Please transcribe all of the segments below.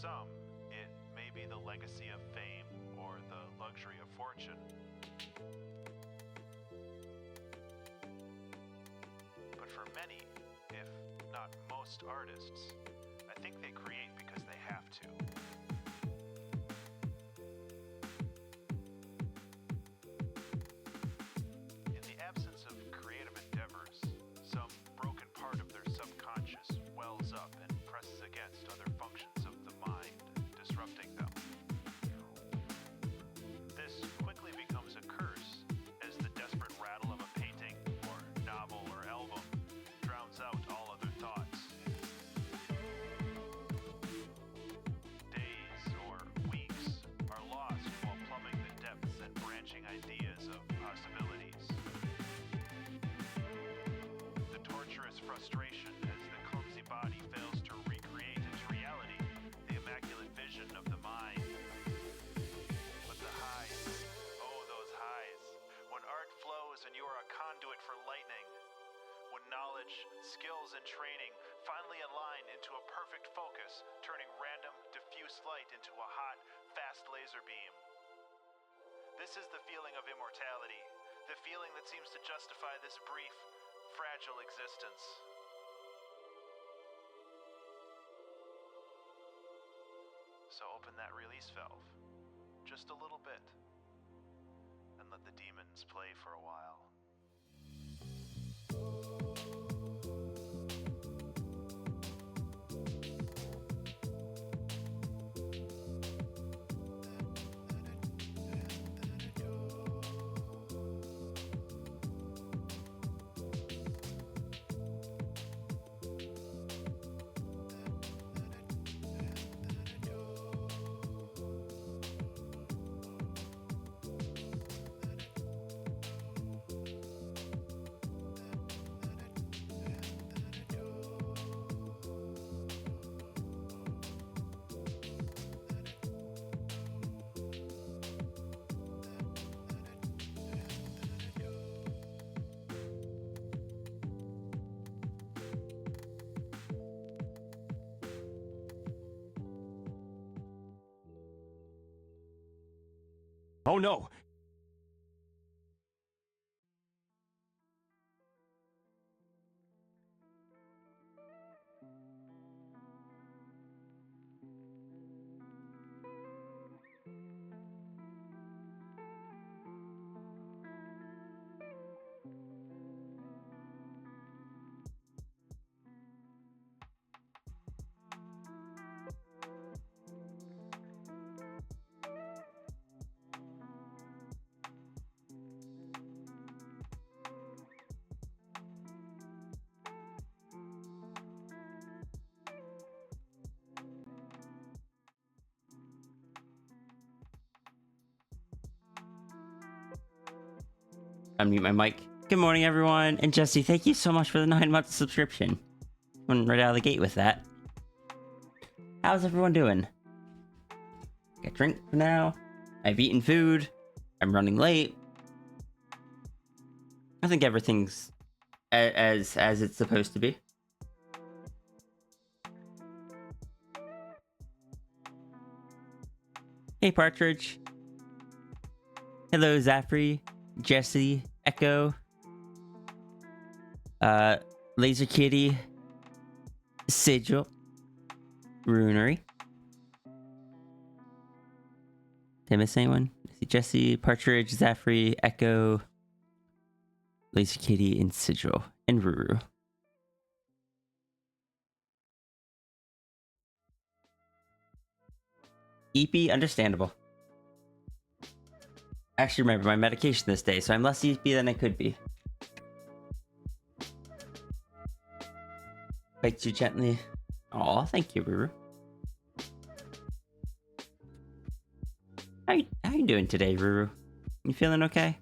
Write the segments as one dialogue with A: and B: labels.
A: some, it may be the legacy of fame or the luxury of fortune. But for many, if not most artists, I think they create because they have to. In the absence of creative endeavors, some broken part of their subconscious wells up and presses against other functions of the mind, disrupting them. This quickly becomes a curse as the desperate rattle of a painting or novel or album drowns out all other thoughts. Days or weeks are lost while plumbing the depths and branching ideas of possibilities. The torturous frustration as the clumsy body fails to recreate into reality the immaculate vision of the mind. But the highs, oh those highs, when art flows and you are a conduit for lightning, when knowledge, skills, and training finally align into a perfect focus, turning random, diffuse light into a hot, fast laser beam. This is the feeling of immortality, the feeling that seems to justify this brief, fragile existence. So open that release valve, just a little bit, and let the demons play for a while.
B: Oh no! Unmute my mic. Good morning, everyone. And Jesse, thank you so much for the 9-month subscription. Went right out of the gate with that. How's everyone doing? Got a drink for now. I've eaten food. I'm running late. I think everything's as it's supposed to be. Hey, Partridge. Hello, Zafri. Jesse, Echo, Laser Kitty, Sigil, Runery. Did I miss anyone? Jesse, Partridge, Zafri, Echo, Laser Kitty, and Sigil, and Ruru. EP, understandable. Actually, remember my medication this day, so I'm less EP than I could be. Bite you gently. Aw, thank you, Ruru. How you doing today, Ruru? You feeling okay?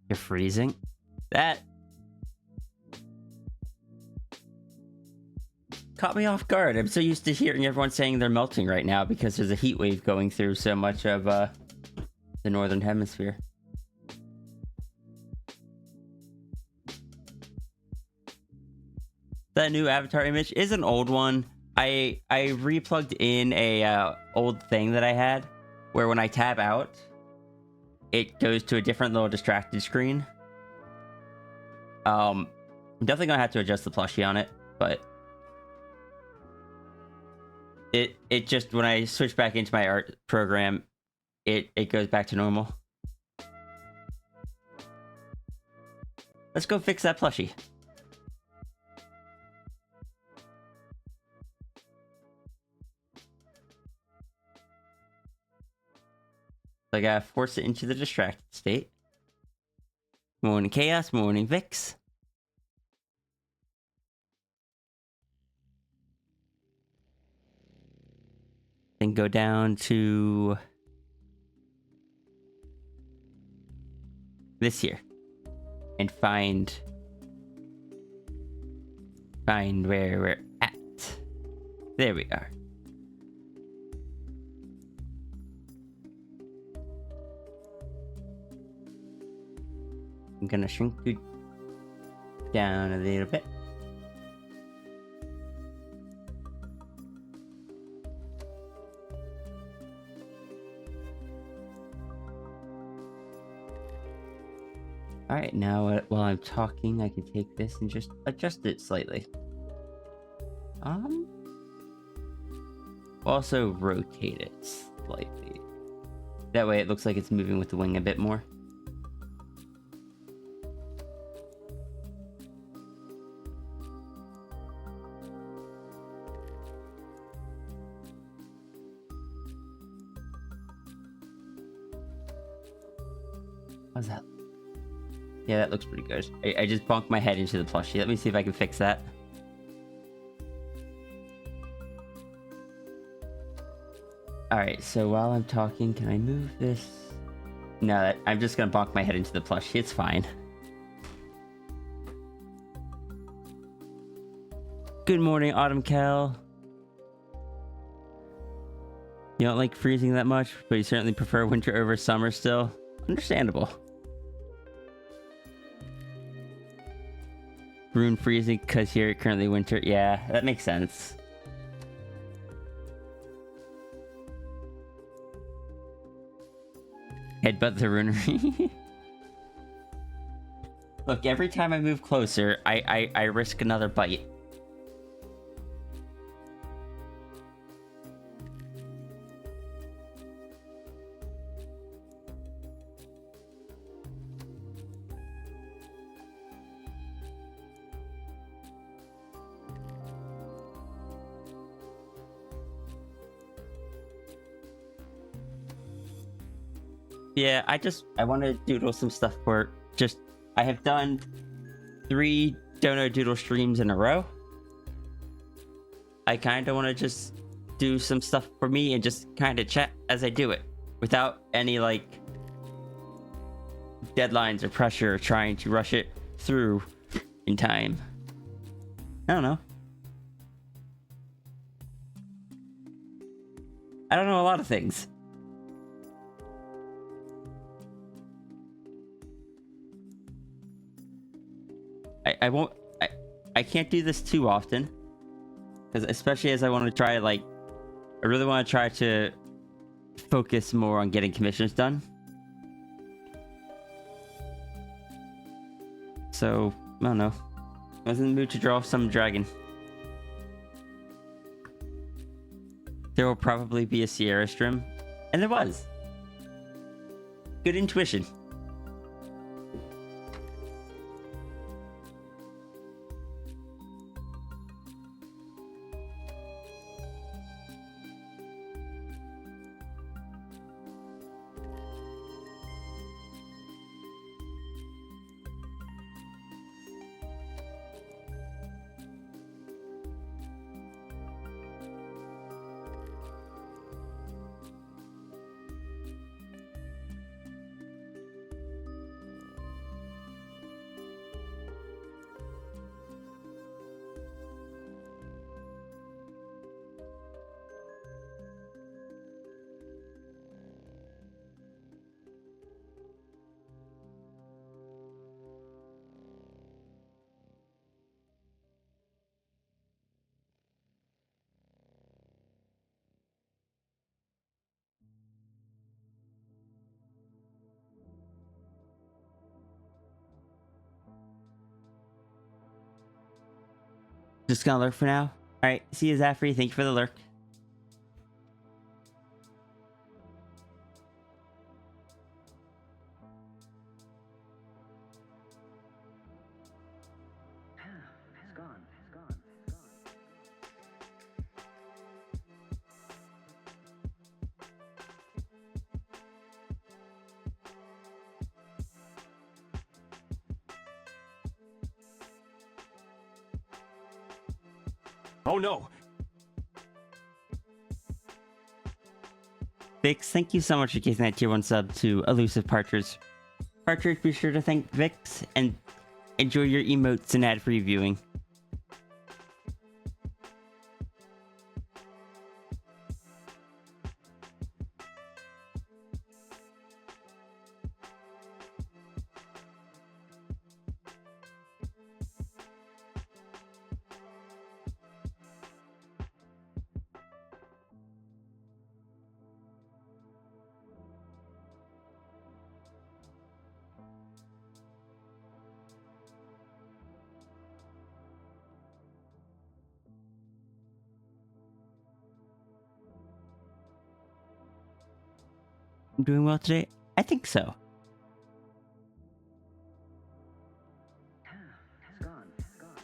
B: You're freezing? That caught me off guard. I'm so used to hearing everyone saying they're melting right now because there's a heat wave going through so much of the northern hemisphere. That new avatar image is an old one. I replugged in a old thing that I had where when I tab out, it goes to a different little distracted screen. I'm definitely gonna have to adjust the plushie on it, but it just, when I switch back into my art program, it goes back to normal. Let's go fix that plushie. I gotta force it into the distracted state. Morning Chaos, morning Vix. Then go down to this here and find where we're at. There we are. I'm gonna shrink you down a little bit. Alright, now while I'm talking, I can take this and just adjust it slightly. Also rotate it slightly. That way it looks like it's moving with the wing a bit more. How's that? Yeah, that looks pretty good. I just bonked my head into the plushie. Let me see if I can fix that. Alright, so while I'm talking, can I move this? No, I'm just gonna bonk my head into the plushie. It's fine. Good morning, Autumn Cal. You don't like freezing that much, but you certainly prefer winter over summer still. Understandable. Rune freezing because here currently winter. Yeah, that makes sense. Headbutt the runery. Look, every time I move closer, I risk another bite. Yeah, I want to doodle some stuff for I have done 3 Dono Doodle streams in a row. I kind of want to just do some stuff for me and just kind of chat as I do it without any like deadlines or pressure or trying to rush it through in time. I don't know. I don't know a lot of things. I won't... I can't do this too often. Because especially as I want to try, like... I really want to try to focus more on getting commissions done. So, I don't know. I was in the mood to draw some dragon. There will probably be a Sierra stream. And there was. Good intuition. Just gonna lurk for now. Alright, see you, Zafri. Thank you for the lurk.
C: It's gone. It's gone. It's gone.
D: Oh no!
B: Vix, thank you so much for giving that tier 1 sub to Elusive Partridge. Partridge, be sure to thank Vix and enjoy your emotes and ad-free viewing. I'm doing well today? I think so.
C: It's gone. It's gone. It's gone.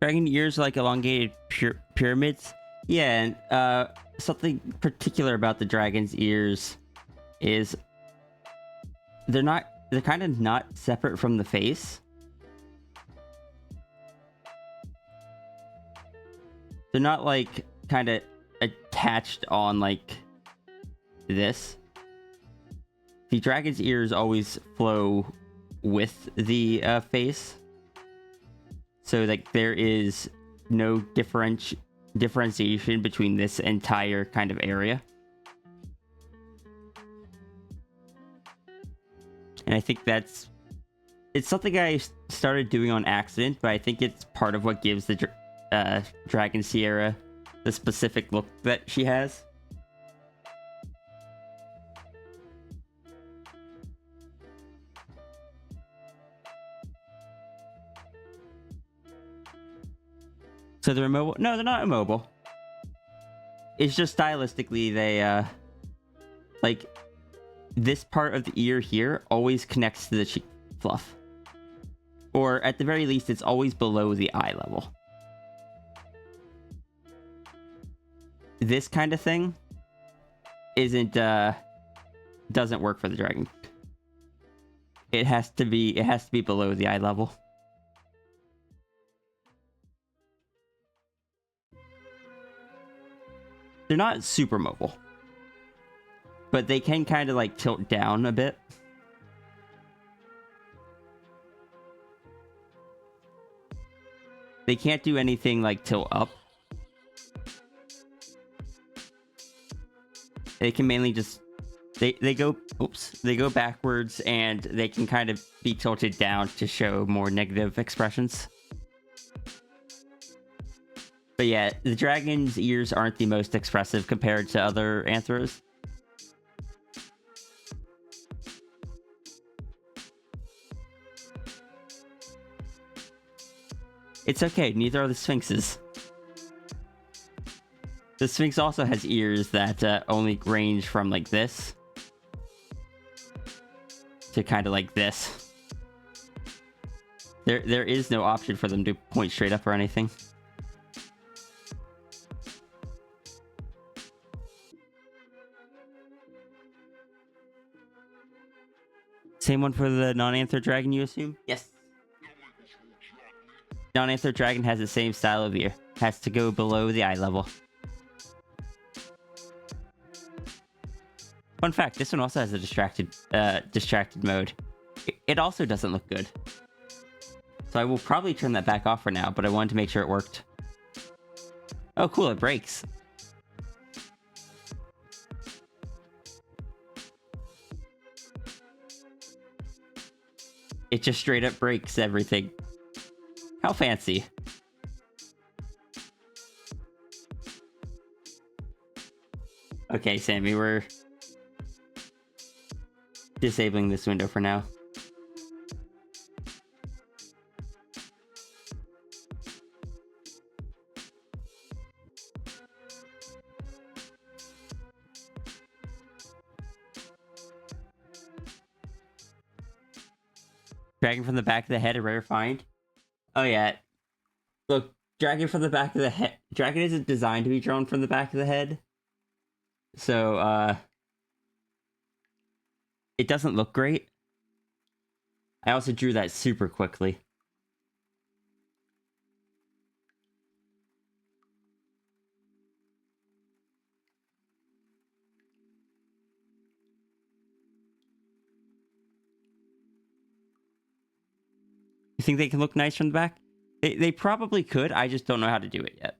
B: Dragon ears are like elongated pyramids. Yeah, and something particular about the dragon's ears is they're kind of not separate from the face. They're not like kind of attached on like this. the dragon's ears always flow with the face. So, like, there is no differentiation between this entire kind of area. And I think it's something I started doing on accident, but I think it's part of what gives the Dragon Sierra the specific look that she has. So they're immobile? No, they're not immobile. It's just stylistically, they, like, this part of the ear here always connects to the cheek fluff. Or, at the very least, it's always below the eye level. This kind of thing doesn't work for the dragon. It has to be below the eye level. They're not super mobile, but they can kind of like tilt down a bit. They can't do anything like tilt up. They can mainly just they go backwards, and they can kind of be tilted down to show more negative expressions. But yeah, the dragon's ears aren't the most expressive compared to other Anthros. It's okay, neither are the Sphinxes. The Sphinx also has ears that only range from like this to kind of like this. There is no option for them to point straight up or anything. Same one for the non-Anthro dragon, you assume? Yes. Non-Anthro dragon has the same style of ear. Has to go below the eye level. Fun fact, this one also has a distracted mode. It also doesn't look good. So I will probably turn that back off for now, but I wanted to make sure it worked. Oh, cool, it breaks. It just straight up breaks everything. How fancy. Okay, Sammy, we're disabling this window for now. Dragon from the back of the head, a rare find. Oh yeah. Look, dragon from the back of the head. Dragon isn't designed to be drawn from the back of the head. So, it doesn't look great. I also drew that super quickly. You think they can look nice from the back? They probably could, I just don't know how to do it yet.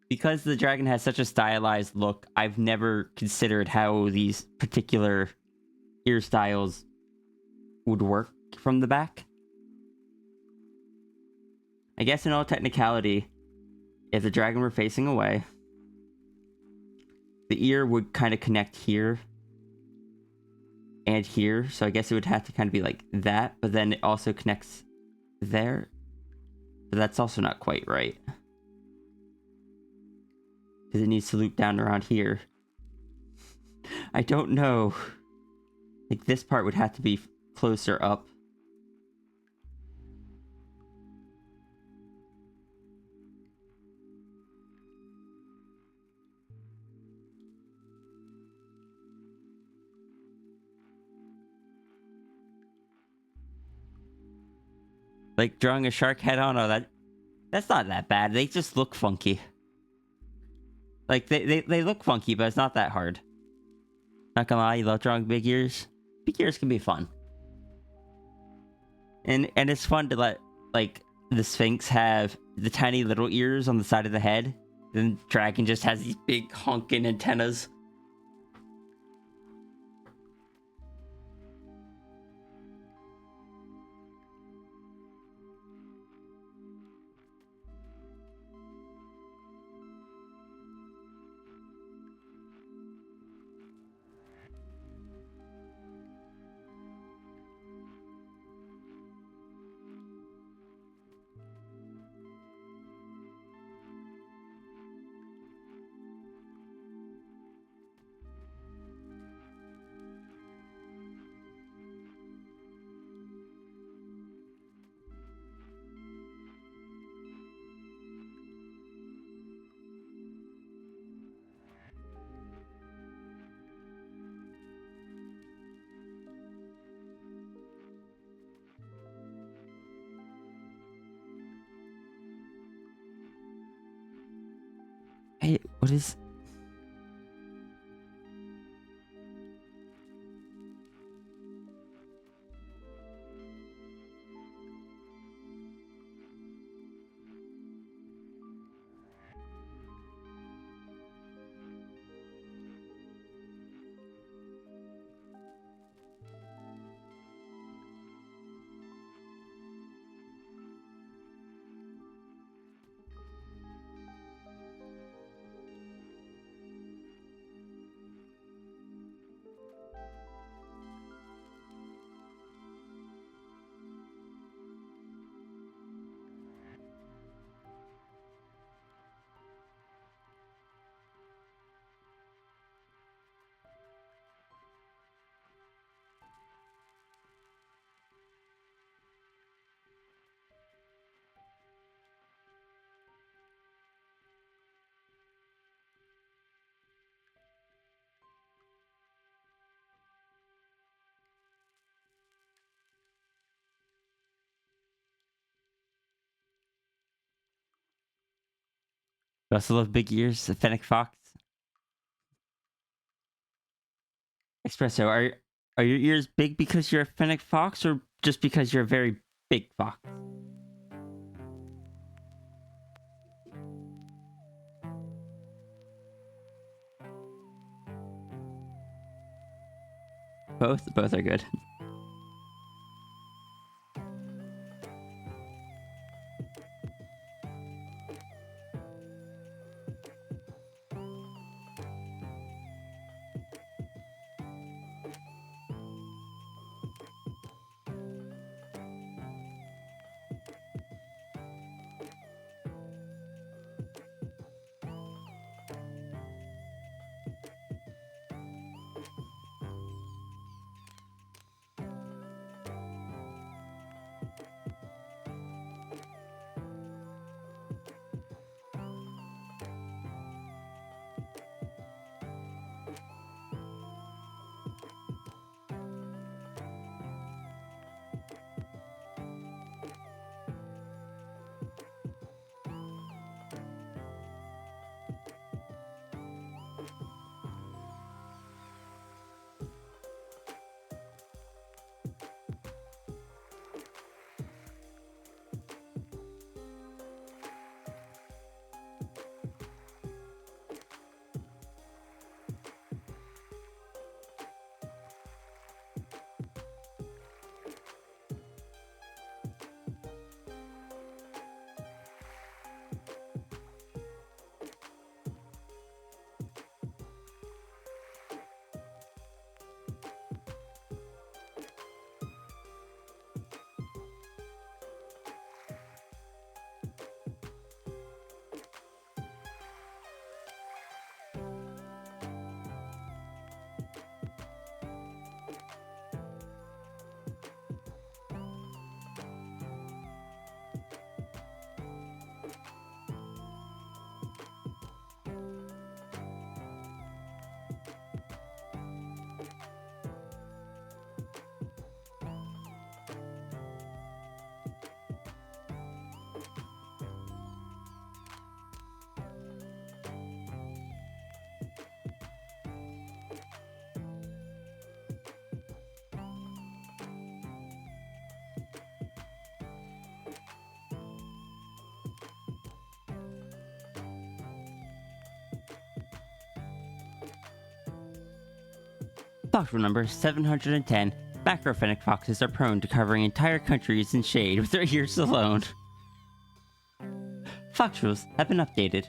B: Because the dragon has such a stylized look, I've never considered how these particular ear styles would work from the back. I guess in all technicality, if the dragon were facing away, the ear would kind of connect here and here, so I guess it would have to kind of be like that, but then it also connects there. But that's also not quite right. Because it needs to loop down around here. I don't know. Like, this part would have to be closer up. Like drawing a shark head on, oh, that's not that bad. They just look funky. Like they look funky, but it's not that hard. Not gonna lie, you love drawing big ears. Big ears can be fun. And it's fun to let like the Sphinx have the tiny little ears on the side of the head. Then Dragon just has these big honking antennas. Hey, what is... You also love big ears, the Fennec Fox. Espresso, are your ears big because you're a Fennec Fox, or just because you're a very big fox? Both are good. Fox rule number 710. Macrophoenic foxes are prone to covering entire countries in shade with their ears alone. Fox rules have been updated.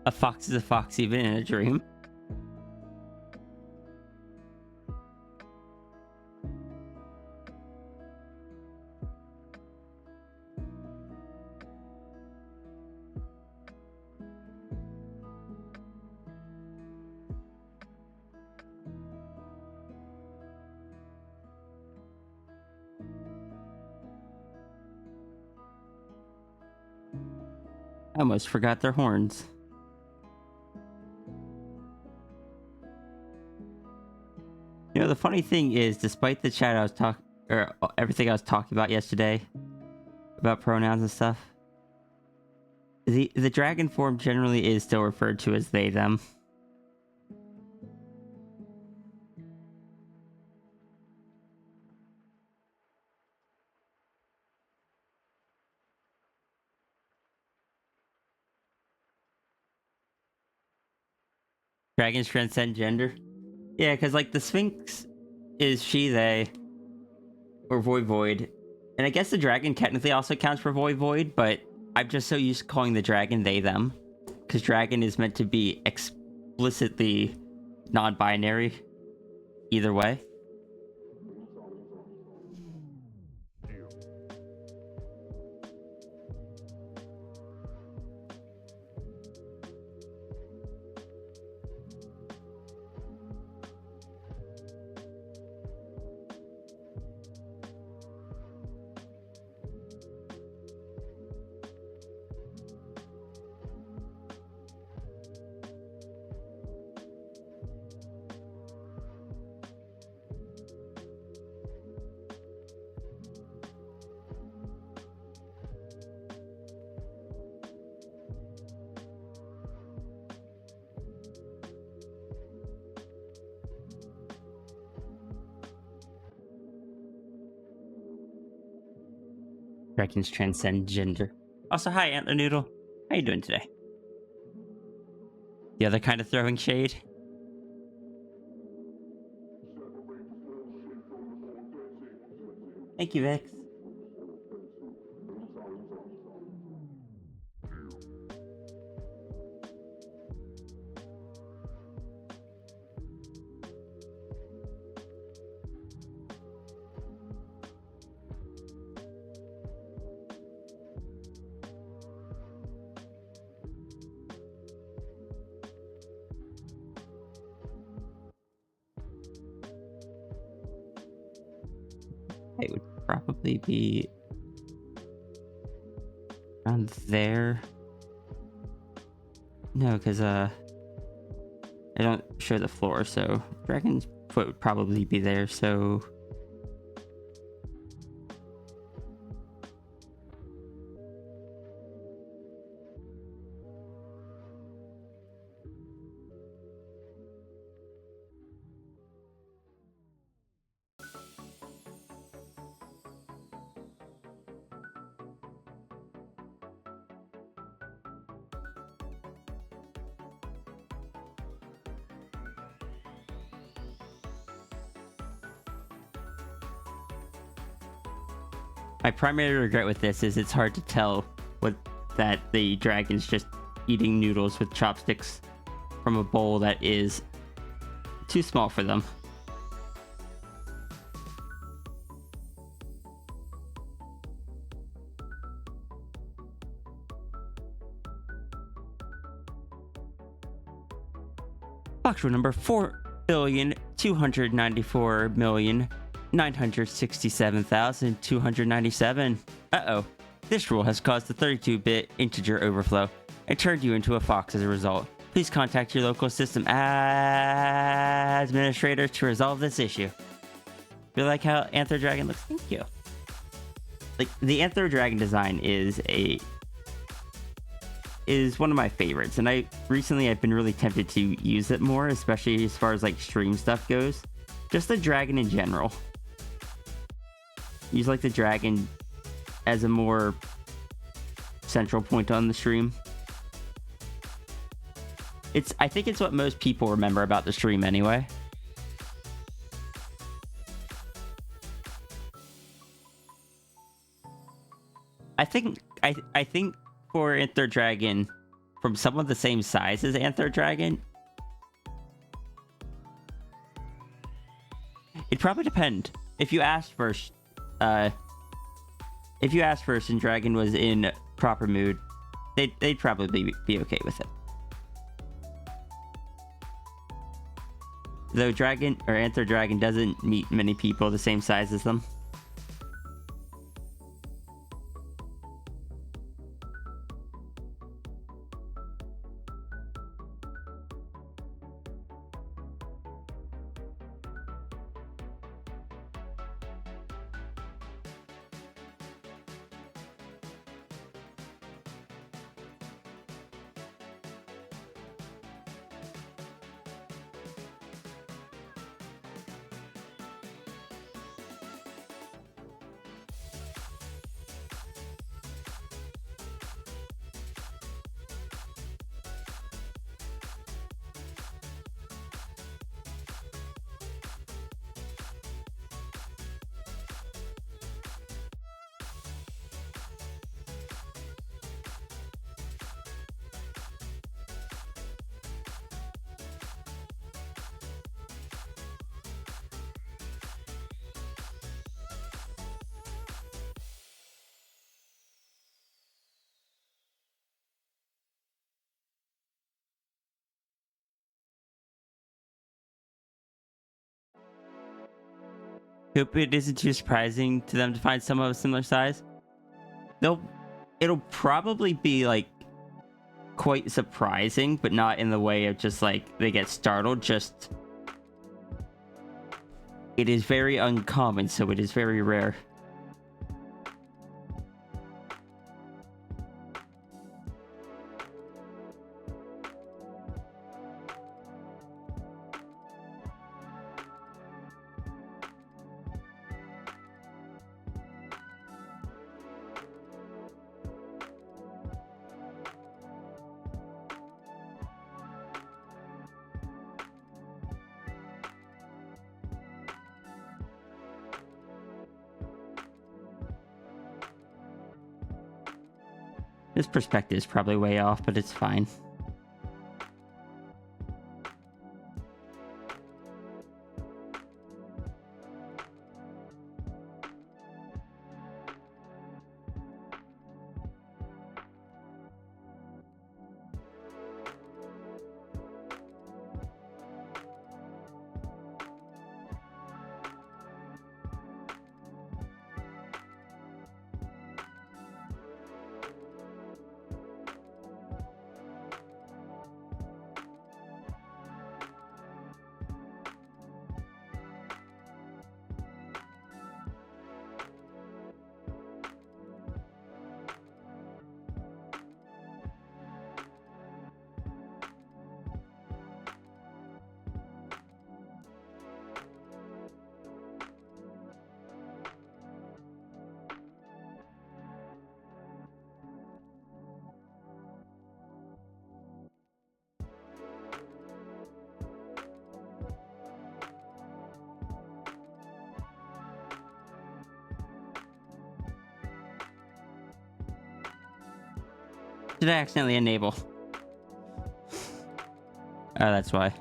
B: A fox is a fox even in a dream. I almost forgot their horns. You know, the funny thing is, despite the chat I was talking, or everything I was talking about yesterday, about pronouns and stuff, the dragon form generally is still referred to as they, them. Dragons transcend gender. Yeah, because like the Sphinx is she, they, or void. And I guess the dragon technically also counts for void, but I'm just so used to calling the dragon they, them. Because dragon is meant to be explicitly non-binary either way. Dragons transcend gender. Also, hi, Antler Noodle. How you doing today? The other kind of throwing shade? Thank you, Vix. It would probably be around there. No, because I don't show the floor, so dragon's foot would probably be there. So My primary regret with this is it's hard to tell that the dragon's just eating noodles with chopsticks from a bowl that is too small for them. Box rule number 4,294,967,297. Uh-oh. This rule has caused the 32-bit integer overflow and turned you into a fox as a result. Please contact your local system administrator to resolve this issue. You like how Anthro Dragon looks? Thank you. Like, the Anthro Dragon design is one of my favorites, and I've been really tempted to use it more, especially as far as like stream stuff goes. Just the dragon in general. Use like the dragon as a more central point on the stream. I think it's what most people remember about the stream anyway. I think for Anthro Dragon, from someone the same size as Anthro Dragon, it'd probably depend. If you asked first and Dragon was in proper mood, they'd probably be okay with it. Though Anthro Dragon doesn't meet many people the same size as them. Hope it isn't too surprising to them to find someone of a similar size. It'll probably be like quite surprising, but not in the way of just like they get startled. Just it is very uncommon, so it is very rare. This perspective is probably way off, but it's fine. Did I accidentally enable? Oh, that's why.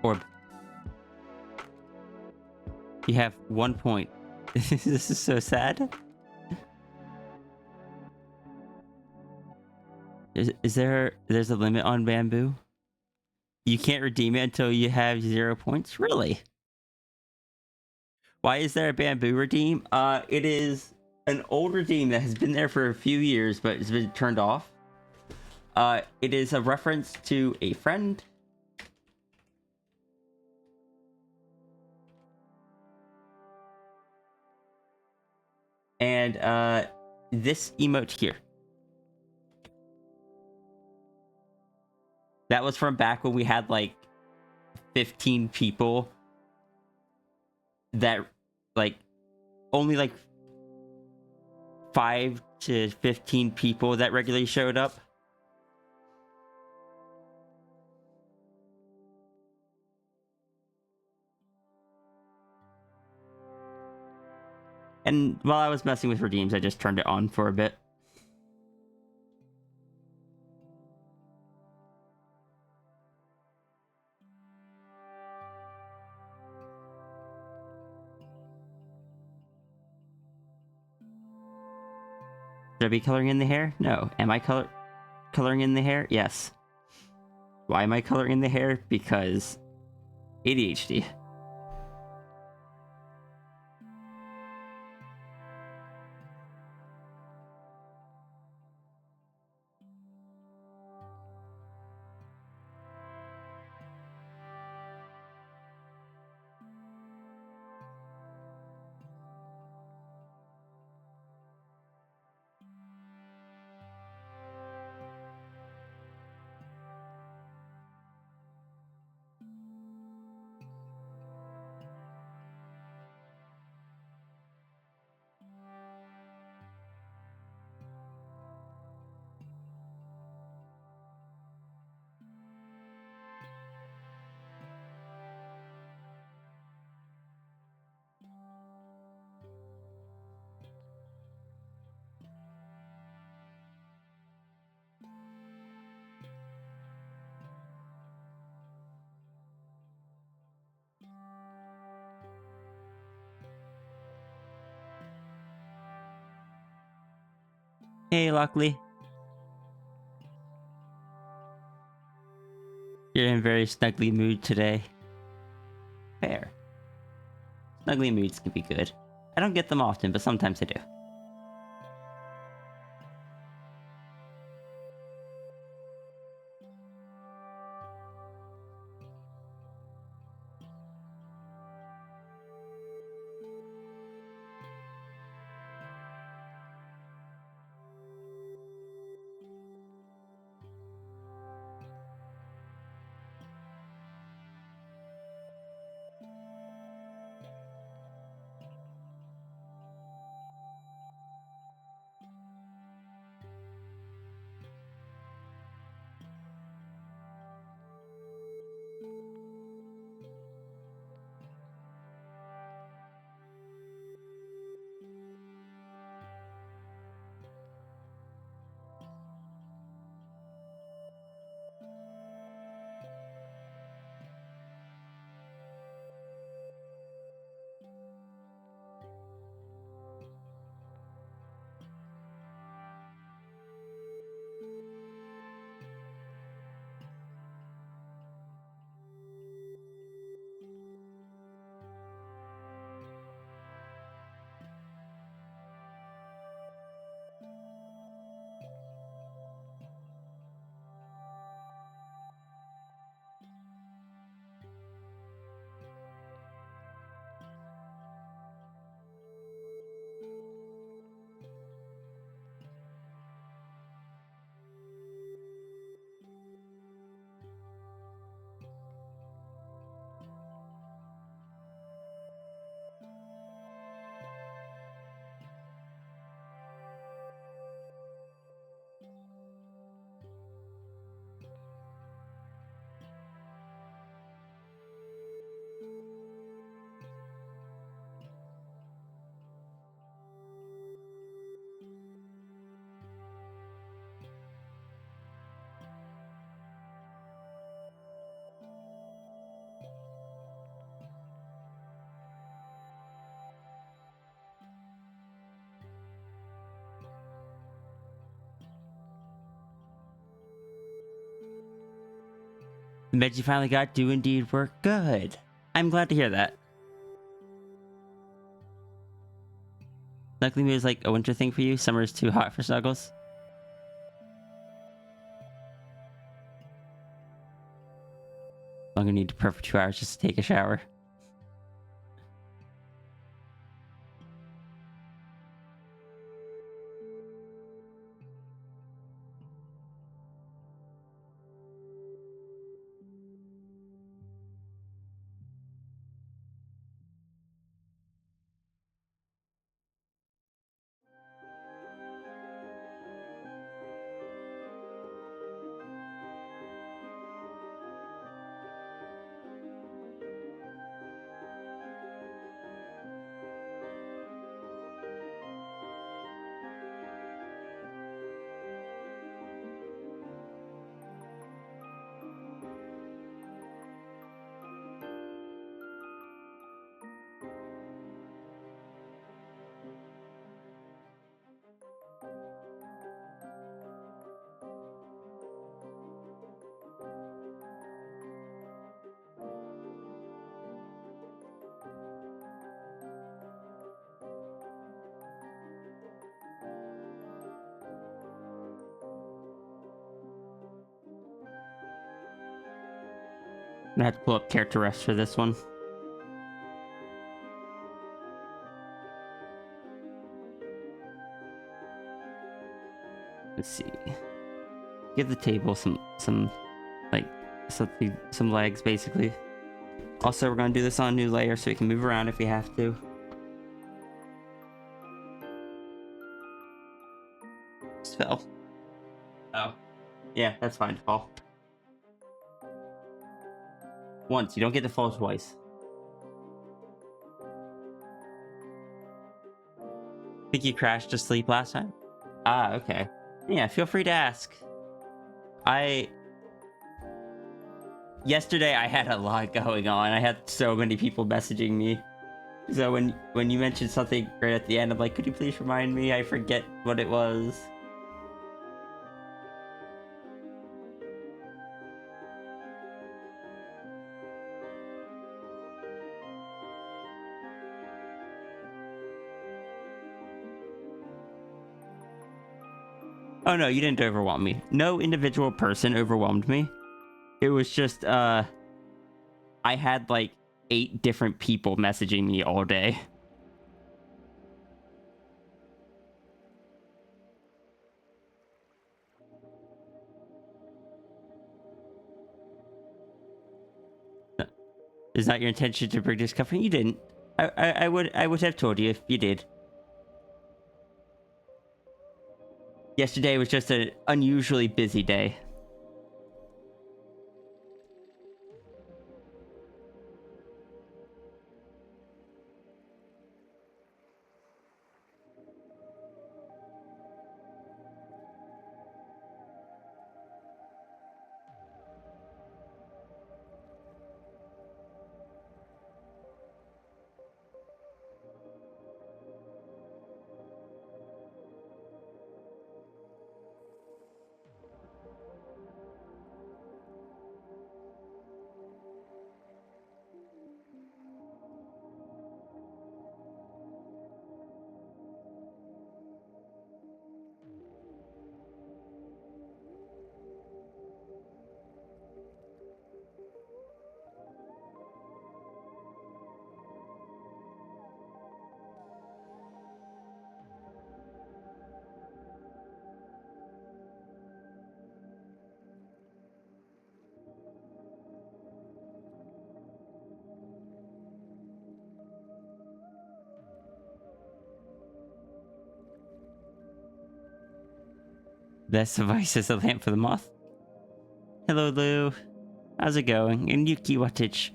B: Orb. You have 1 point. This is so sad. There's a limit on bamboo? You can't redeem it until you have 0 points? Really? Why is there a bamboo redeem? It is an old redeem that has been there for a few years, but it's been turned off. It is a reference to a friend. And, this emote here. That was from back when we had, like, 15 people that, like, only, like, 5 to 15 people that regularly showed up. And while I was messing with redeems, I just turned it on for a bit. Should I be coloring in the hair? No. Am I coloring in the hair? Yes. Why am I coloring in the hair? Because ADHD. Hey, Lockley. You're in a very snuggly mood today. Fair. Snuggly moods can be good. I don't get them often, but sometimes I do. bet you finally got do indeed work. Good. I'm glad to hear that. Snuggling me is like a winter thing for you. Summer is too hot for snuggles. I'm gonna need to purr for 2 hours just to take a shower. I'm gonna have to pull up character rest for this one. Let's see. Give the table some like something, some legs basically. Also, we're gonna do this on a new layer so we can move around if we have to. Spell. Oh. Yeah, that's fine to fall. Once, you don't get to fall twice. Think you crashed to sleep last time? Ah, okay. Yeah, feel free to ask. Yesterday I had a lot going on. I had so many people messaging me. So when you mentioned something right at the end, I'm like, could you please remind me? I forget what it was. Oh no, you didn't overwhelm me. No individual person overwhelmed me. It was just, I had like 8 different people messaging me all day. Is that your intention to bring this company? You didn't. I would have told you if you did. Yesterday was just an unusually busy day. Best device is a lamp for the moth. Hello, Lou. How's it going? And Yuki Watich.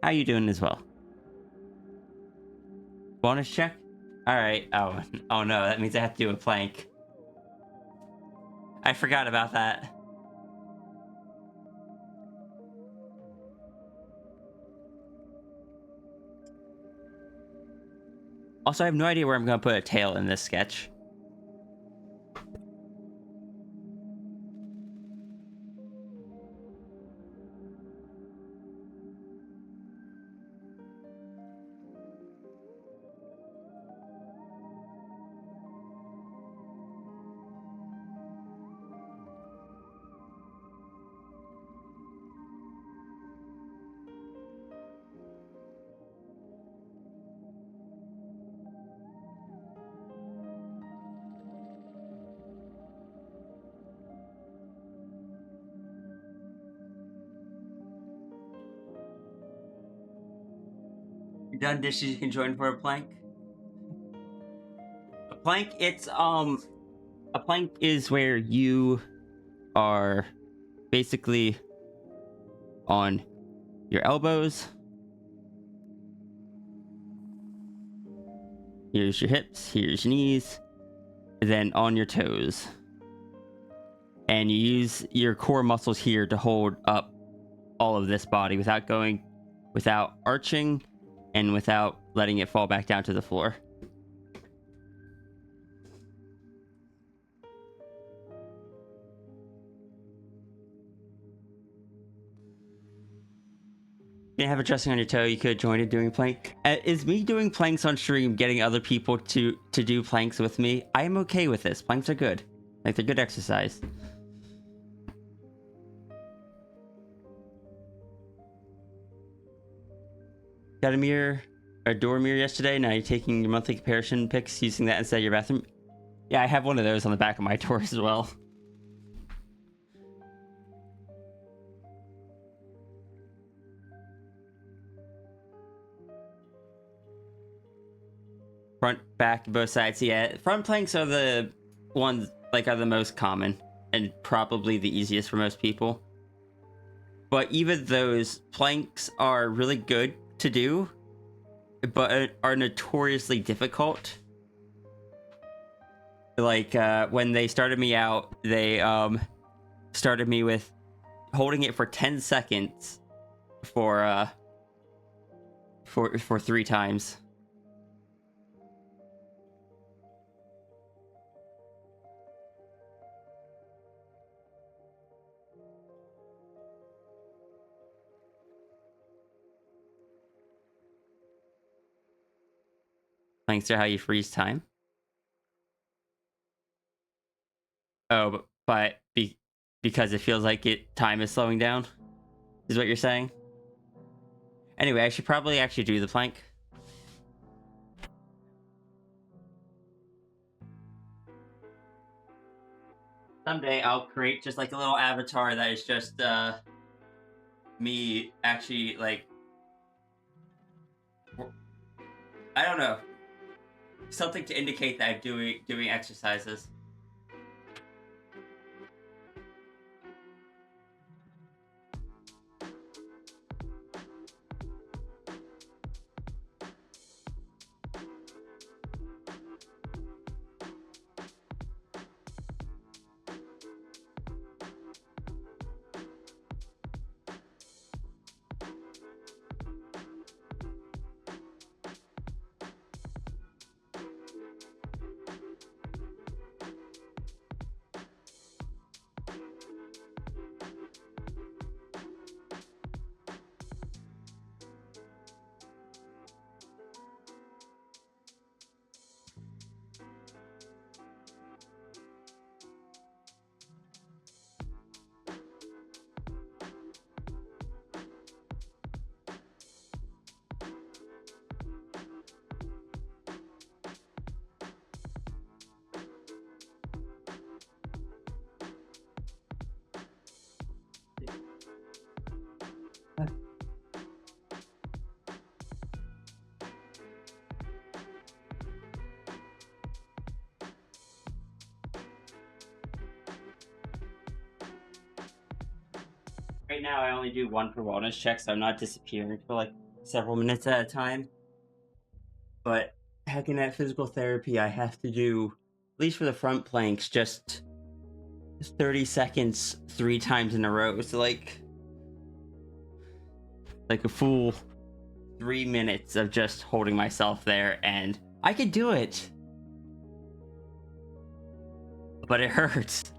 B: How you doing as well? Bonus check? Alright. Oh no, that means I have to do a plank. I forgot about that. Also, I have no idea where I'm going to put a tail in this sketch. You done dishes, you can join for a plank. A plank, a plank is where you are basically on your elbows. Here's your hips, here's your knees, and then on your toes. And you use your core muscles here to hold up all of this body without arching and without letting it fall back down to the floor. You have adjusting on your toe, you could join it doing plank. Is me doing planks on stream getting other people to do planks with me? I am okay with this. Planks are good. Like, they're good exercise. Got a mirror, a door mirror yesterday. Now you're taking your monthly comparison pics using that inside your bathroom. Yeah, I have one of those on the back of my door as well. Front, back, both sides. Yeah, front planks are the ones, like, are the most common and probably the easiest for most people. But even those planks are really good to do, but are notoriously difficult. Like, when they started me out, they started me with holding it for 10 seconds for 3 times. Planks are how you freeze time. Oh, but because it feels like time is slowing down, is what you're saying? Anyway, I should probably actually do the plank. Someday I'll create just like a little avatar that is just me actually, like, I don't know, something to indicate that I'm doing exercises. Right now, I only do one per wellness check, so I'm not disappearing for like several minutes at a time. But hacking at physical therapy, I have to do, at least for the front planks, just 30 seconds 3 times in a row. So like a full 3 minutes of just holding myself there, and I could do it, but it hurts.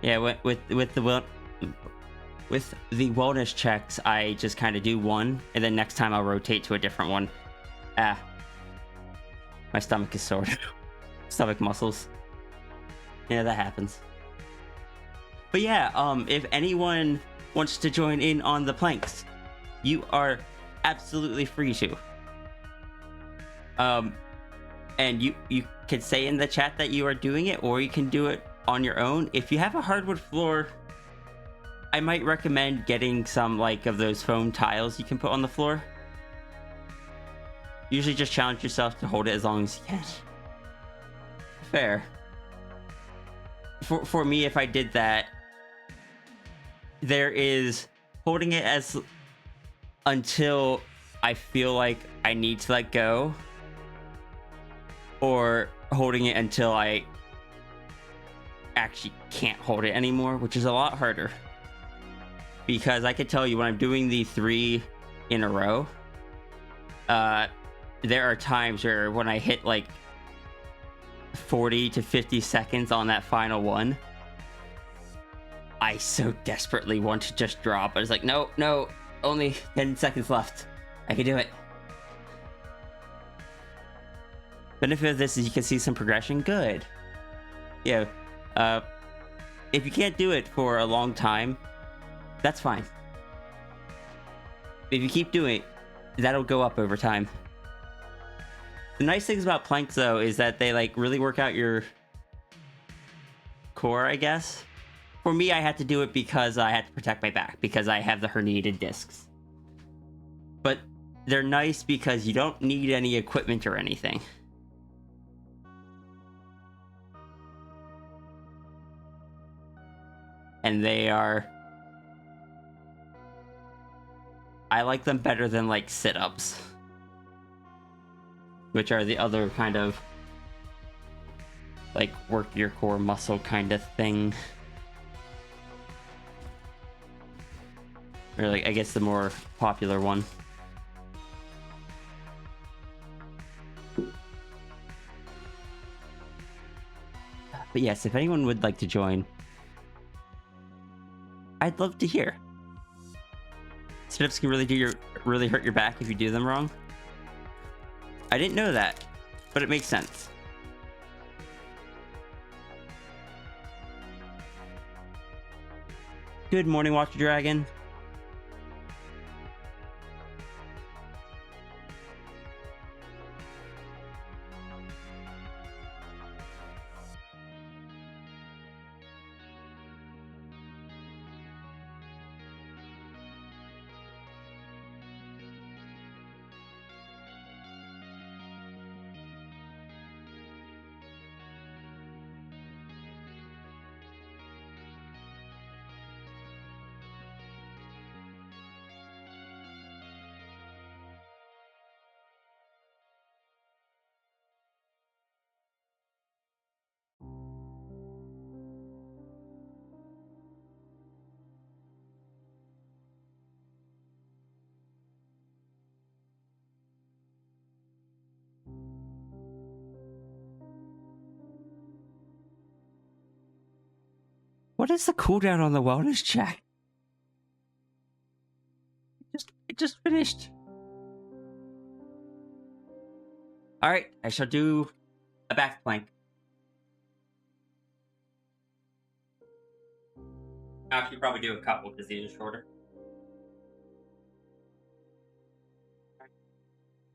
B: Yeah, with the wellness checks, I just kind of do one, and then next time I'll rotate to a different one. My stomach is sore. Stomach muscles. Yeah, that happens. But yeah, if anyone wants to join in on the planks, you are absolutely free to. and you can say in the chat that you are doing it, or you can do it on your own. If you have a hardwood floor, I might recommend getting some like of those foam tiles you can put on the floor. Usually just challenge yourself to hold it as long as you can. Fair. For me, if I did that, there is holding it as until I feel like I need to let go, or holding it until I actually can't hold it anymore, which is a lot harder. Because I could tell you when I'm doing the 3 in a row, there are times where when I hit like 40 to 50 seconds on that final one, I so desperately want to just drop. I was like, no, only 10 seconds left. I can do it. Benefit of this is you can see some progression. Good. Yeah. If you can't do it for a long time, that's fine. If you keep doing it, that'll go up over time. The nice things about planks, though, is that they like really work out your core, I guess. For me, I had to do it because I had to protect my back, because I have the herniated discs. But they're nice because you don't need any equipment or anything. And they are... I like them better than like sit-ups, which are the other kind of like work your core muscle kind of thing. Or like, I guess the more popular one. But yes, if anyone would like to join, I'd love to hear. Sit-ups can really hurt your back if you do them wrong. I didn't know that, but it makes sense. Good morning, Watcher Dragon. What is the cooldown on the wellness check? It just finished. All right, I shall do a back plank. I should probably do a couple because these are shorter.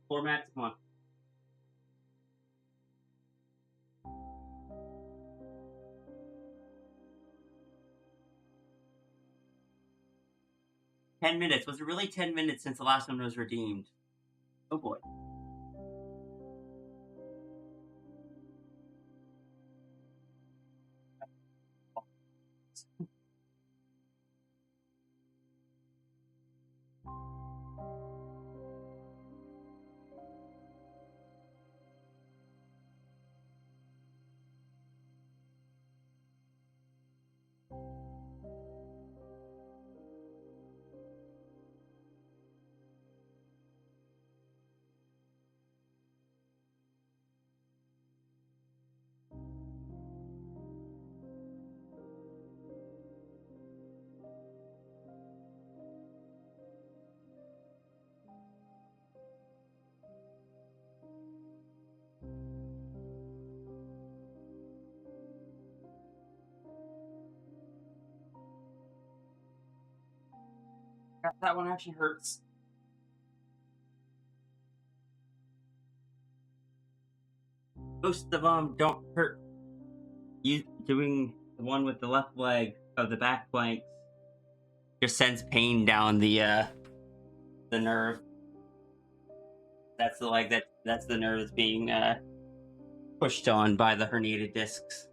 B: Floor mats, come on. $10. Was it really 10 minutes since the last one was redeemed? Oh boy. That one actually hurts. Most of them don't hurt. You doing the one with the left leg of the back planks just sends pain down the nerve. That's the leg that's the nerve that's being pushed on by the herniated discs.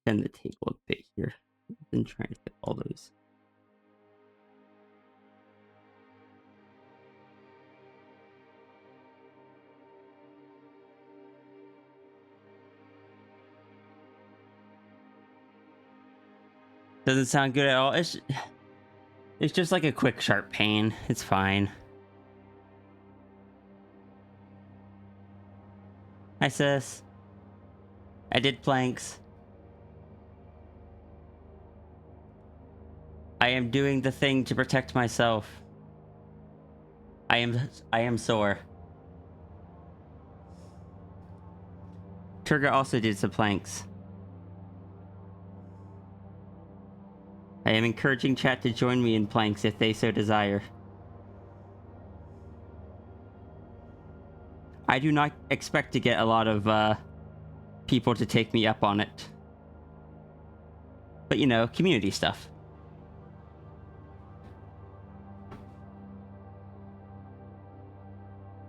B: Bend the table a bit here. I've been trying to get all those. Doesn't sound good at all. It's just like a quick sharp pain. It's fine. Hi sis. I did planks. I am doing the thing to protect myself. I am sore. Turga also did some planks. I am encouraging chat to join me in planks if they so desire. I do not expect to get a lot of people to take me up on it. But you know, community stuff.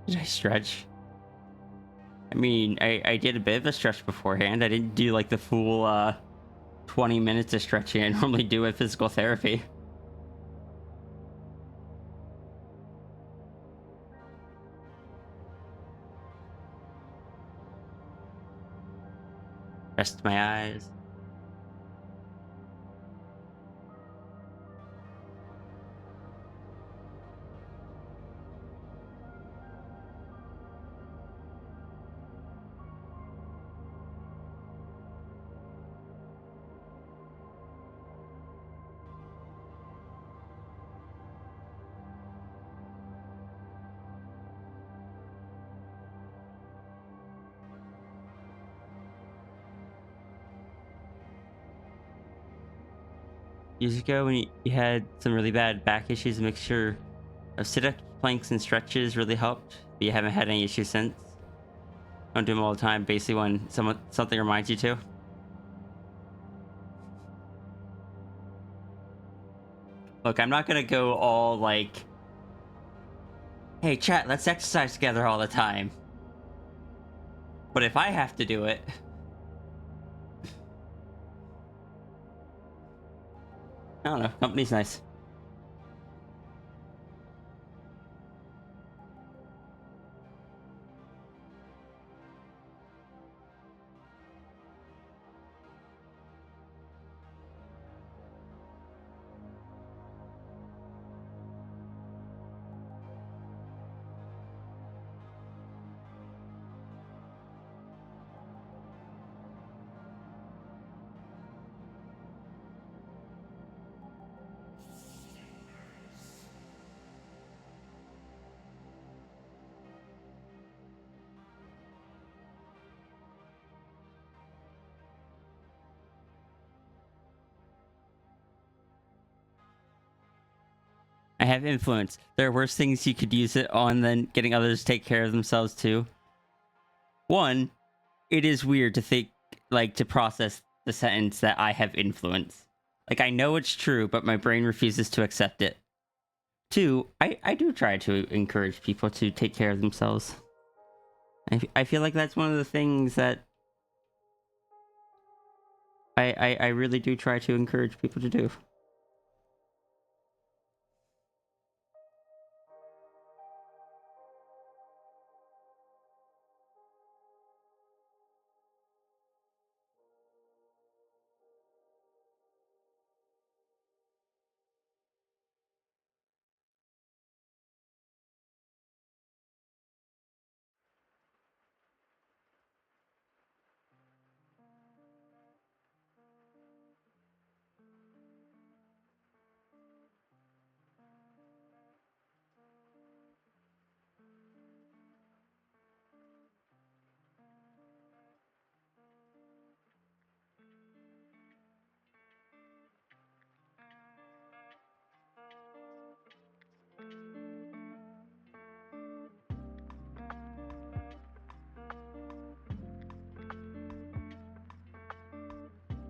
B: Did I stretch? I mean, I did a bit of a stretch beforehand. I didn't do like the full 20 minutes of stretching I normally do at physical therapy. Rest my eyes. Years ago, when you had some really bad back issues, a mixture of sit-up, planks, and stretches really helped. But you haven't had any issues since. Don't do them all the time. Basically, when something reminds you to. Look, I'm not gonna go all like, "Hey, chat, let's exercise together all the time." But if I have to do it, I don't know. Company's nice. I have influence. There are worse things you could use it on than getting others to take care of themselves too. One, it is weird to think, like, to process the sentence that I have influence. Like, I know it's true, but my brain refuses to accept it. Two, I do try to encourage people to take care of themselves. I feel like that's one of the things that I really do try to encourage people to do.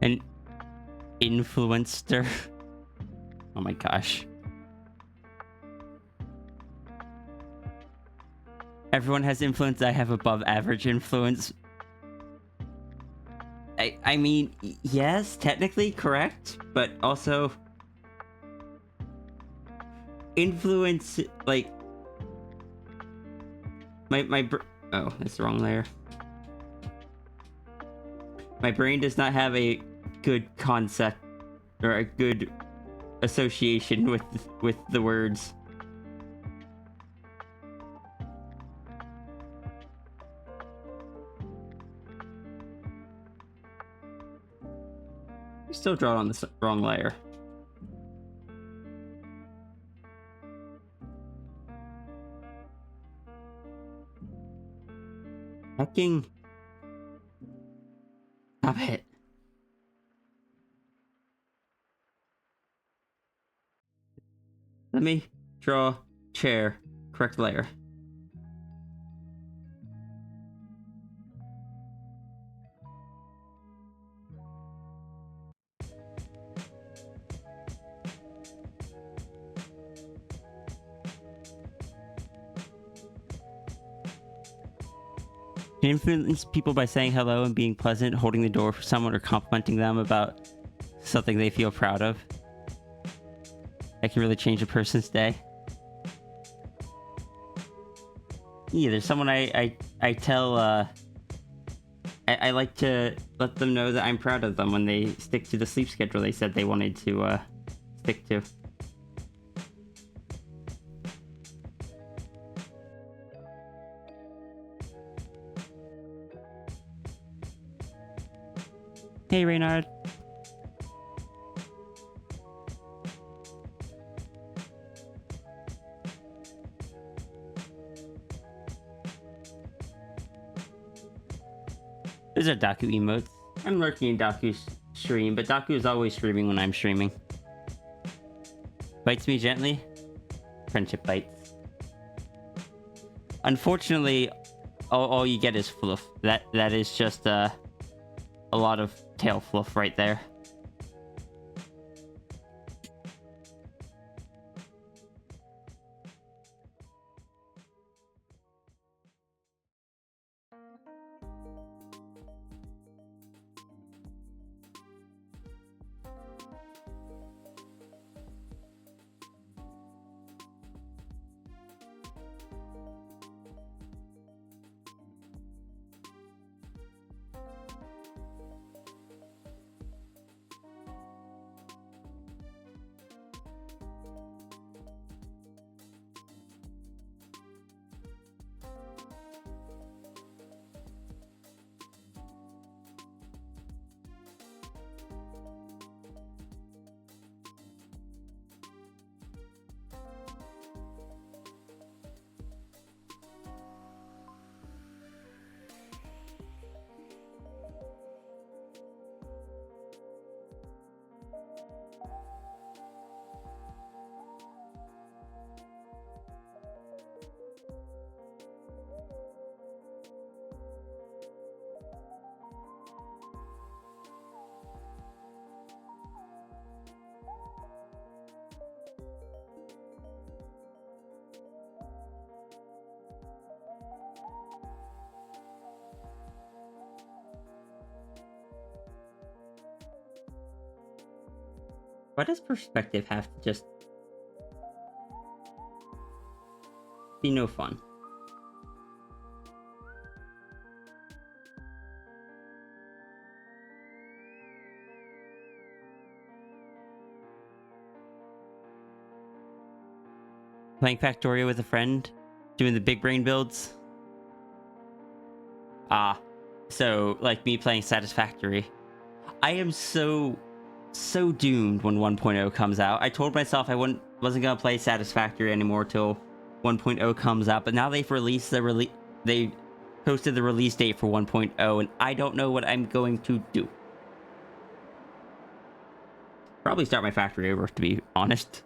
B: An influencer. Oh my gosh. Everyone has influence. I have above average influence. I mean, yes, technically correct, but also influence, like oh, that's the wrong layer. My brain does not have a good concept or a good association with the words. You still draw it on the wrong layer. Fucking stop it. Let me draw chair, correct layer. Can influence people by saying hello and being pleasant, holding the door for someone, or complimenting them about something they feel proud of. That can really change a person's day. Yeah, there's someone I tell, I like to let them know that I'm proud of them when they stick to the sleep schedule they said they wanted to, stick to. Hey, Reynard. These are Daku emotes. I'm lurking in Daku's stream, but Daku is always streaming when I'm streaming. Bites me gently. Friendship bites. Unfortunately, all you get is fluff. That is just a lot of tail fluff right there. Why does perspective have to just be no fun? Playing Factorio with a friend? Doing the big brain builds? So, like me playing Satisfactory. I am so doomed when 1.0 comes out. I told myself I wasn't gonna play Satisfactory anymore till 1.0 comes out, but now they've released they posted the release date for 1.0, and I don't know what I'm going to do. Probably start my factory over, to be honest.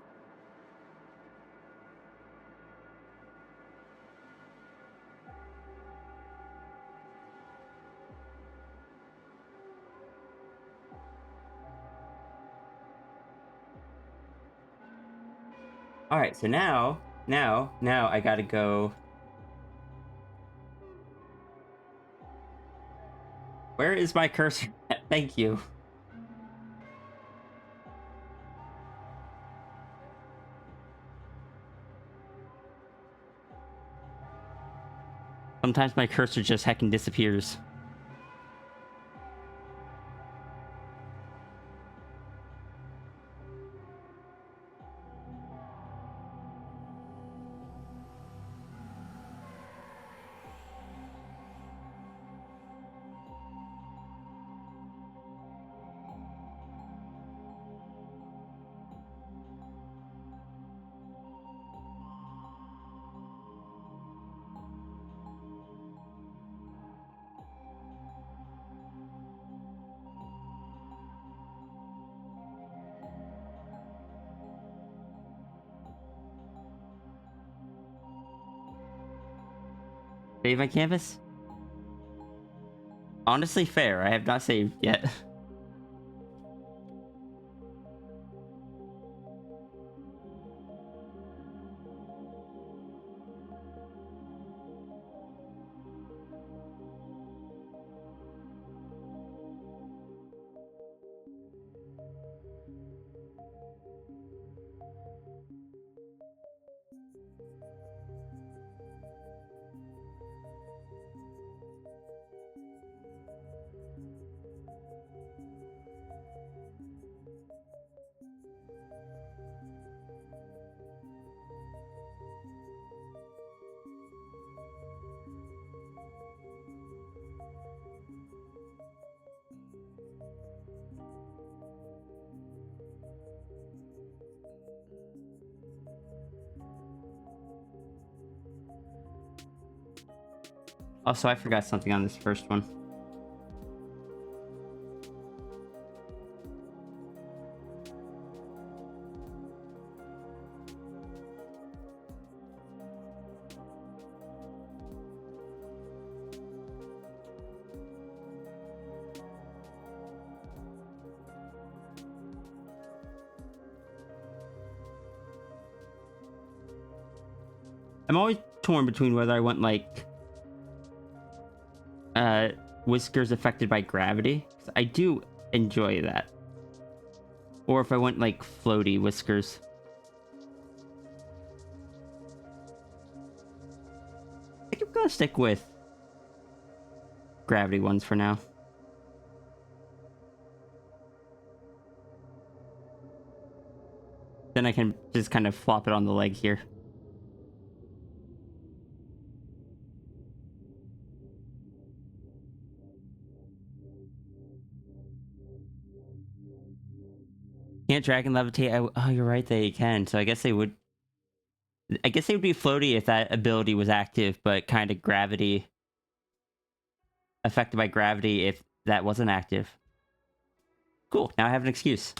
B: Alright, so now I gotta go... Where is my cursor? Thank you. Sometimes my cursor just heckin' disappears. Save my canvas? Honestly, fair. I have not saved yet. Also, I forgot something on this first one. I'm always torn between whether I want, like, whiskers affected by gravity. 'Cause I do enjoy that. Or if I want, like, floaty whiskers. I think I'm gonna stick with gravity ones for now. Then I can just kind of flop it on the leg here. Can't dragon levitate? Oh, you're right, they can. So I guess they would... I guess they would be floaty if that ability was active, but kind of gravity... affected by gravity if that wasn't active. Cool, now I have an excuse.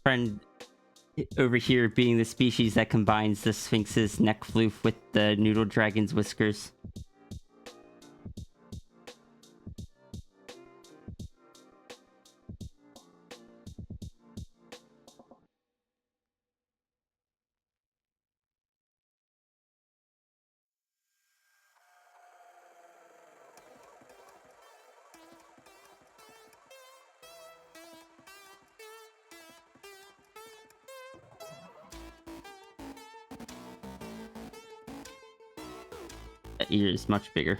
B: friend over here being the species that combines the Sphinx's neck floof with the Noodle Dragon's whiskers. That ear is much bigger.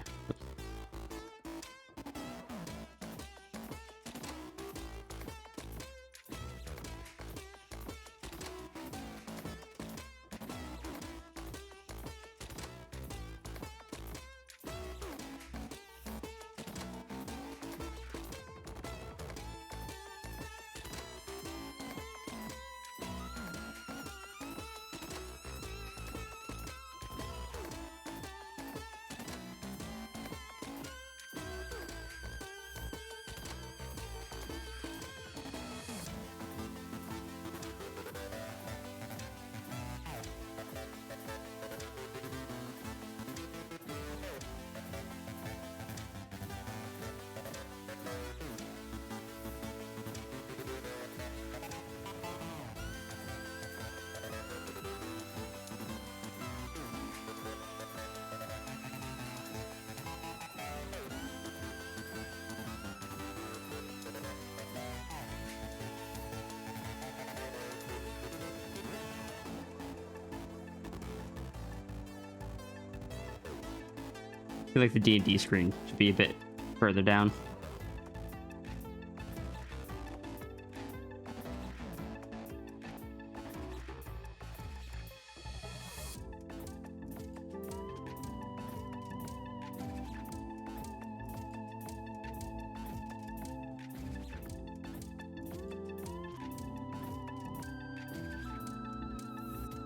B: I feel like the D&D screen should be a bit further down.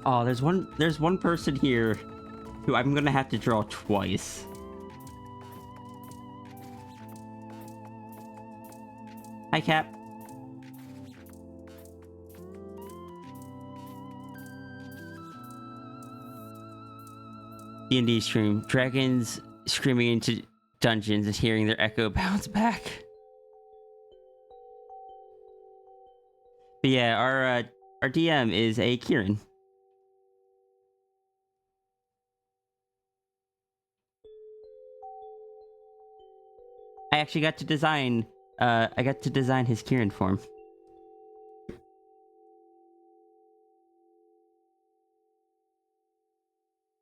B: Oh, there's one person here who I'm gonna have to draw twice. Hi, Cap. D&D stream. Dragons screaming into dungeons and hearing their echo bounce back. But yeah, our DM is a Kieran. I actually got to design his Kieran form.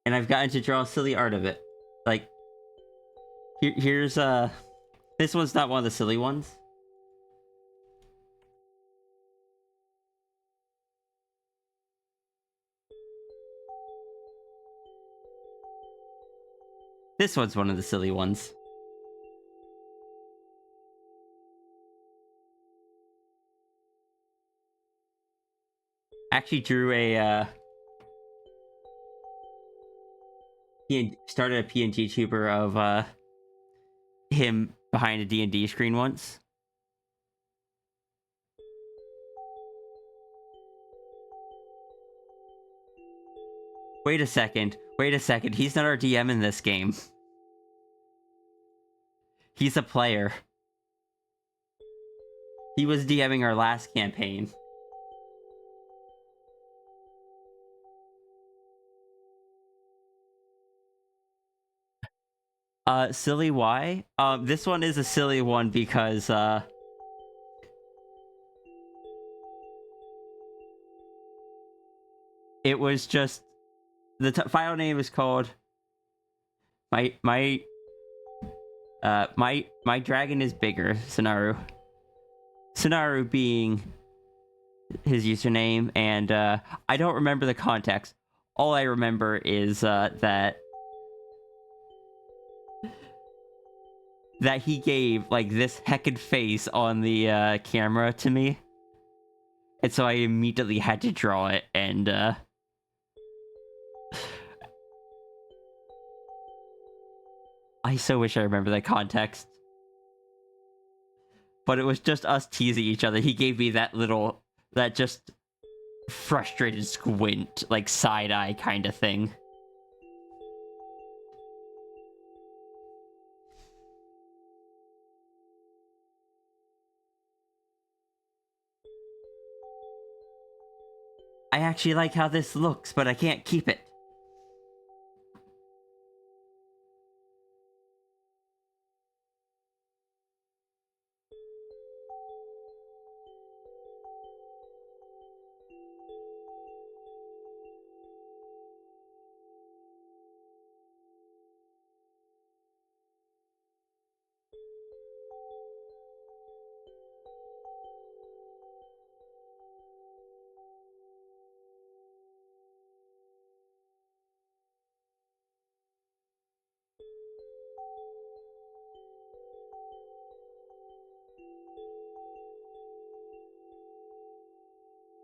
B: And I've gotten to draw silly art of it. Like, here's this one's not one of the silly ones. This one's one of the silly ones. Actually drew a started a PNG tuber of him behind a D&D screen once. Wait a second, he's not our DM in this game. He's a player. He was DMing our last campaign. Silly why? This one is a silly one because, it was just... The file name is called... My dragon is bigger, Sonaru. Sonaru being his username, and, I don't remember the context. All I remember is, that he gave, like, this heckin' face on the, camera to me. And so I immediately had to draw it, and, I so wish I remember that context. But it was just us teasing each other. He gave me that little... That just frustrated squint, like side eye kind of thing. I actually like how this looks, but I can't keep it.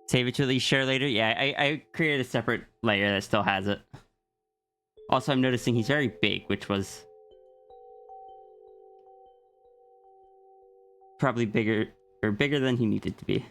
B: Save it to at least share later? Yeah, I created a separate layer that still has it. Also, I'm noticing he's very big, which was probably bigger than he needed to be.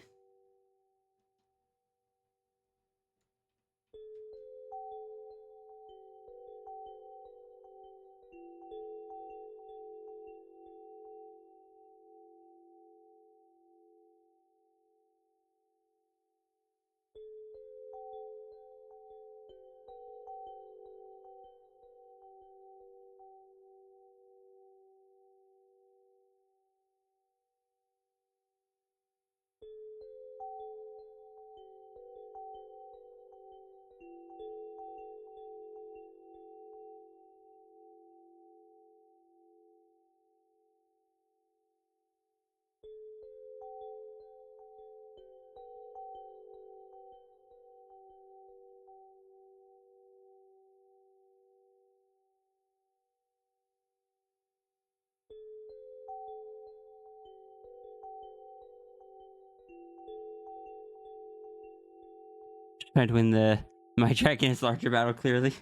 B: Trying to win the My Dragon is Larger battle, clearly.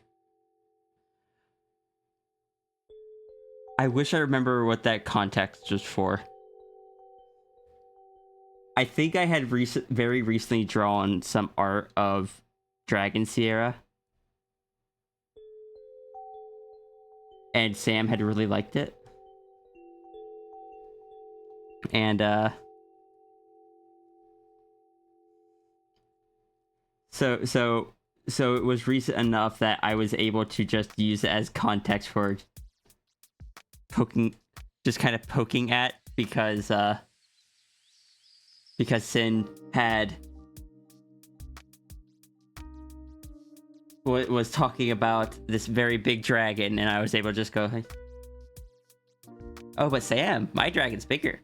B: I wish I remember what that context was for. I think I had very recently drawn some art of Dragon Sierra. And Sam had really liked it. And, So it was recent enough that I was able to just use it as context for just kind of poking at, because Sin was talking about this very big dragon, and I was able to just go, oh, but Sam, my dragon's bigger.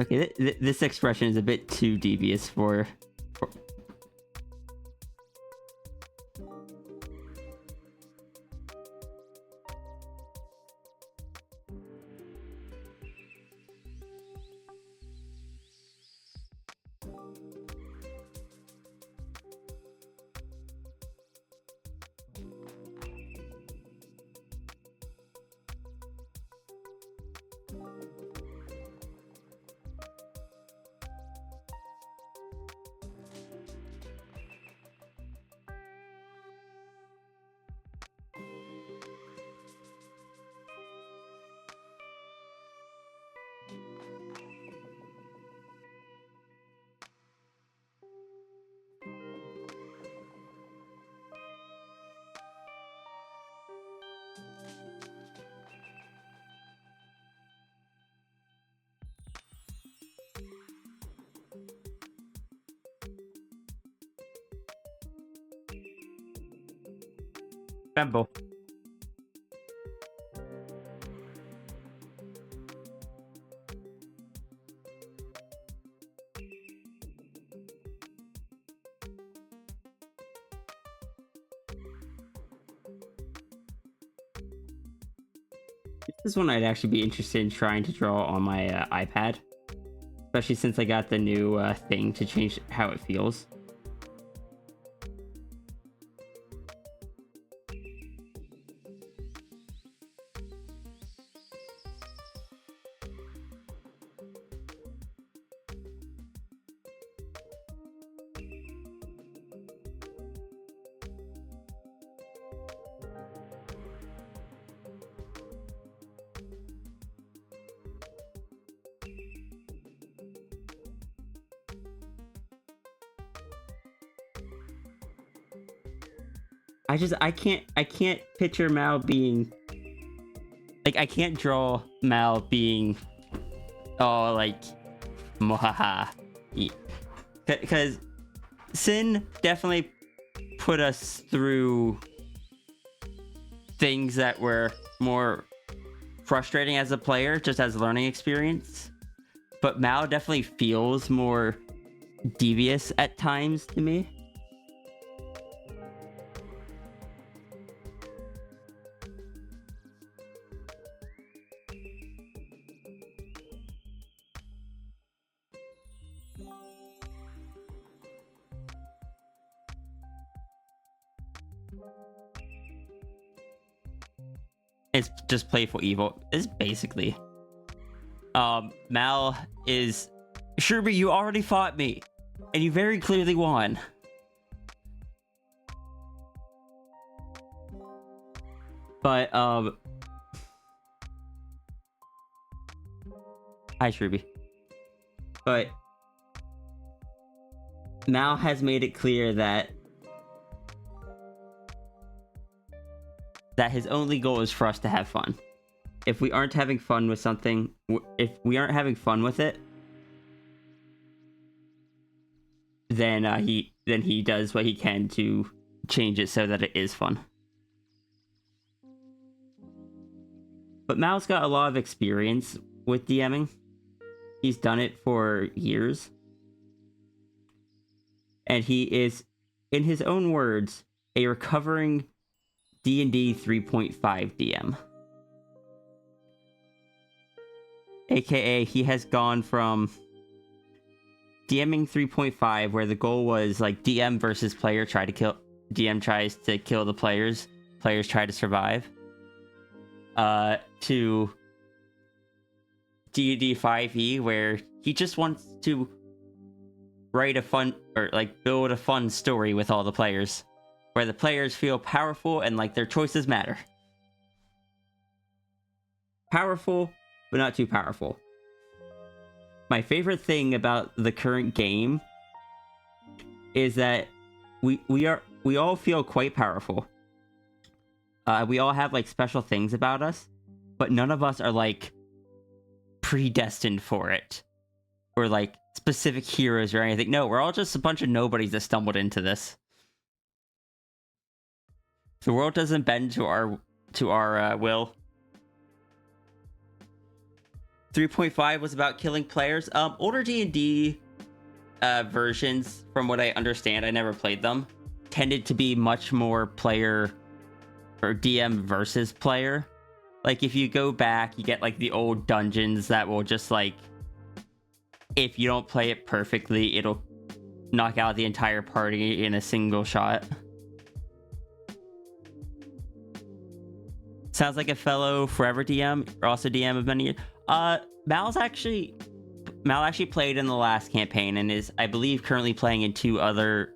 B: Okay, this expression is a bit too devious for... Rambo. This is one I'd actually be interested in trying to draw on my iPad. Especially since I got the new thing to change how it feels. I can't picture Mal being like, I can't draw Mal being like mohaha, because Sin definitely put us through things that were more frustrating as a player, just as a learning experience. But Mal definitely feels more devious at times to me. It's just playful evil. It's basically. Mal is... Sherby, you already fought me. And you very clearly won. But, hi, Sherby. But... Mal has made it clear that his only goal is for us to have fun. If we aren't having fun with something, if we aren't having fun with it, then he does what he can to change it so that it is fun. But Mal's got a lot of experience with DMing. He's done it for years. And he is, in his own words, a recovering D&D 3.5 DM. AKA, he has gone from DMing 3.5, where the goal was like DM versus player DM tries to kill the players try to survive, to D&D 5e, where he just wants to write a fun, or like build a fun story with all the players, where the players feel powerful and like their choices matter. Powerful, but not too powerful. My favorite thing about the current game is that we all feel quite powerful. We all have like special things about us, but none of us are like predestined for it, or like specific heroes or anything. No, we're all just a bunch of nobodies that stumbled into this. The world doesn't bend to our will. 3.5 was about killing players. Older D&D versions, from what I understand, I never played them, tended to be much more player or DM versus player. Like, if you go back, you get like the old dungeons that will just like, if you don't play it perfectly, it'll knock out the entire party in a single shot. Sounds like a fellow forever DM, or also DM of many years. Mal actually played in the last campaign and is, I believe, currently playing in 2 other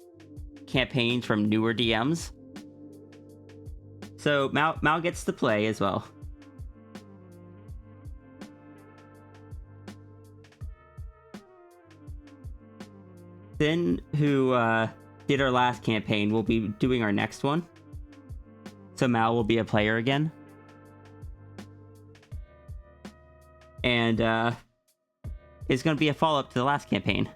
B: campaigns from newer DMs. So Mal gets to play as well. Finn, who did our last campaign, will be doing our next one. So Mal will be a player again. And it's going to be a follow-up to the last campaign.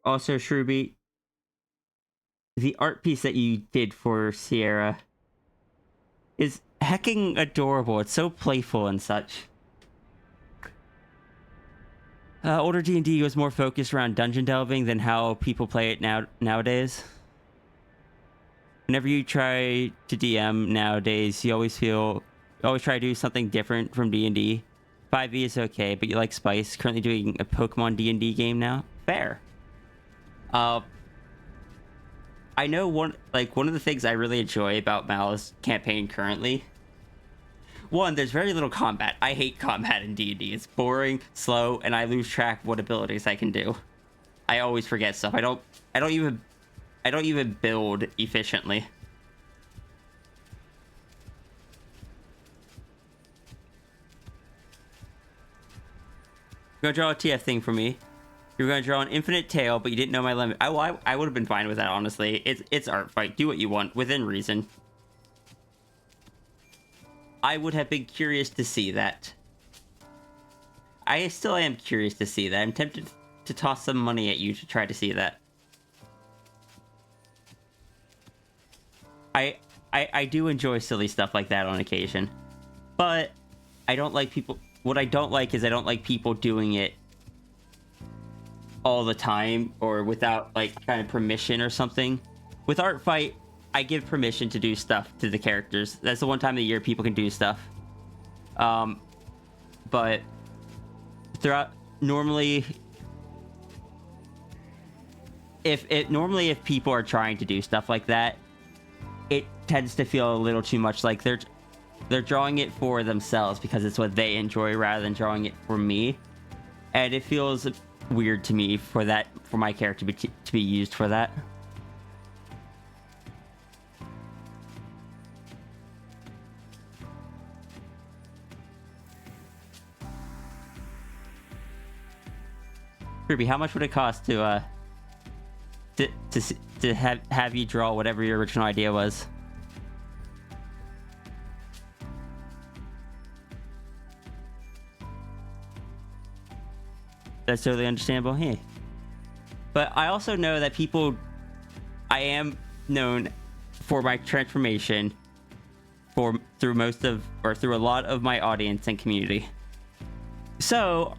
B: Also, Shruby, the art piece that you did for Sierra is hecking adorable. It's so playful and such. Older D&D was more focused around dungeon delving than how people play it nowadays. Whenever you try to DM nowadays, you always try to do something different from D&D. 5e is okay, but you like Spice. Currently doing a Pokemon D&D game now. Fair. I know one of the things I really enjoy about Mal's campaign currently one, there's very little combat. I hate combat in D&D. It's boring, slow, and I lose track of what abilities I can do. I always forget stuff. I don't even build efficiently. You're gonna draw a TF thing for me. You're gonna draw an infinite tail, but you didn't know my limit. I would have been fine with that, honestly. It's art fight. Do what you want within reason. I would have been curious to see that. I still am curious to see that. I'm tempted to toss some money at you to try to see that. I do enjoy silly stuff like that on occasion. But I don't like people... What I don't like is I don't like people doing it all the time or without, like, kind of permission or something. With art fight, I give permission to do stuff to the characters. That's the one time of the year people can do stuff. But throughout... Normally... If people are trying to do stuff like that, it tends to feel a little too much like they're drawing it for themselves because it's what they enjoy rather than drawing it for me. And it feels weird to me for my character to be used for that. Ruby, how much would it cost to have you draw whatever your original idea was? That's totally understandable. Hey, but I also know that I am known for my transformation through a lot of my audience and community. So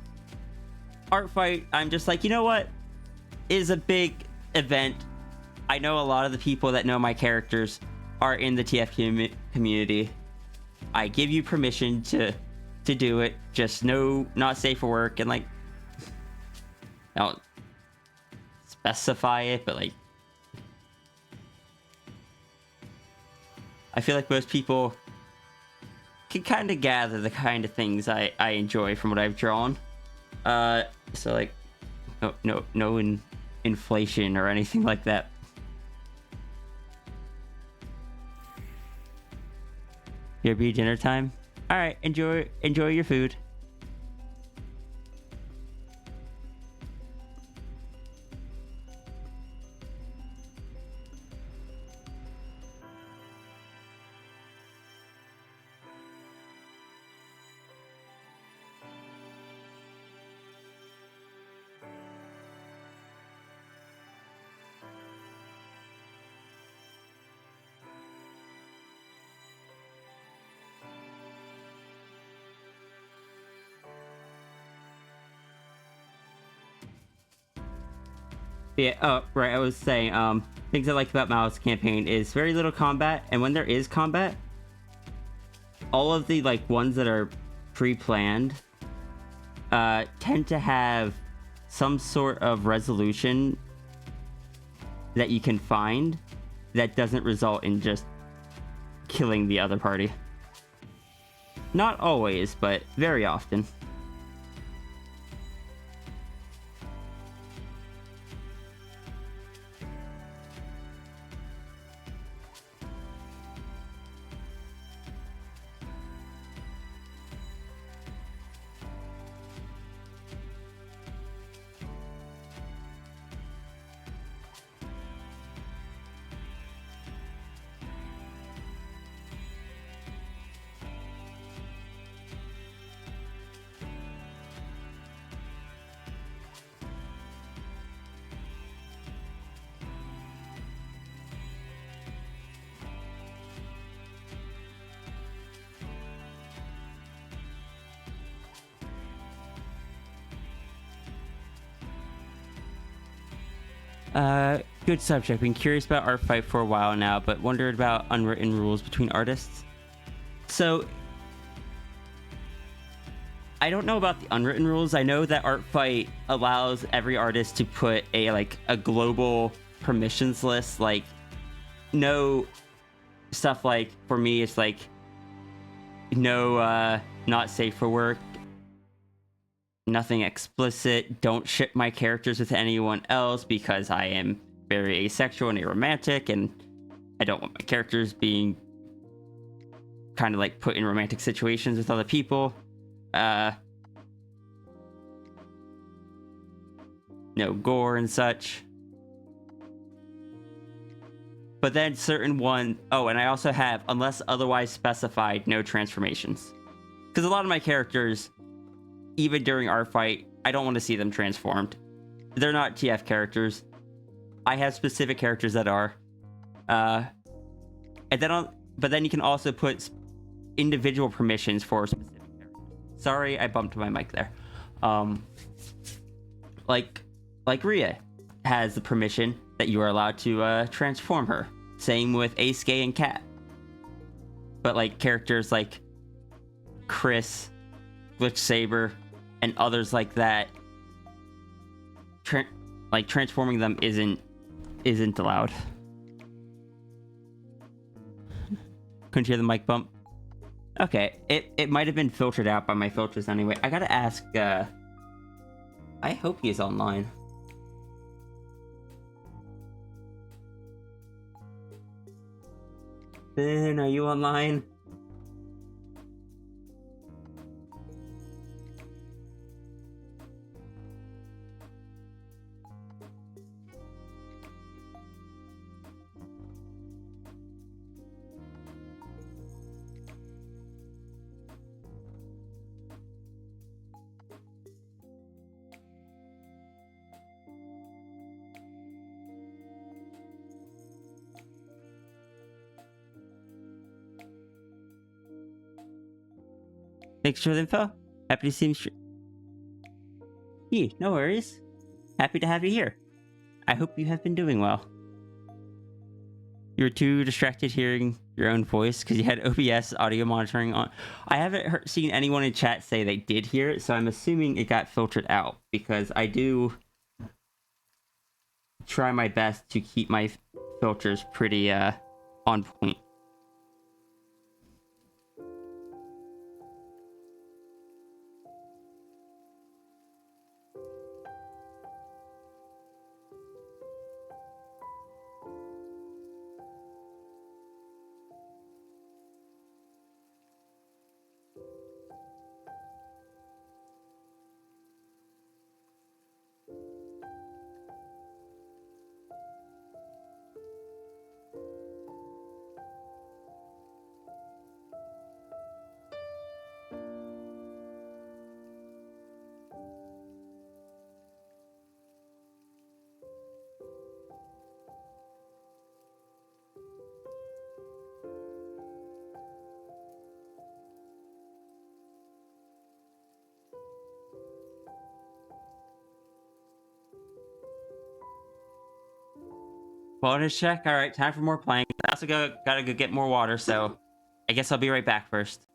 B: art fight, I'm just like, you know what, is a big event. I know a lot of the people that know my characters are in the TF community. I give you permission to do it. Just no, not safe for work, and like, I don't specify it, but like, I feel like most people can kind of gather the kind of things I enjoy from what I've drawn. So like, no inflation or anything like that. Your be dinner time. All right, enjoy your food. Yeah, oh, right, I was saying, things I like about Mao's campaign is very little combat, and when there is combat, all of the, like, ones that are pre-planned, tend to have some sort of resolution that you can find that doesn't result in just killing the other party. Not always, but very often. Good subject. Been curious about art fight for a while now, but wondered about unwritten rules between artists. So, I don't know about the unwritten rules. I know that art fight allows every artist to put a global permissions list. Like, no stuff like, for me, it's like, no, not safe for work. Nothing explicit. Don't ship my characters with anyone else because I am very asexual and aromantic, and I don't want my characters being kind of like put in romantic situations with other people. No gore and such. But then oh, and I also have, unless otherwise specified, no transformations. Because a lot of my characters, even during our fight, I don't want to see them transformed. They're not TF characters. I have specific characters that are. But then you can also put individual permissions for specific characters. Sorry, I bumped my mic there. Like Rhea has the permission that you are allowed to transform her. Same with Ace, Gay, and Cat. But like characters like Chris, Glitch Saber, and others like that, transforming them isn't allowed. Couldn't you hear the mic bump? Okay, it might have been filtered out by my filters anyway. I gotta ask, I hope he's online. Ben, are you online? Thanks for the info. Happy to see you. No worries. Happy to have you here. I hope you have been doing well. You were too distracted hearing your own voice because you had OBS audio monitoring on. I haven't seen anyone in chat say they did hear it, so I'm assuming it got filtered out because I do try my best to keep my filters pretty on point. Bonus check. All right, time for more playing. I also gotta go get more water, so I guess I'll be right back first.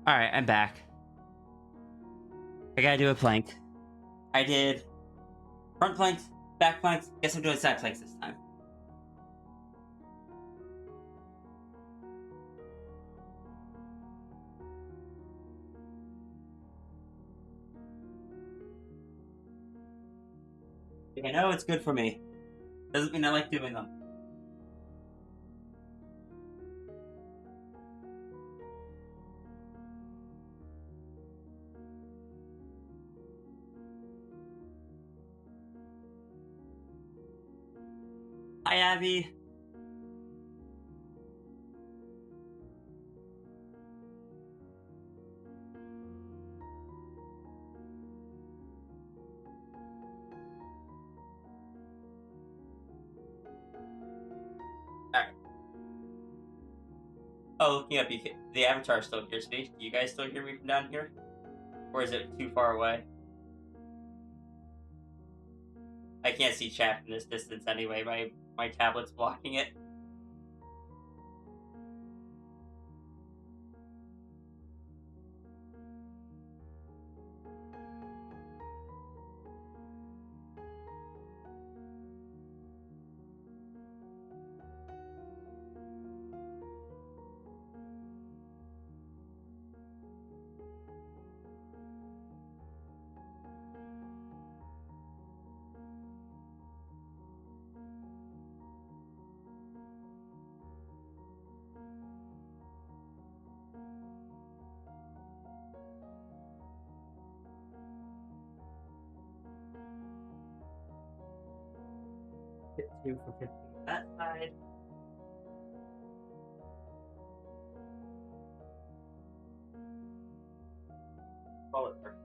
B: Alright, I'm back. I gotta do a plank. I did front planks, back planks. Guess I'm doing side planks this time. I know it's good for me. Doesn't mean I like doing them. Hi, Abby. Alright. Oh, looking up, the avatar still hears me. Do you guys still hear me from down here? Or is it too far away? I can't see chat from this distance anyway. My tablet's blocking it. Hit 2 for 15 that side. Call it perfect.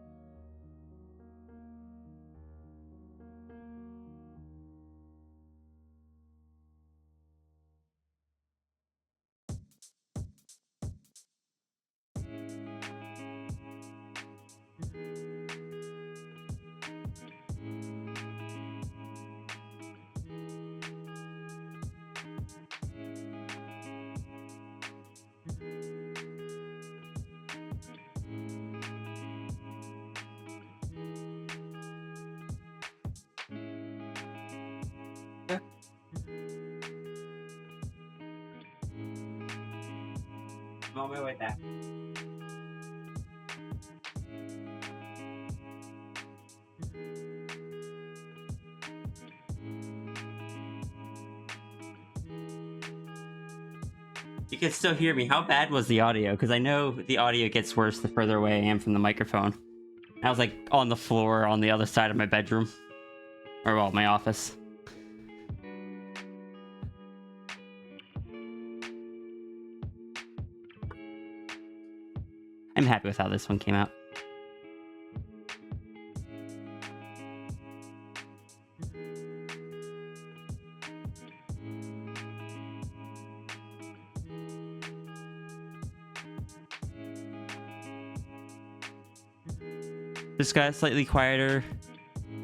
B: I'm on my way back. You can still hear me. How bad was the audio? Because I know the audio gets worse the further away I am from the microphone. I was like on the floor on the other side of my bedroom. Or, well, my office. I'm happy with how this one came out. Just got slightly quieter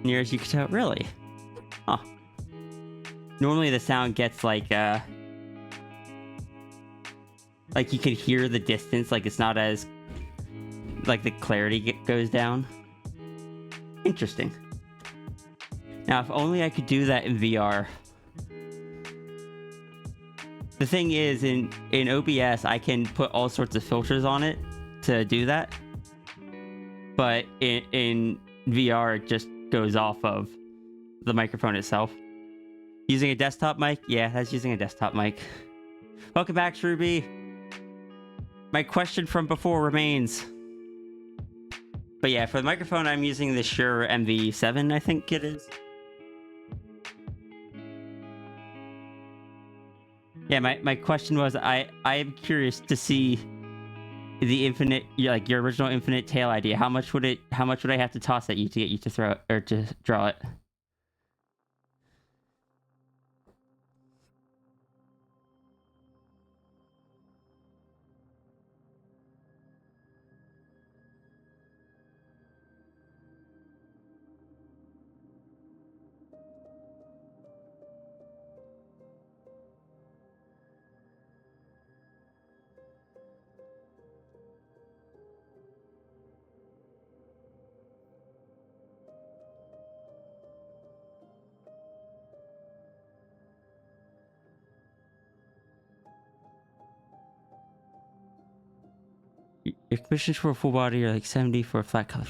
B: near as you can tell. Really? Huh. Normally the sound gets like you can hear the distance, like it's not as, like the clarity goes down. Interesting. Now, if only I could do that in VR. The thing is, in OBS, I can put all sorts of filters on it to do that. But in VR, it just goes off of the microphone itself. Using a desktop mic? Yeah, that's using a desktop mic. Welcome back, Shruby. My question from before remains. But yeah, for the microphone, I'm using the Shure MV7, I think it is. Yeah, my question was, I am curious to see the infinite, like your original infinite tail idea. How much would I have to toss at you to get you to throw it, or to draw it? Your commissions for a full body are like 70 for a flat color.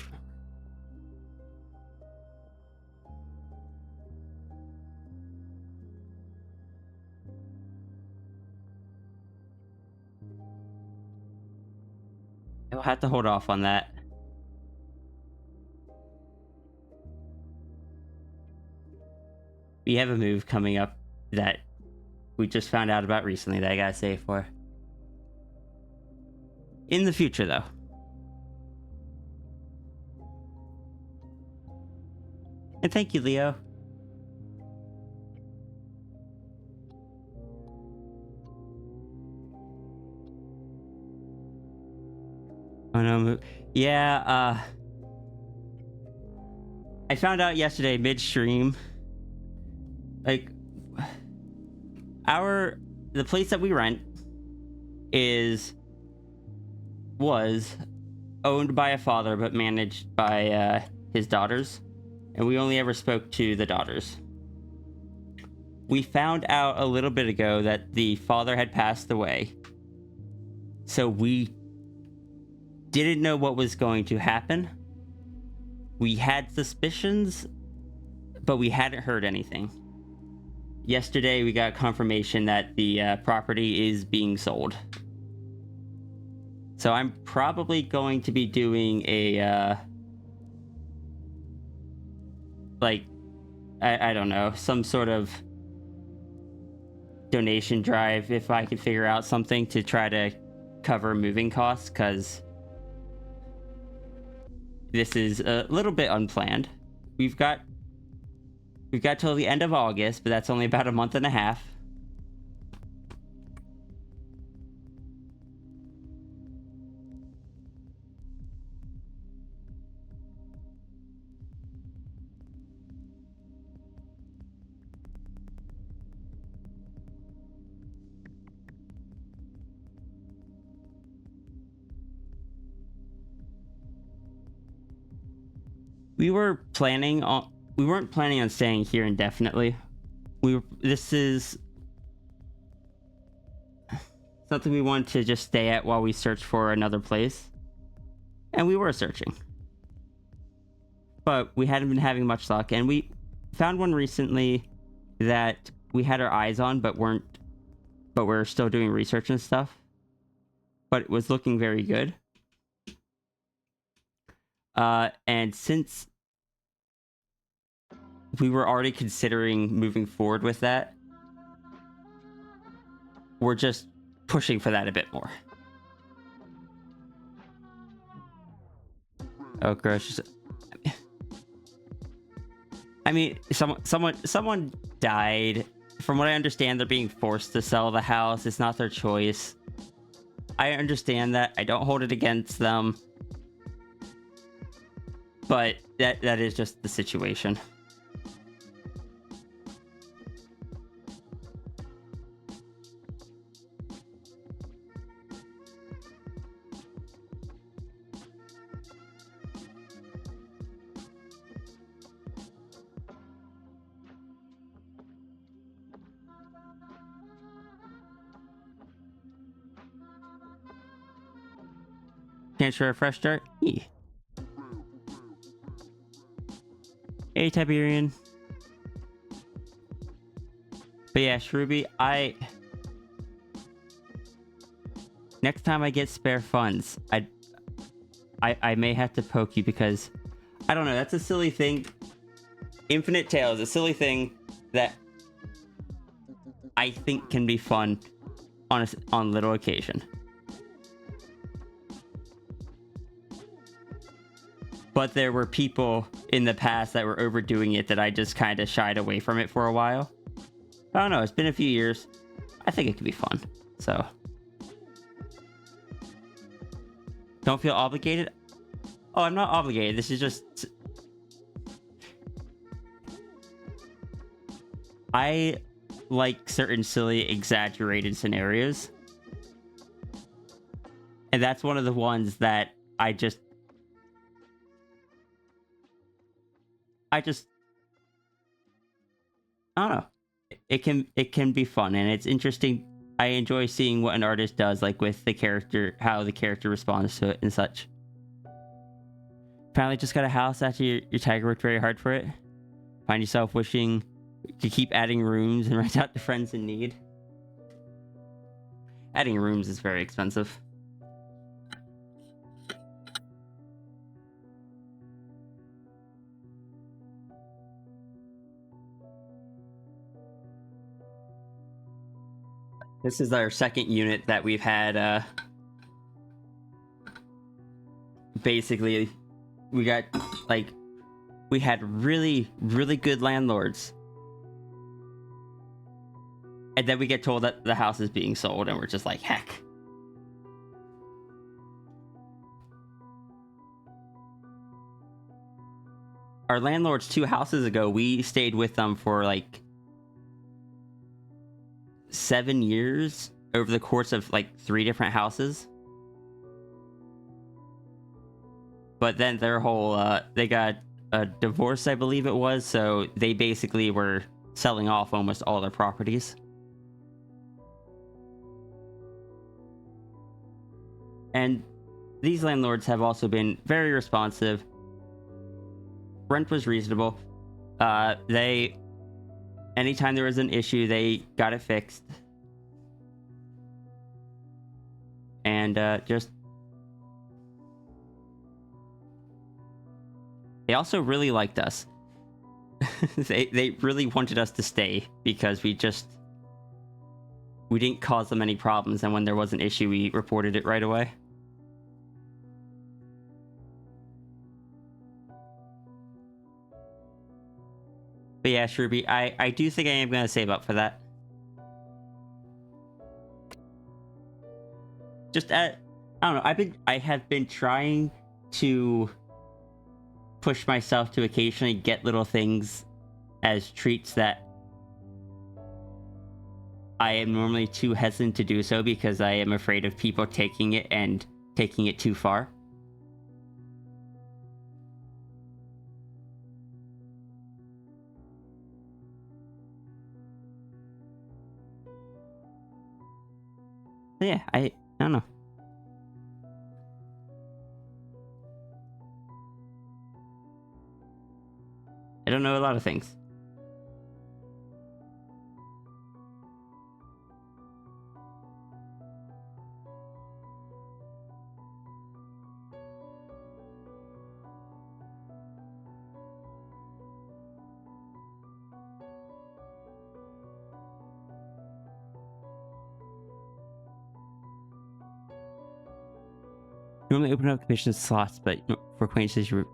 B: I'll have to hold off on that. We have a move coming up that we just found out about recently that I gotta save for. In the future, though. And thank you, Leo. Oh no, yeah, I found out yesterday midstream, like, the place that we rent was owned by a father but managed by his daughters, and we only ever spoke to the daughters. We found out a little bit ago that the father had passed away, so we didn't know what was going to happen. We had suspicions, but we hadn't heard anything. Yesterday we got confirmation that the property is being sold. So I'm probably going to be doing a, like, I don't know, some sort of donation drive if I could figure out something to try to cover moving costs, because this is a little bit unplanned. We've got till the end of August, but that's only about a month and a half. We weren't planning on staying here indefinitely. This is something we wanted to just stay at while we search for another place. And we were searching. But we hadn't been having much luck, and we found one recently that we had our eyes on but but we're still doing research and stuff. But it was looking very good. And since we were already considering moving forward with that, we're just pushing for that a bit more. Oh, gross. I mean, someone died. From what I understand, they're being forced to sell the house. It's not their choice. I understand that. I don't hold it against them. But that is just the situation. Can't share a fresh start? Yeah. Hey, Tiberian. But yeah, Shruby, next time I get spare funds, I may have to poke you because I don't know, that's a silly thing. Infinite Tale is a silly thing that I think can be fun on little occasion. But there were people in the past that were overdoing it that I just kind of shied away from it for a while. I don't know, it's been a few years. I think it could be fun. So. Don't feel obligated? Oh, I'm not obligated. This is just... I like certain silly, exaggerated scenarios. And that's one of the ones that I don't know. It can be fun and it's interesting. I enjoy seeing what an artist does, like with the character, how the character responds to it and such. Finally just got a house after your tiger worked very hard for it. Find yourself wishing to keep adding rooms and rent out to friends in need. Adding rooms is very expensive. This is our second unit that we've had, basically, we got, like, we had really, really good landlords. And then we get told that the house is being sold, and we're just like, heck. Our landlords 2 houses ago, we stayed with them for, like, 7 years over the course of like 3 different houses. But then their whole they got a divorce, I believe it was, so they basically were selling off almost all their properties. And these landlords have also been very responsive. Rent was reasonable. Anytime there was an issue, they got it fixed. And they also really liked us. they really wanted us to stay because we didn't cause them any problems, and when there was an issue, we reported it right away. But yeah, Shruby, I do think I am going to save up for that. Just I don't know, I have been trying to push myself to occasionally get little things as treats that I am normally too hesitant to do so because I am afraid of people taking it and taking it too far. But yeah, I don't know. I don't know a lot of things. Normally open up commission slots, but for acquaintances, you're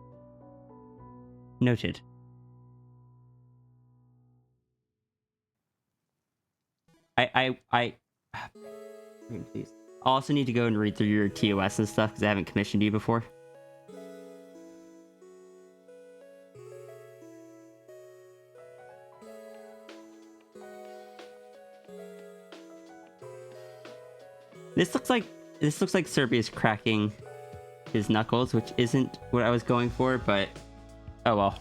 B: noted. Please. I'll also need to go and read through your TOS and stuff because I haven't commissioned you before. This looks like Serbia's cracking his knuckles, which isn't what I was going for, but oh well.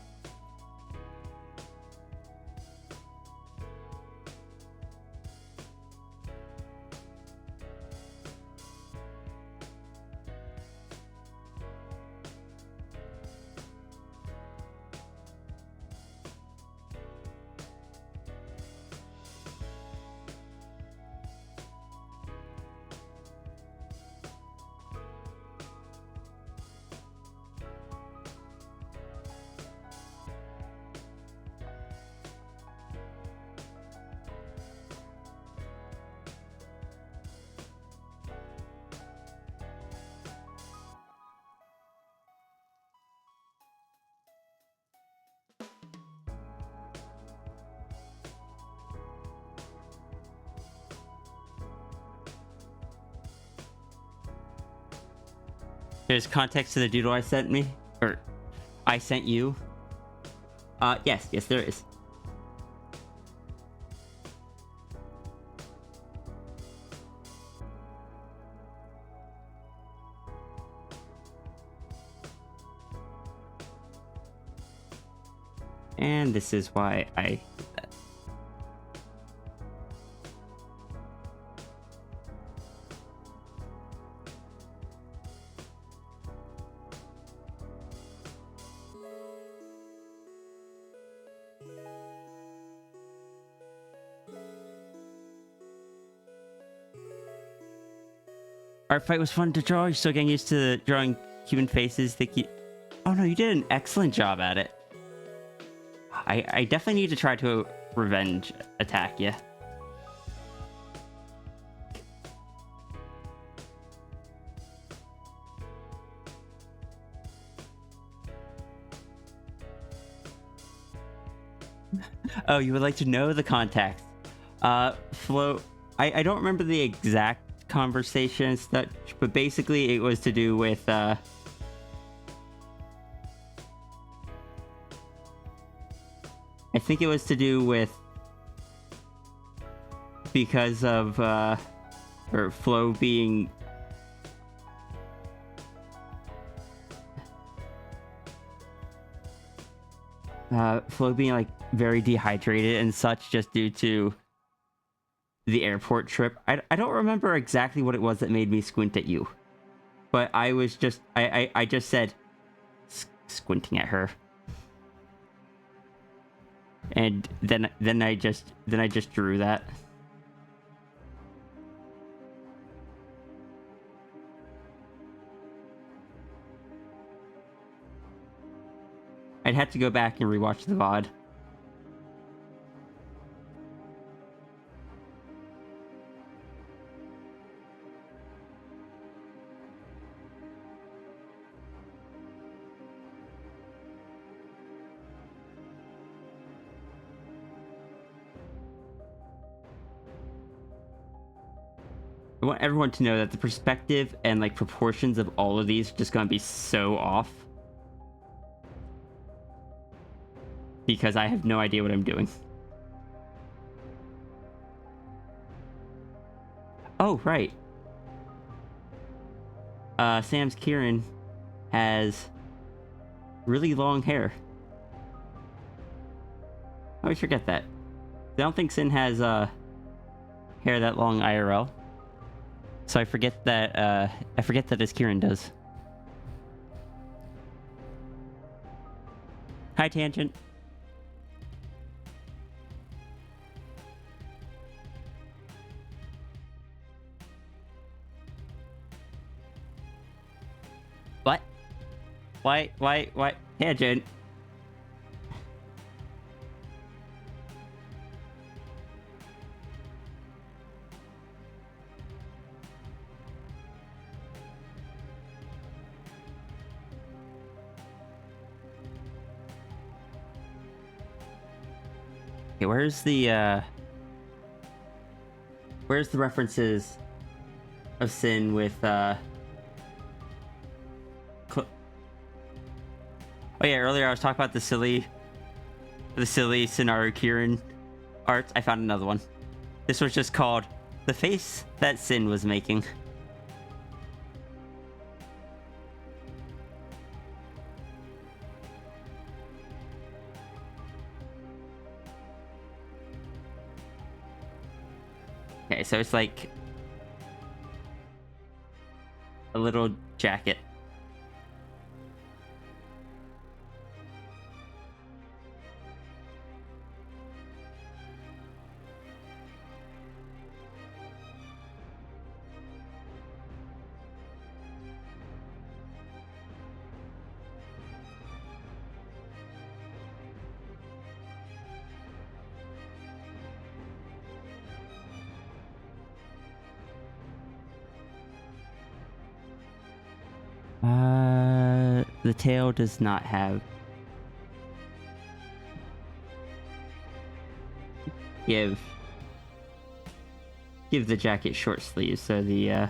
B: There's context to the doodle I sent me, or I sent you. Yes, there is. And this is why I did that. Art fight was fun to draw. You're still getting used to drawing human faces. Oh no, you did an excellent job at it. I definitely need to try to revenge attack you. Oh, you would like to know the context. Flo, I don't remember the exact conversations that, but basically it was to do with, I think it was to do with because of or Flo being like very dehydrated and such just due to the airport trip. I don't remember exactly what it was that made me squint at you, but I was just I just said squinting at her. And then I just drew that. I'd have to go back and rewatch the VOD. I want everyone to know that the perspective and like proportions of all of these are just gonna be so off. Because I have no idea what I'm doing. Oh, right. Sam's Kieran has really long hair. I always forget that. I don't think Sin has hair that long IRL. So I forget that his Kieran does. Hi, Tangent. What? Why? Tangent. Okay, where's the references of Sin with oh yeah, earlier I was talking about the silly Sinaru Kirin art. I found another one. This was just called The Face That Sin Was Making. Okay, so it's like a little jacket. The tail does not have. Give the jacket short sleeves so the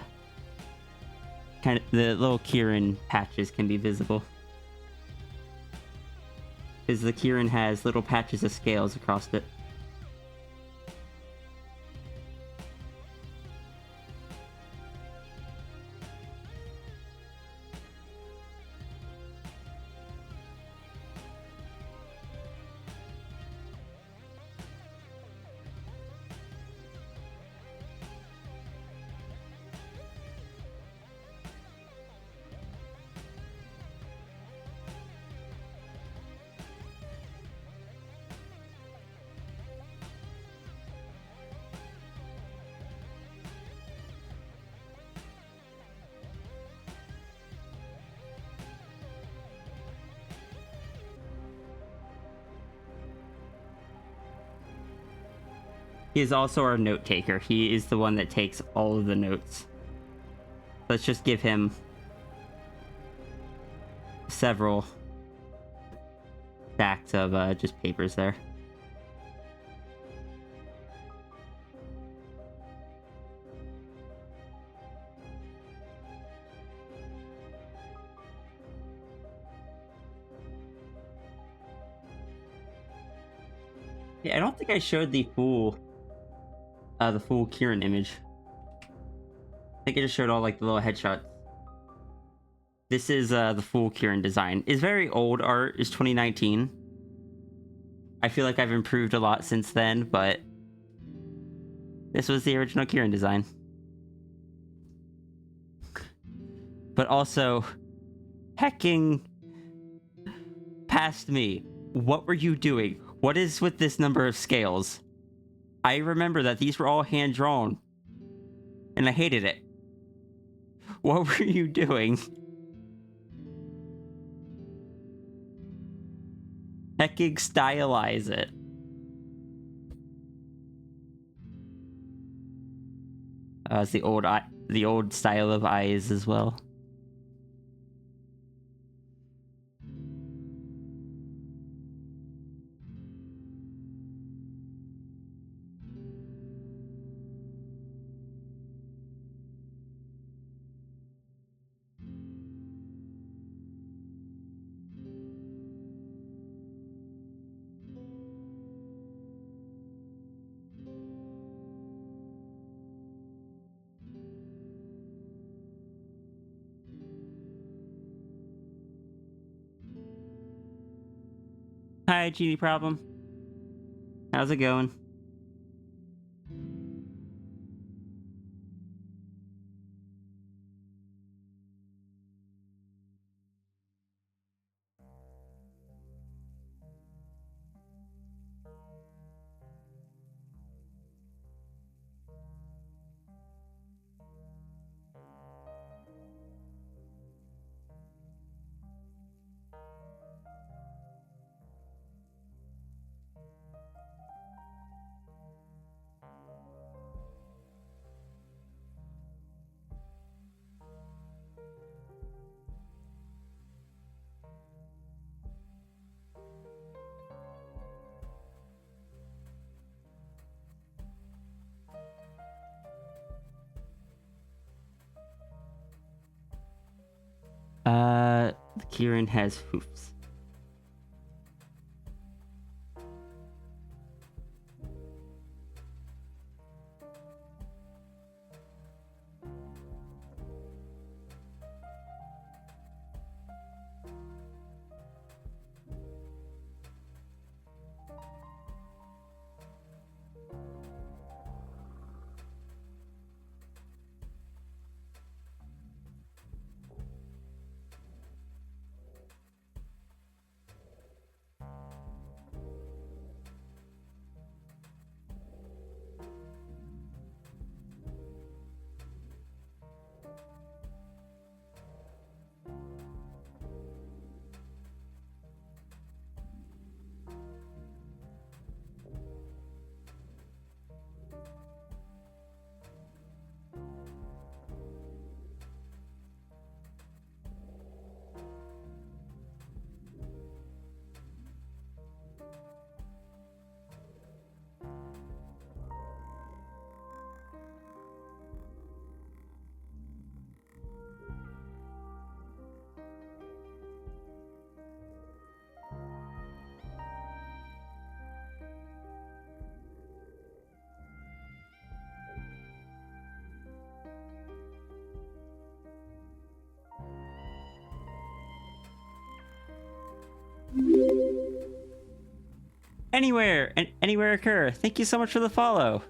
B: kind of the little Kirin patches can be visible. Because the Kirin has little patches of scales across it. He is also our note taker. He is the one that takes all of the notes. Let's just give him several stacks of just papers there. Yeah, I don't think I showed the full Kirin image. I think I just showed all like the little headshots. This is the full Kirin design. It's very old art. It's 2019. I feel like I've improved a lot since then, but this was the original Kirin design. But also, hecking past me. What were you doing? What is with this number of scales? I remember that these were all hand-drawn, and I hated it. What were you doing? Hecking stylize it. It's the old style of eyes as well. Hi, Genie Problem. How's it going? Kieran has hoofs. Anywhere occur. Thank you so much for the follow.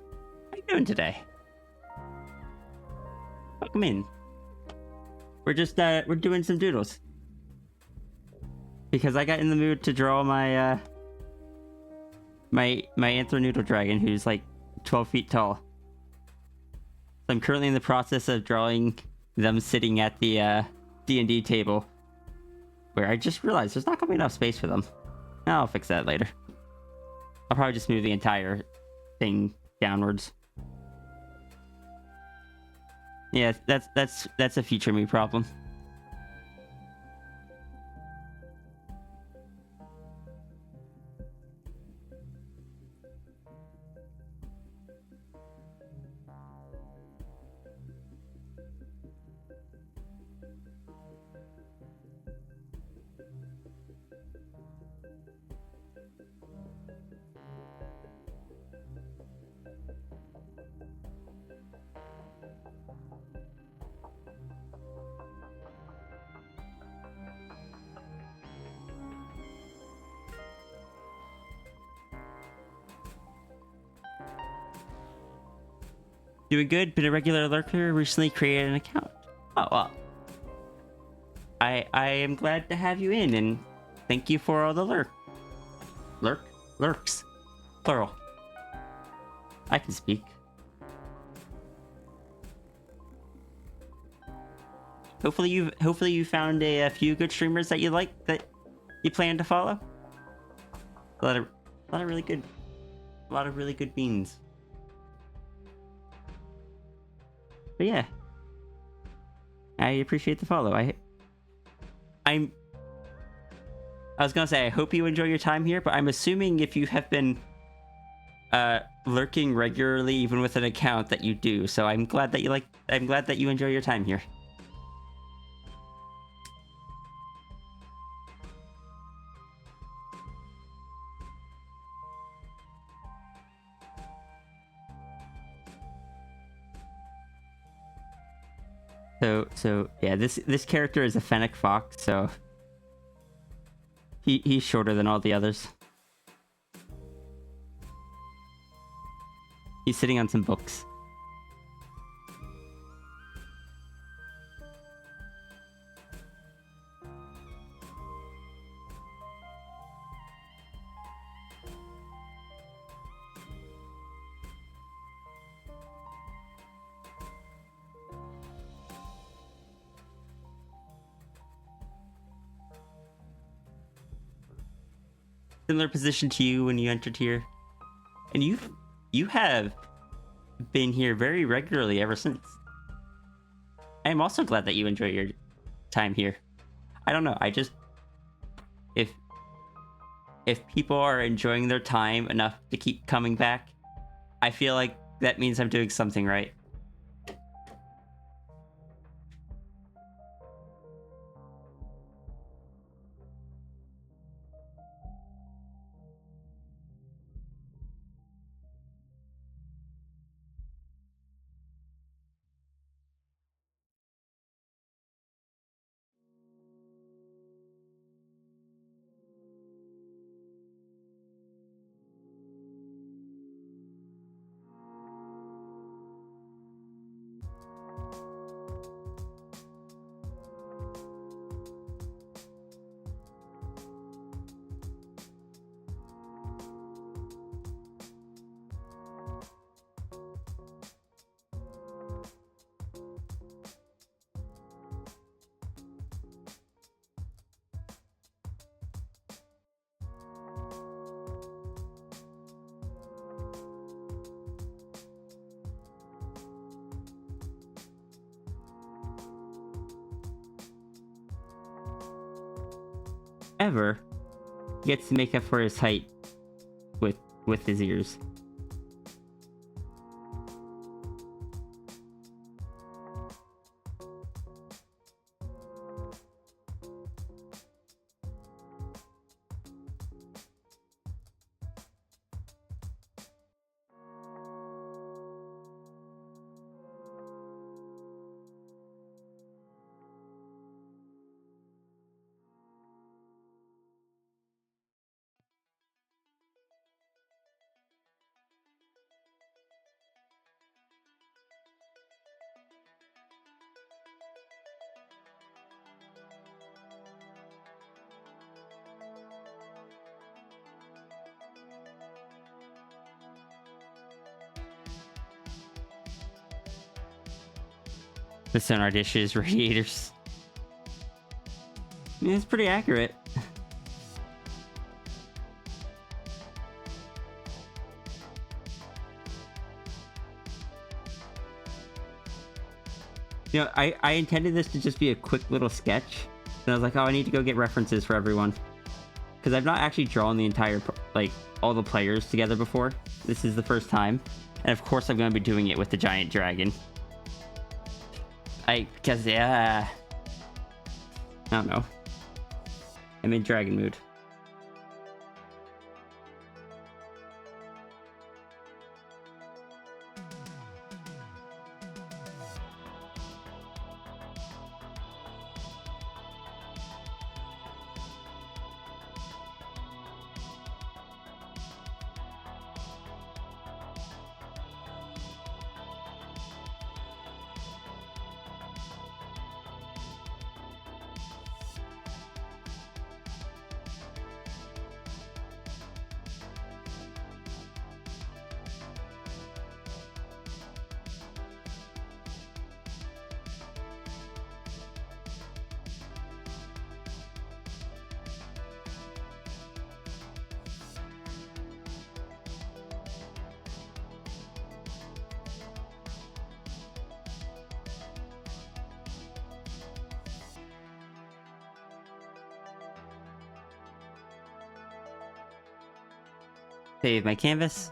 B: How you doing today? Welcome in. We're just we're doing some doodles because I got in the mood to draw my my Anthro noodle dragon, who's like 12 feet tall. So I'm currently in the process of drawing them sitting at the D&D table, where I just realized there's not gonna be enough space for them. I'll fix that later. I'll probably just move the entire thing downwards. Yeah, that's a future me problem. Doing good. Been a regular lurker. Recently created an account. Oh well. I am glad to have you in, and thank you for all the lurks, plural. I can speak. Hopefully you found a few good streamers that you like, that you plan to follow. A lot of really good beans. But yeah, I appreciate the follow. I was gonna say I hope you enjoy your time here, but I'm assuming if you have been lurking regularly, even with an account, that you do. So I'm glad that you enjoy your time here. So yeah, this character is a fennec fox, so he's shorter than all the others. He's sitting on some books. Similar position to you when you entered here, and you have been here very regularly ever since. I am also glad that you enjoy your time here. I don't know, I just, if people are enjoying their time enough to keep coming back, I feel like that means I'm doing something right. However, he gets to make up for his height with his ears. The sonar dishes, radiators. I mean, it's pretty accurate. You know, I intended this to just be a quick little sketch. And I was like, oh, I need to go get references for everyone. Because I've not actually drawn the entire, like, all the players together before. This is the first time. And of course I'm going to be doing it with the giant dragon. Because, yeah... I don't know. I'm in dragon mood. Save my canvas.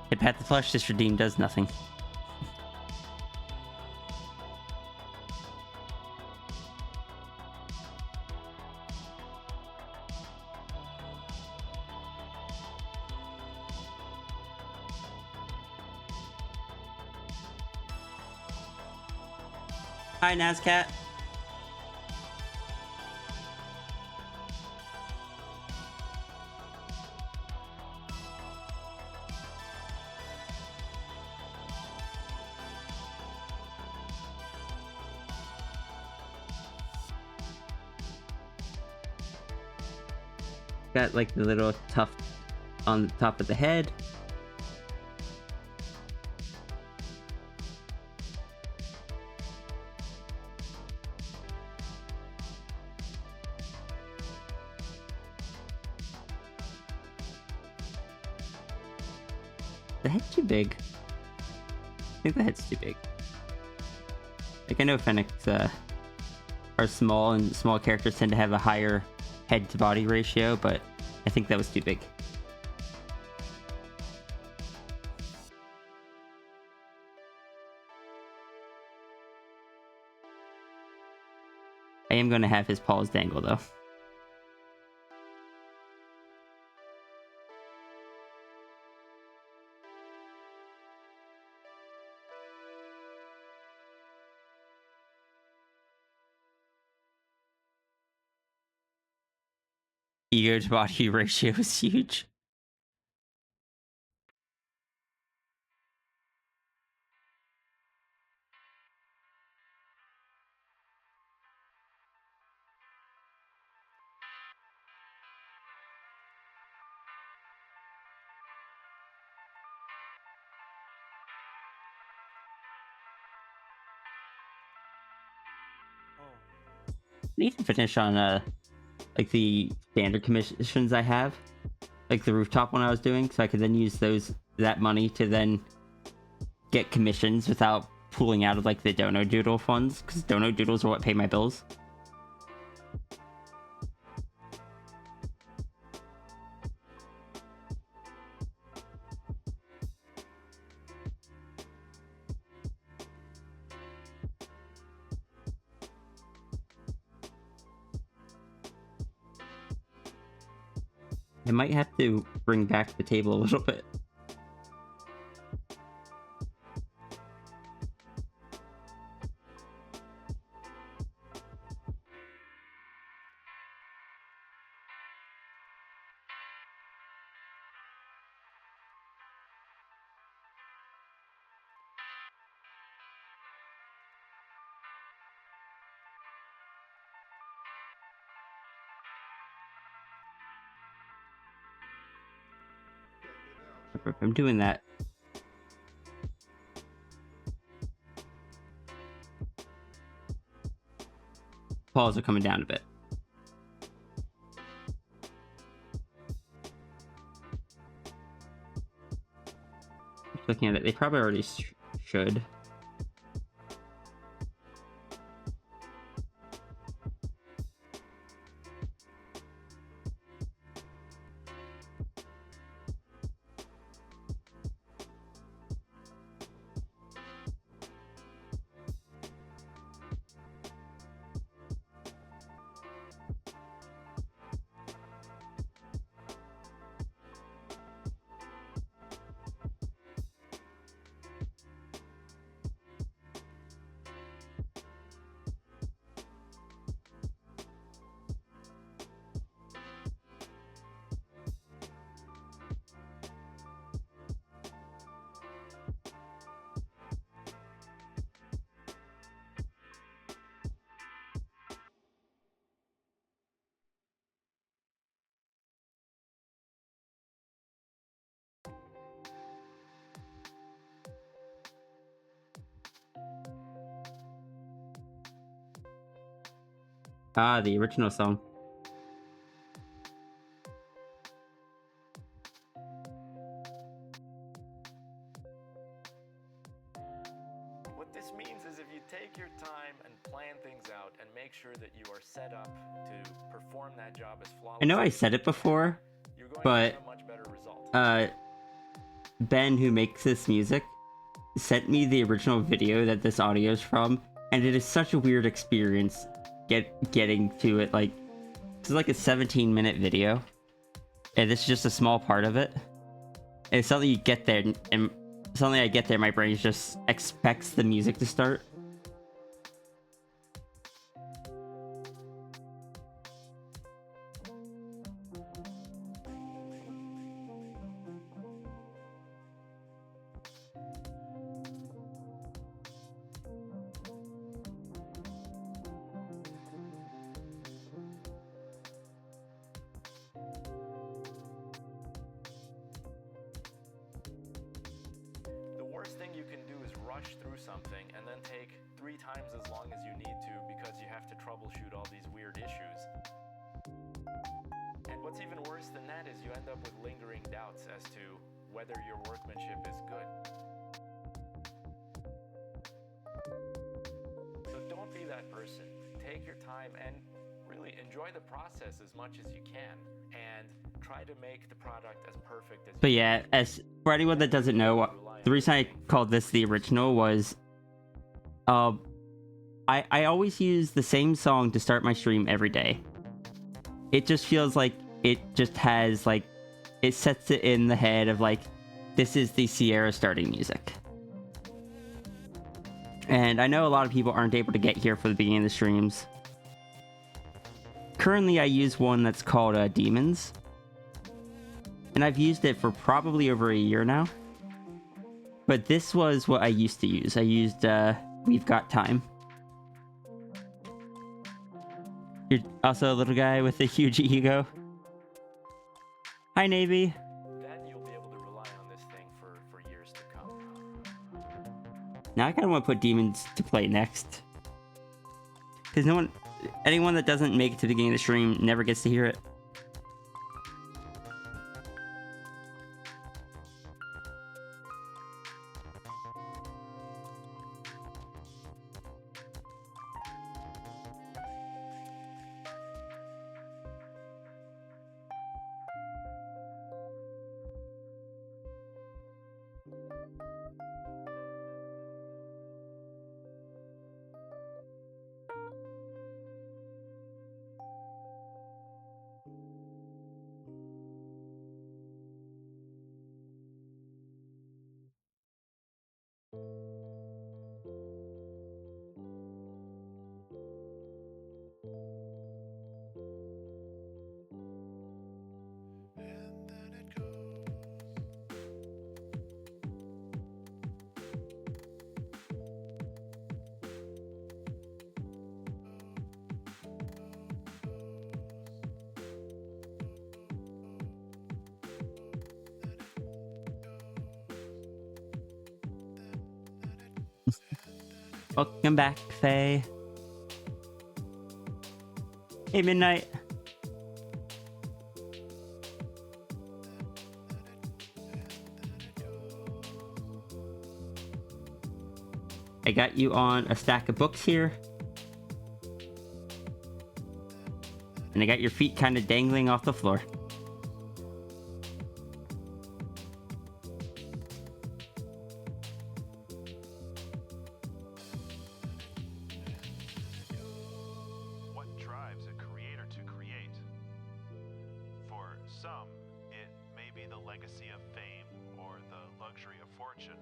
B: Hit Pat the Flush, this redeem does nothing. Hi, Nazcat. Got like the little tuft on the top of the head. The head's too big. I think the head's too big. Like, I know Fennecs are small, and small characters tend to have a higher head to body ratio, but I think that was too big. I am going to have his paws dangle, though. Ego to body ratio is huge. Need to finish on like the standard commissions I have, like the rooftop one I was doing, so I could then use that money to then get commissions without pulling out of like the Doodle funds, because Doodles are what pay my bills. I might have to bring back the table a little bit. I'm doing that. Paws are coming down a bit. Just looking at it, they probably already should. Ah, the original song.
E: What this means is if you take your time and plan things out and make sure that you are set up to perform that job as flawlessly.
B: I know I said it before,
E: You're going
B: but
E: to have a much better result.
B: Ben, who makes this music, sent me the original video that this audio is from, and it is such a weird experience getting to it. Like, it's like a 17-minute video, and this is just a small part of it. And it's something you get there, and suddenly I get there, my brain just expects the music to start.
E: The worst thing you can do is rush through something and then take 3 times as long as you need to because you have to troubleshoot all these weird issues. And what's even worse than that is you end up with lingering doubts as to whether your workmanship is good. So don't be that person. Take your time and really enjoy the process as much as you can and try to make the product as perfect as
B: But
E: you
B: yeah,
E: can.
B: as for anyone that doesn't know, the reason I called this the original was, I always use the same song to start my stream every day. It just feels like it just has, like, it sets it in the head of, like, this is the Sierra starting music. And I know a lot of people aren't able to get here for the beginning of the streams. Currently, I use one that's called Demons. And I've used it for probably over a year now. But this was what I used to use. I used We've Got Time. You're also a little guy with a huge ego. Hi, Navy.
E: Then you'll be able to rely on this thing for years to come.
B: Now I kind of want to put Demons to play next. Because anyone that doesn't make it to the beginning of the stream never gets to hear it. Welcome back, Faye. Hey, Midnight. I got you on a stack of books here. And I got your feet kind of dangling off the floor.
A: What drives a creator to create? For some, it may be the legacy of fame or the luxury of fortune.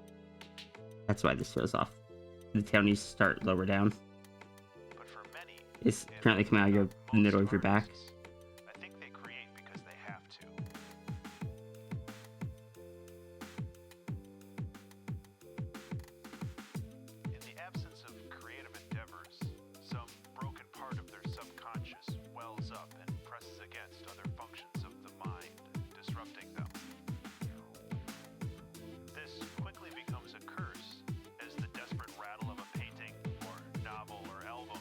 B: That's why this shows off. The tail needs to start lower down.
A: But for many,
B: It's currently coming out of the middle of your back.
A: I think they create because they have to. In the absence of creative endeavors, some broken part of their subconscious wells up and presses against other functions of the mind, disrupting them. This quickly becomes a curse as the desperate rattle of a painting or novel or album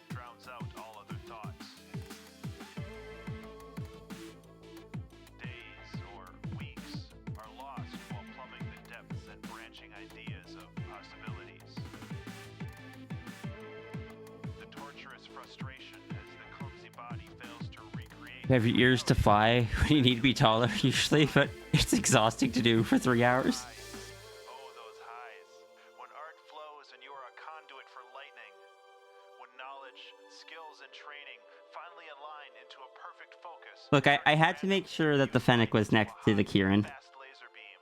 A: drowns out all other thoughts. Days or weeks are lost while plumbing the depths and branching ideas of possibilities. The torturous frustration as the clumsy body fails to recreate.
B: You have your ears to fly when you need to be taller, usually, but it's exhausting to do for 3 hours.
A: Oh, those highs. When art flows and you are a conduit for lightning. When knowledge, skills, and training finally align into a perfect focus.
B: Look, I had to make sure that the Fennec was next to the Kieran.
A: Fast laser beam.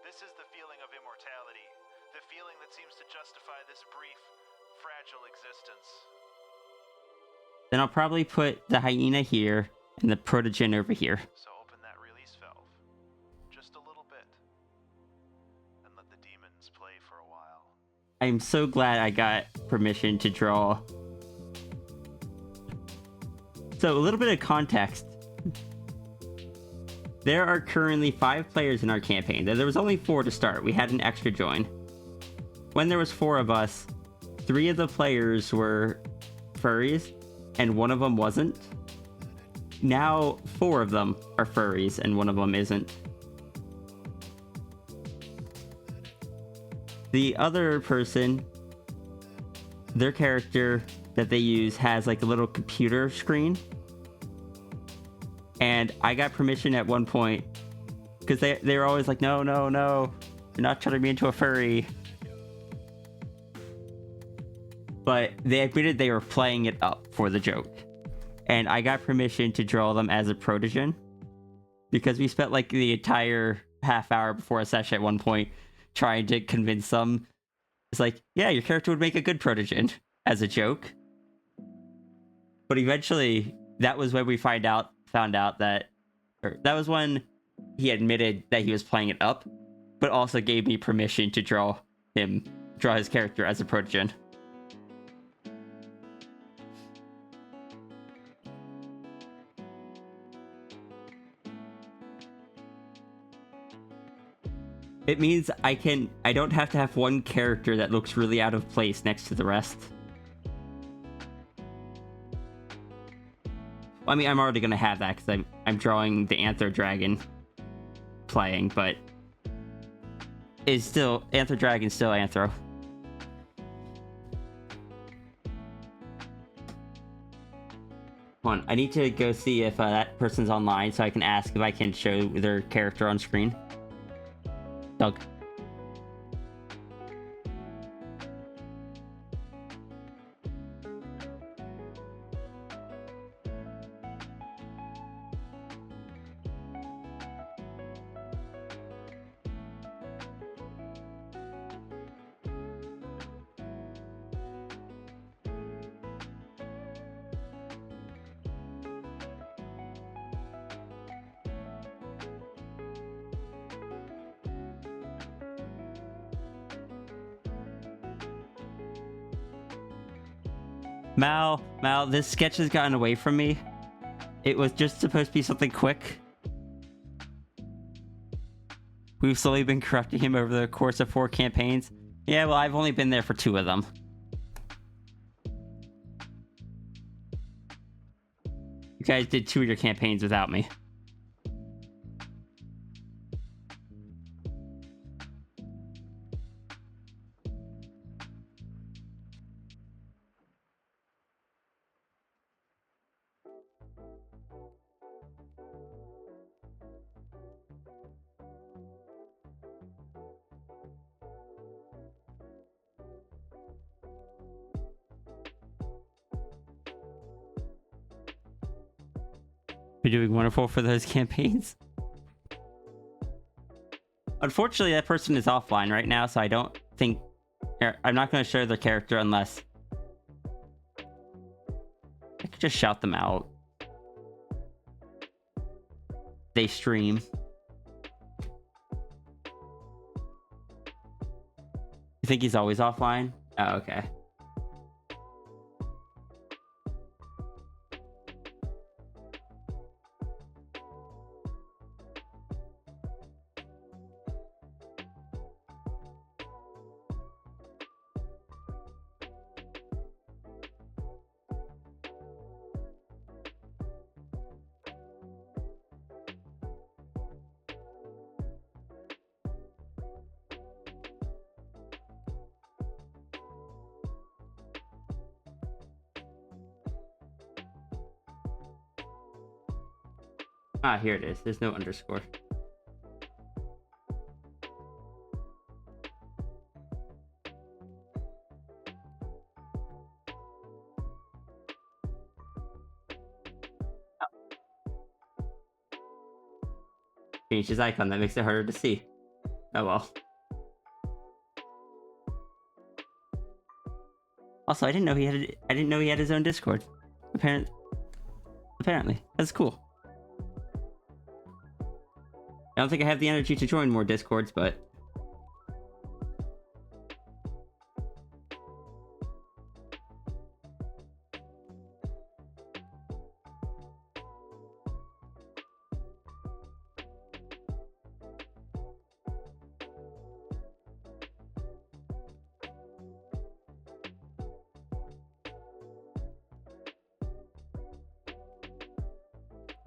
A: This is the feeling of immortality. The feeling that seems to justify this brief, fragile existence.
B: Then I'll probably put the hyena here and the protogen over here.
A: So open that release valve. Just a little bit. And let the demons play for a while.
B: I'm so glad I got permission to draw. So a little bit of context. There are currently 5 players in our campaign. There was only 4 to start. We had an extra join. When there was 4 of us, 3 of the players were furries, and 1 of them wasn't. Now 4 of them are furries, and 1 of them isn't. The other person, their character that they use has like a little computer screen. And I got permission at one point because they were always like, no, you're not turning me into a furry. But they admitted they were playing it up for the joke. And I got permission to draw them as a protogen because we spent like the entire half hour before a session at one point trying to convince them. It's like, yeah, your character would make a good protogen as a joke. But eventually, that was when we found out that, or that was when he admitted that he was playing it up, but also gave me permission to draw his character as a protogen. It means I don't have to have one character that looks really out of place next to the rest. I mean, I'm already gonna have that because I'm drawing the Anthro dragon playing, but it's still Anthro dragon, still Anthro. Hold on, I need to go see if that person's online so I can ask if I can show their character on screen. Doug. Mal, this sketch has gotten away from me. It was just supposed to be something quick. We've slowly been corrupting him over the course of 4 campaigns. Yeah, well, I've only been there for 2 of them. You guys did 2 of your campaigns without me. You're doing wonderful for those campaigns. Unfortunately, that person is offline right now, so I don't think... I'm not going to share their character unless... I could just shout them out. They stream. You think he's always offline? Oh, okay. Ah, here it is. There's no underscore. Changed his icon. That makes it harder to see. Oh well. Also, I didn't know he had his own Discord. Apparently, that's cool. I don't think I have the energy to join more Discords, but...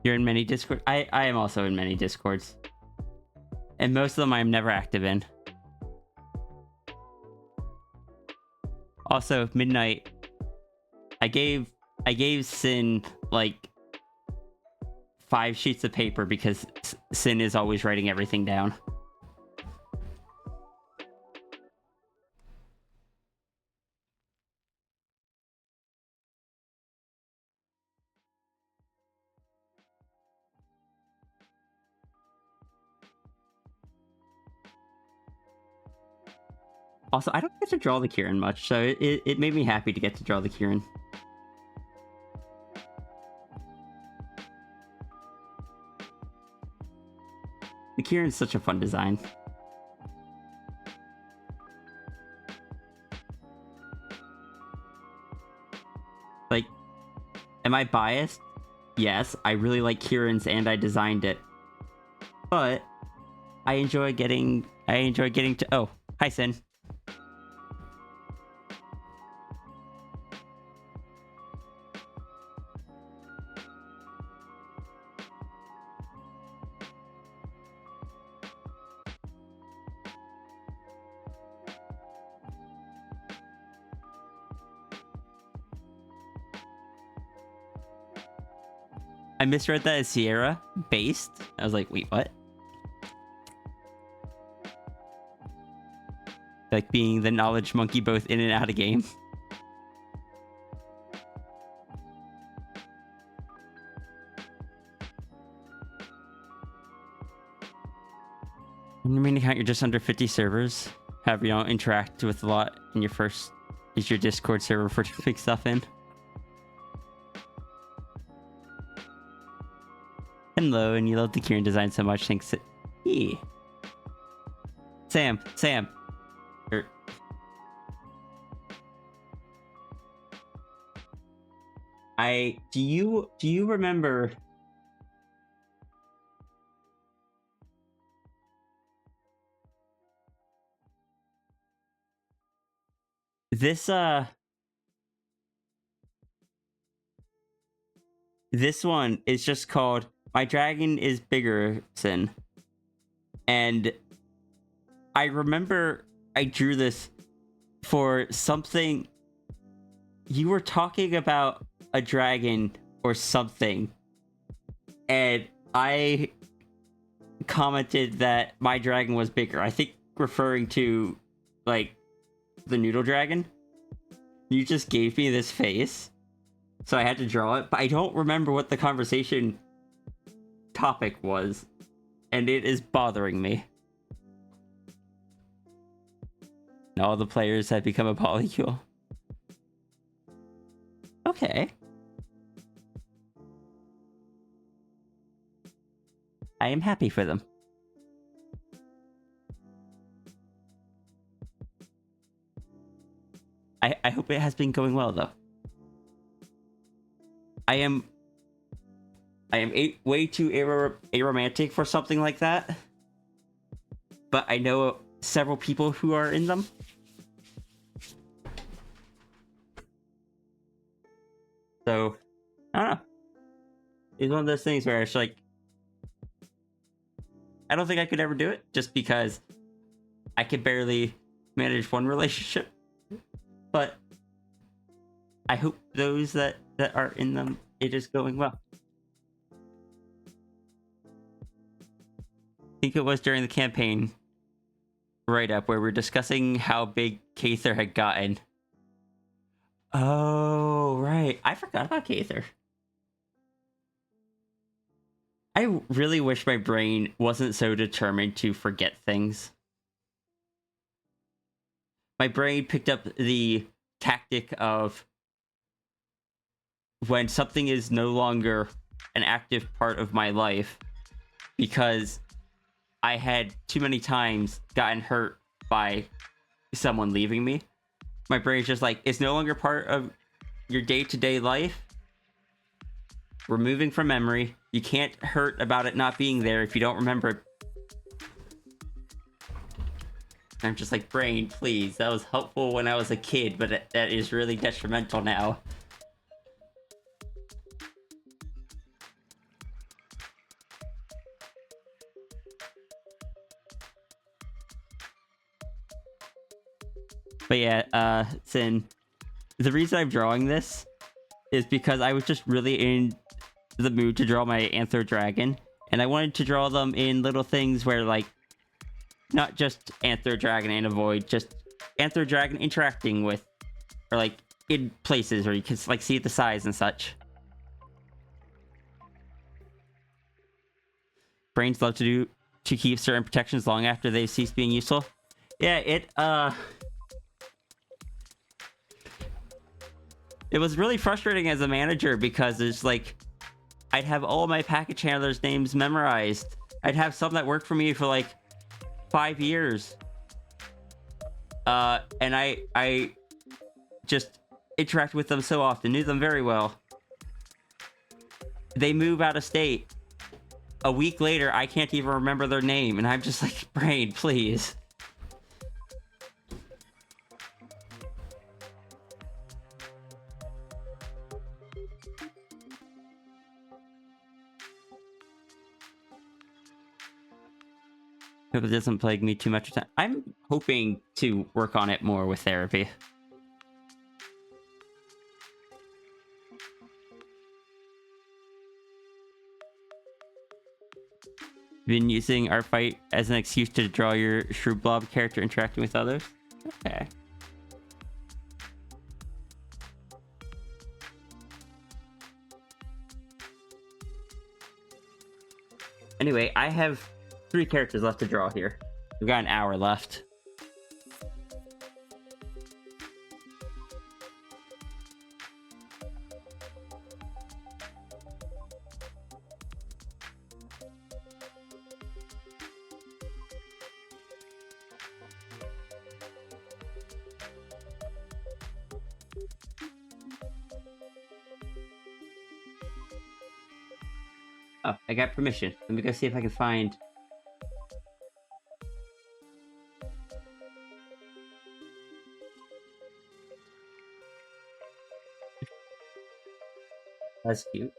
B: You're in many Discord. I am also in many Discords. And most of them I'm never active in. Also, Midnight. I gave Sin like 5 sheets of paper because Sin is always writing everything down. Also, I don't get to draw the Kieran much, so it made me happy to get to draw the Kieran. The Kieran's such a fun design. Like, am I biased? Yes, I really like Kieran's and I designed it. But I enjoy getting to... Oh, hi, Sin. I misread that as Sierra based. I was like, wait, what? Like being the knowledge monkey both in and out of game. In your main account, you're just under 50 servers. However, you don't interact with a lot in your first... Is your Discord server for doing stuff in? Hello, and you love the Kieran design so much, thanks. Yeah. Sam. Do you remember? this one is just called My Dragon is Biggerson. And I remember I drew this for something. You were talking about a dragon or something, and I commented that my dragon was bigger. I think referring to, like, the noodle dragon. You just gave me this face, so I had to draw it, but I don't remember what the conversation topic was, and it is bothering me. And all the players have become a polycule. Okay. I am happy for them. I hope it has been going well, though. I am way too aromantic for something like that. But I know several people who are in them. So, I don't know. It's one of those things where it's like, I don't think I could ever do it, just because I could barely manage one relationship. But I hope those that are in them, it is going well. I think it was during the campaign write-up where we're discussing how big Kather had gotten. Oh, right. I forgot about Kather. I really wish my brain wasn't so determined to forget things. My brain picked up the tactic of when something is no longer an active part of my life because I had too many times gotten hurt by someone leaving me. My brain's just like, it's no longer part of your day-to-day life. We're moving from memory. You can't hurt about it not being there if you don't remember it. I'm just like, brain, please. That was helpful when I was a kid, but that is really detrimental now. But yeah, Sin, the reason I'm drawing this is because I was just really in the mood to draw my Anthro dragon, and I wanted to draw them in little things where, like, not just Anthro dragon and a void, just Anthro dragon interacting with, or like in places where you can like see the size and such. Brains love to keep certain protections long after they've ceased being useful. Yeah, it was really frustrating as a manager because it's like I'd have all my package handlers' names memorized. I'd have some that worked for me for like 5 years. And I just interact with them so often, knew them very well. They move out of state. A week later, I can't even remember their name, and I'm just like, brain, please. Hope it doesn't plague me too much. I'm hoping to work on it more with therapy. Been using our fight as an excuse to draw your Shrew Blob character interacting with others? Okay. Anyway, I have 3 characters left to draw here. We've got an hour left. Oh, I got permission. Let me go see if I can find... That's cute.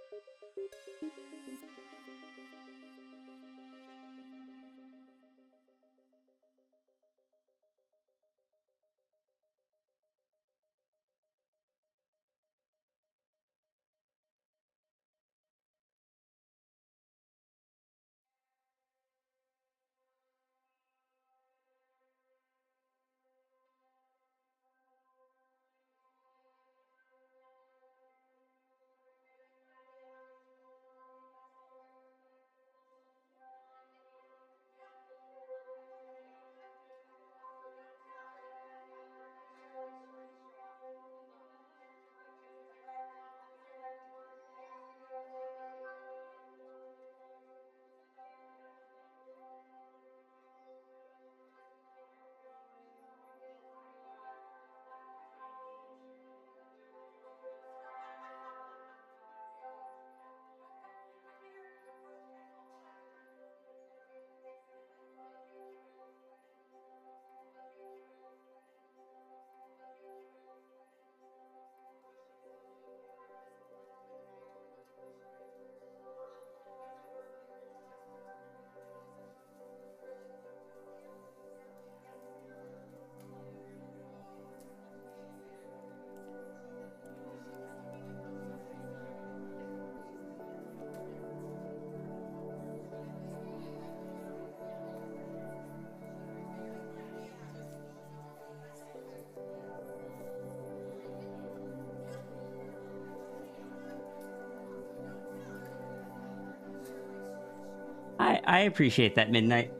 B: I appreciate that, Midnight.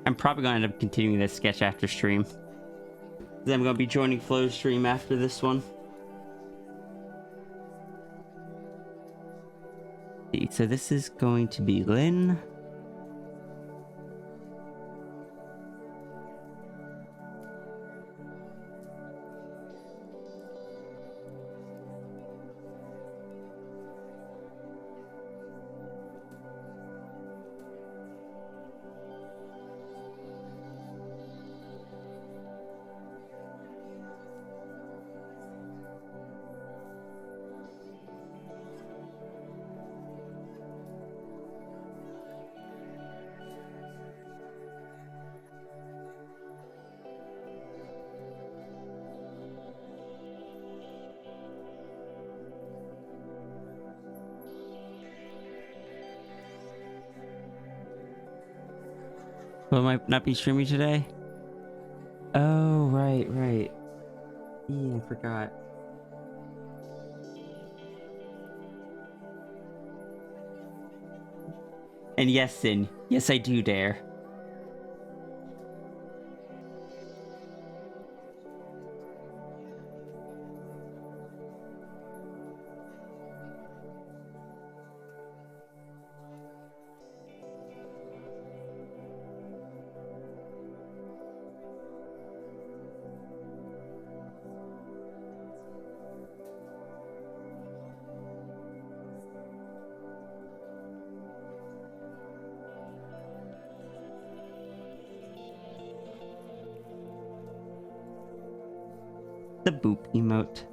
B: I'm probably going to end up continuing this sketch after stream. Then I'm going to be joining Flo's stream after this one. So this is going to be Lynn. Flo might not be streaming today. Oh, right. Yeah, I forgot. And yes, Sin. Yes, I do dare. The boop emote.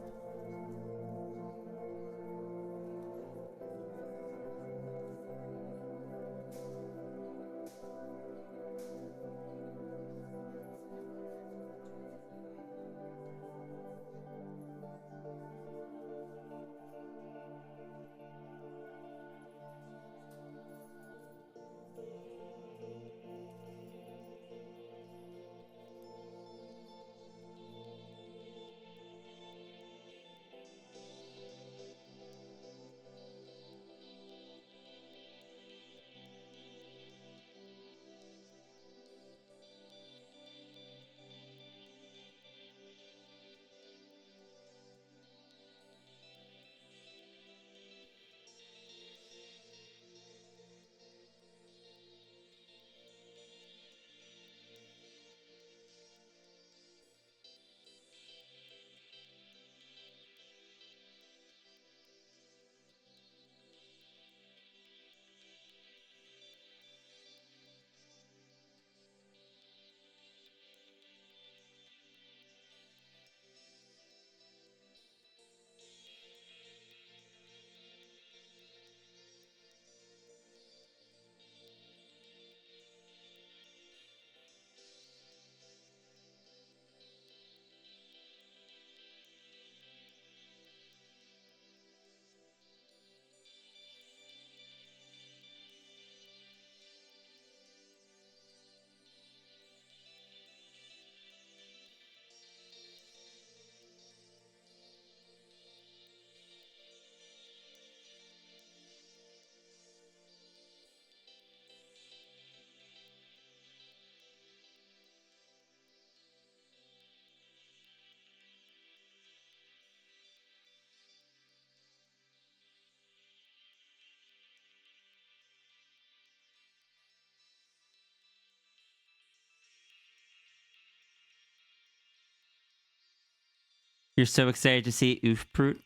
B: You're so excited to see Oofproot.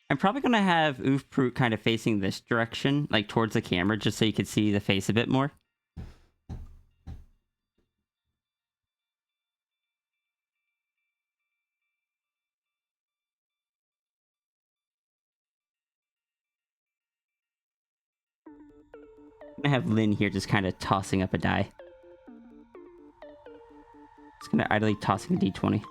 B: I'm probably going to have Oofproot kind of facing this direction, like towards the camera, just so you can see the face a bit more. I'm going to have Lynn here just kind of tossing up a die. Just going to idly tossing a d20.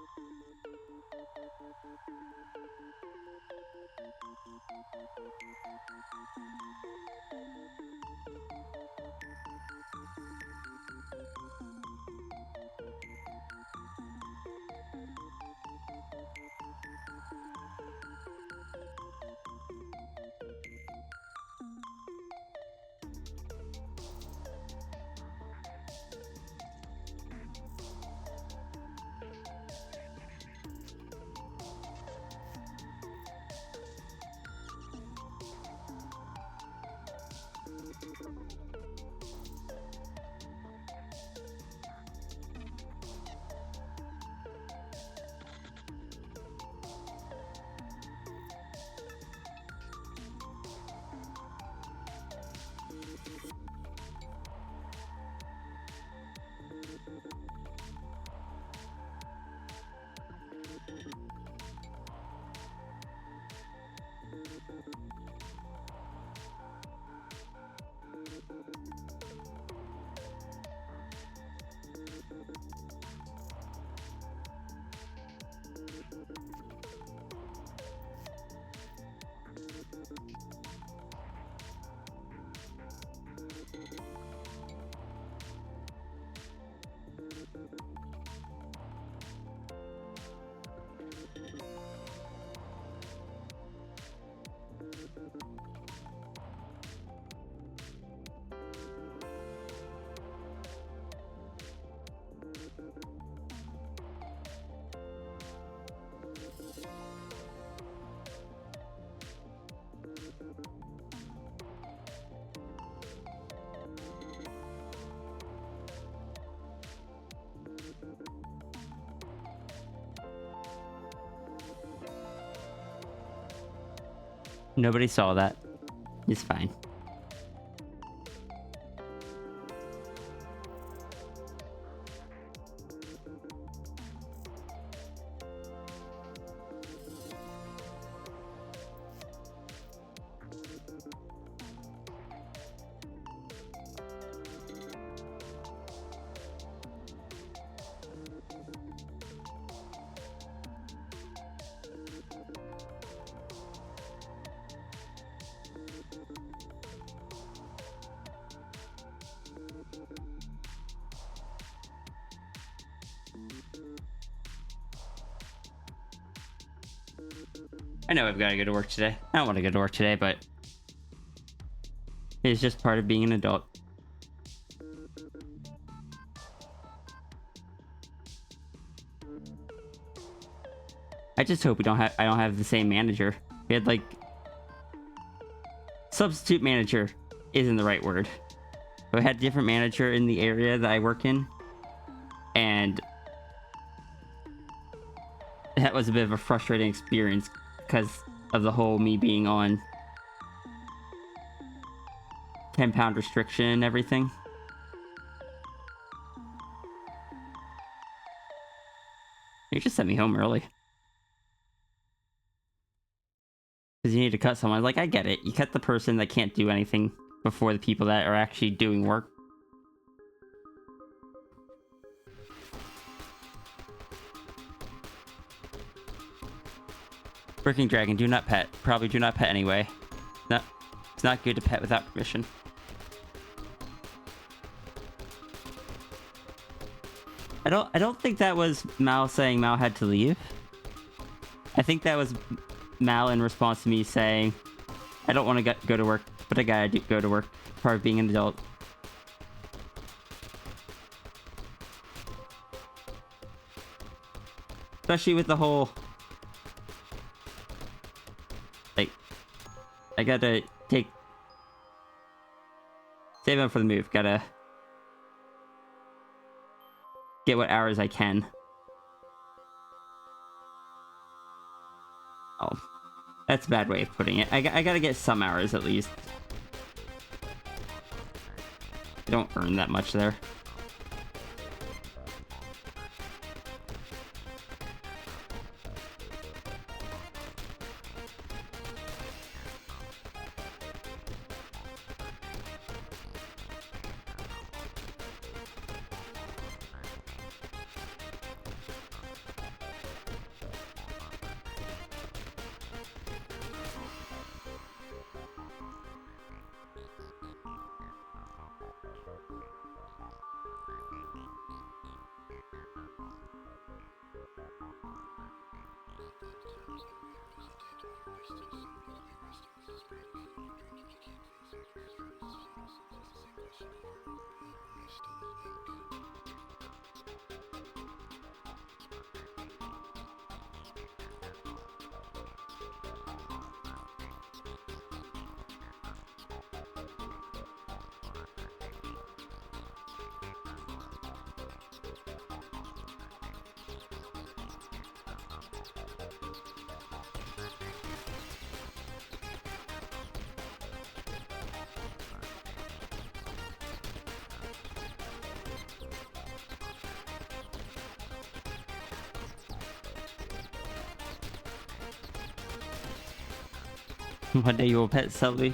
B: Nobody saw that. It's fine. I know I've got to go to work today. I don't want to go to work today, but it's just part of being an adult. I just hope I don't have the same manager. We had like substitute manager isn't the right word. But I had a different manager in the area that I work in, and that was a bit of a frustrating experience because of the whole me being on 10-pound restriction and everything. You just sent me home early. Because you need to cut someone. Like, I get it. You cut the person that can't do anything before the people that are actually doing work. Working dragon, do not pet. Probably do not pet anyway. No, it's not good to pet without permission. I don't think that was Mal saying Mal had to leave. I think that was Mal in response to me saying, I don't want to go to work, but I gotta go to work. Part of being an adult. Especially with the whole... Like, I gotta save up for the move. Gotta get what hours I can. Oh, that's a bad way of putting it. I gotta get some hours at least. I don't earn that much there. One day you will pet Sully.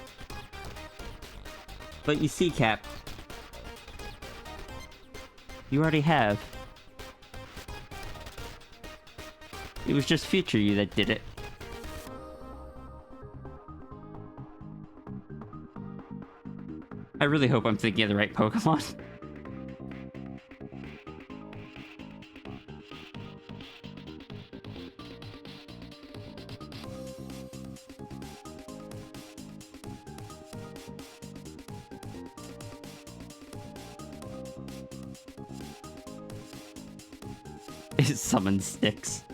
B: But you see, Cap, you already have. It was just future you that did it. I really hope I'm thinking of the right Pokemon. It summons sticks.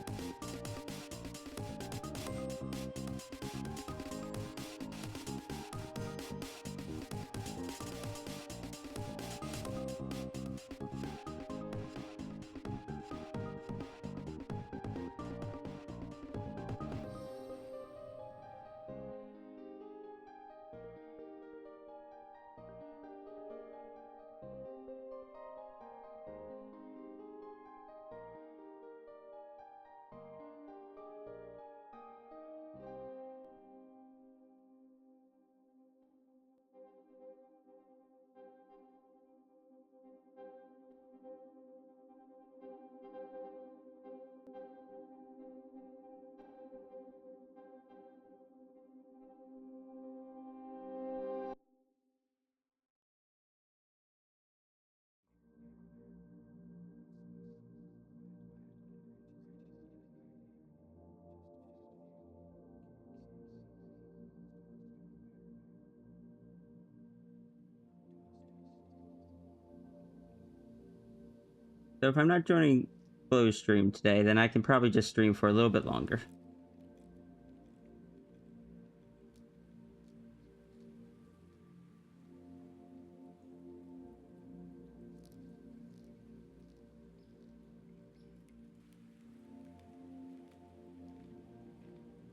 B: So if I'm not joining Flow's stream today, then I can probably just stream for a little bit longer.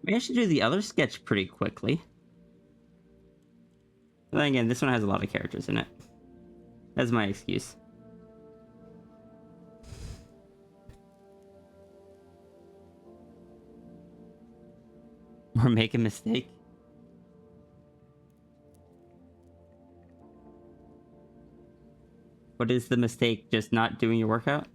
B: Managed to do the other sketch pretty quickly. But then again, this one has a lot of characters in it. That's my excuse. Or make a mistake. What is the mistake? Just not doing your workout?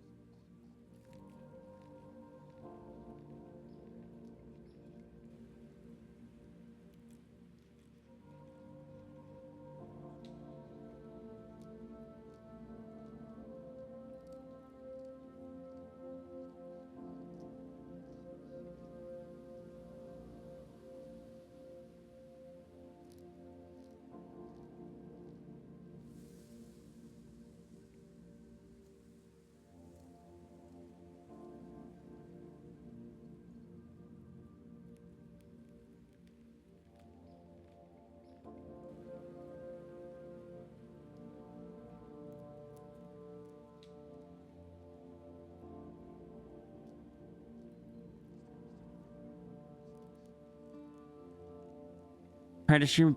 B: trying to stream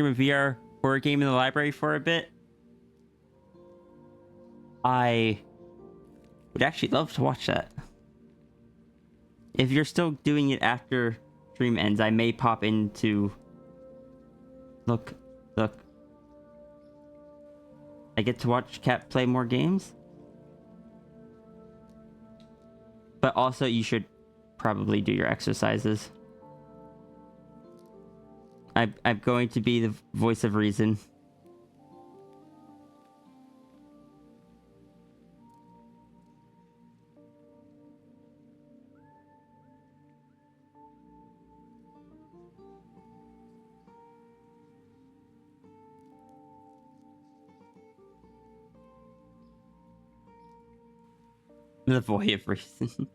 B: a VR horror game in the library for a bit. I would actually love to watch that. If you're still doing it after stream ends, I may pop into... Look. I get to watch Cat play more games. But also, you should probably do your exercises. I'm going to be the voice of reason. The voice of reason.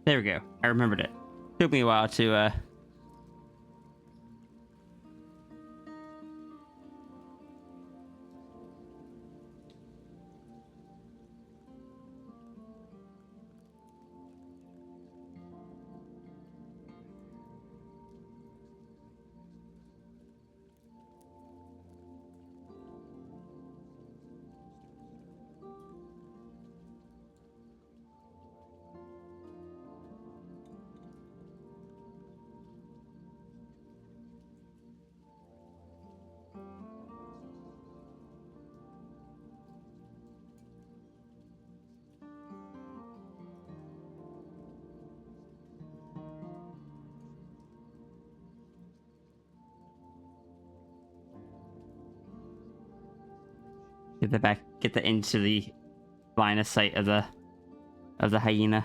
B: There we go. I remembered it. Took me a while to get the into the line of sight of the hyena.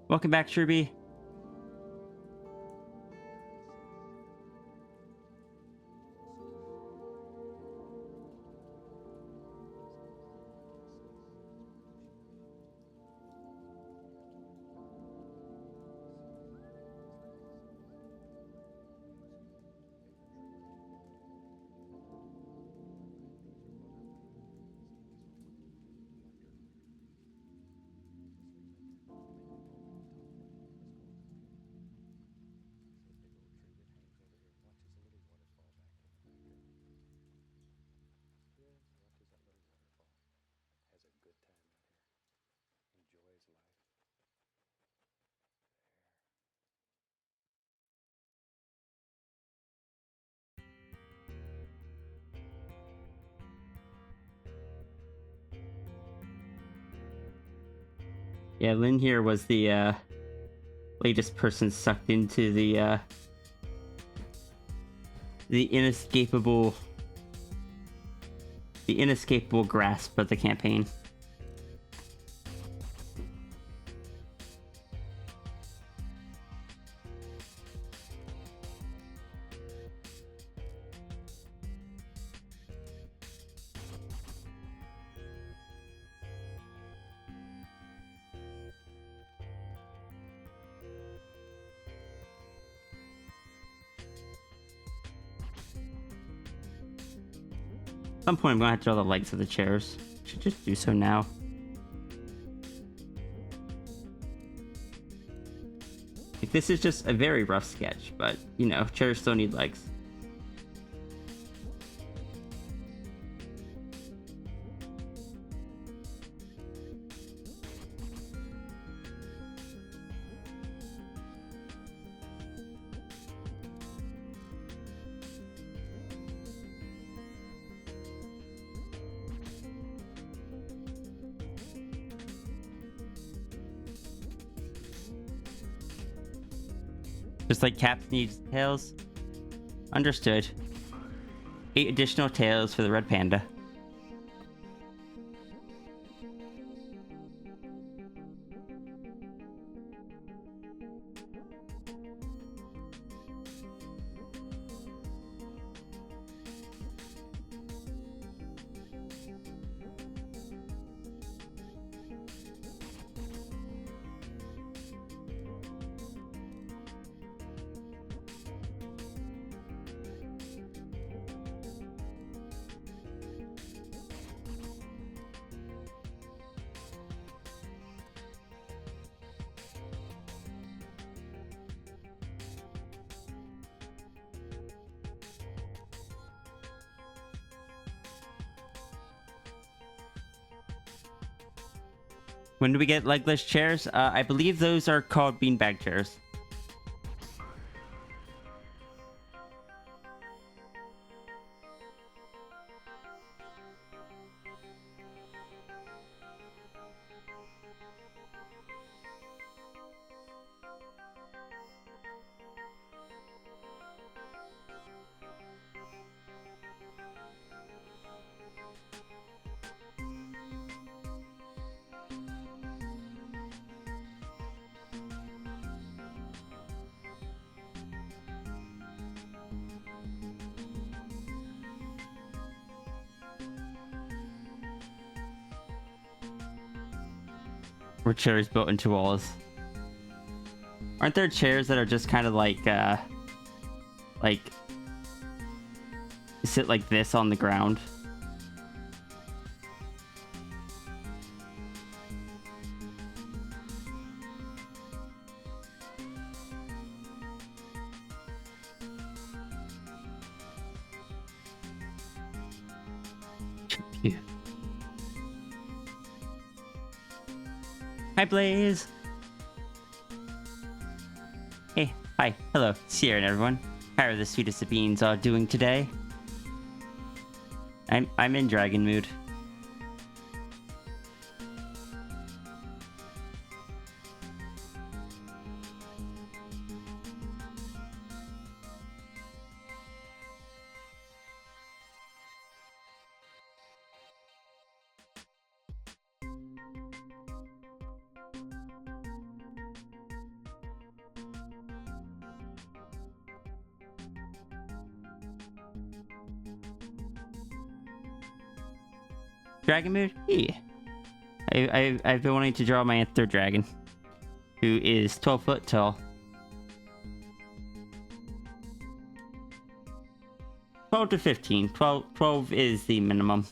B: Welcome back, Sherby. Yeah, Lynn here was the latest person sucked into the inescapable grasp of the campaign. At some point, I'm gonna have to draw the legs of the chairs. Should just do so now. Like, this is just a very rough sketch, but you know, chairs still need legs. Just like Cap needs tails. Understood. 8 additional tails for the red panda. When do we get legless chairs? I believe those are called beanbag chairs. Or chairs built into walls. Aren't there chairs that are just kind of like sit like this on the ground? Yeah. Hi, Blaze. Hey, hi, hello, Sierra and everyone. How are the sweetest of beans all doing today? I'm in dragon mood. Dragon mood? Yeah. I've been wanting to draw my Anthro dragon, who is 12 foot tall. 12 to 15. 12 is the minimum.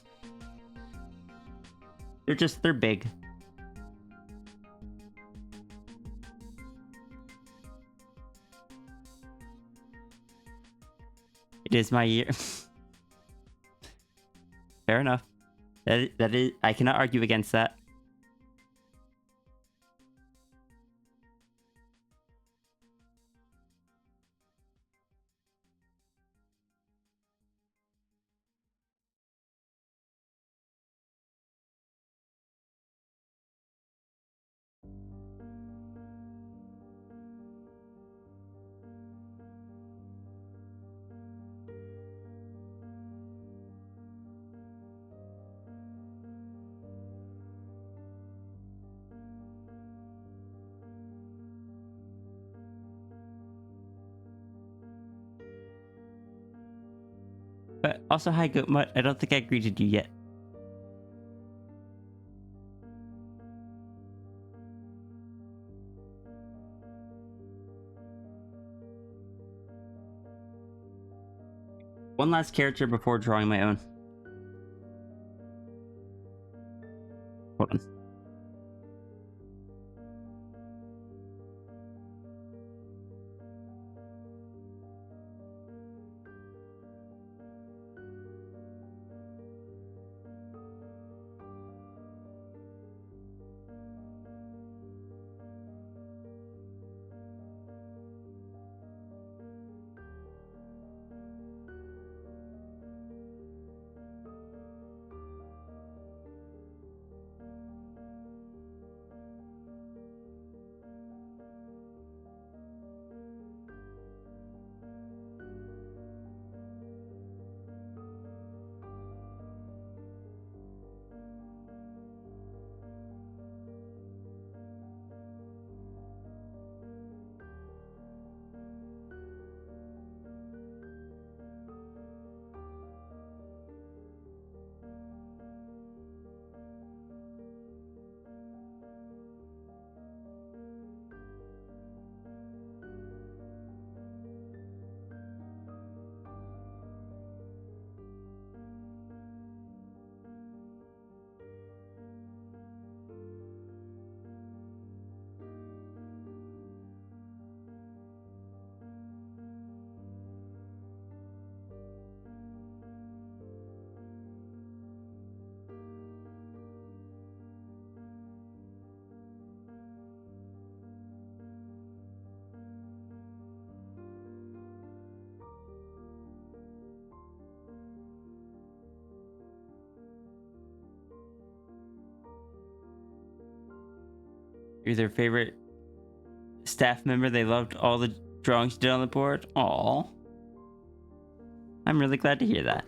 B: They're big. It is my year. Fair enough. That is, I cannot argue against that. But also, hi, Goatmutt. I don't think I greeted you yet. One last character before drawing my own. Hold on. You're their favorite staff member. They loved all the drawings you did on the board. Aw. I'm really glad to hear that.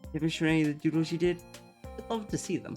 B: You haven't shown any of the doodles you did? I'd love to see them.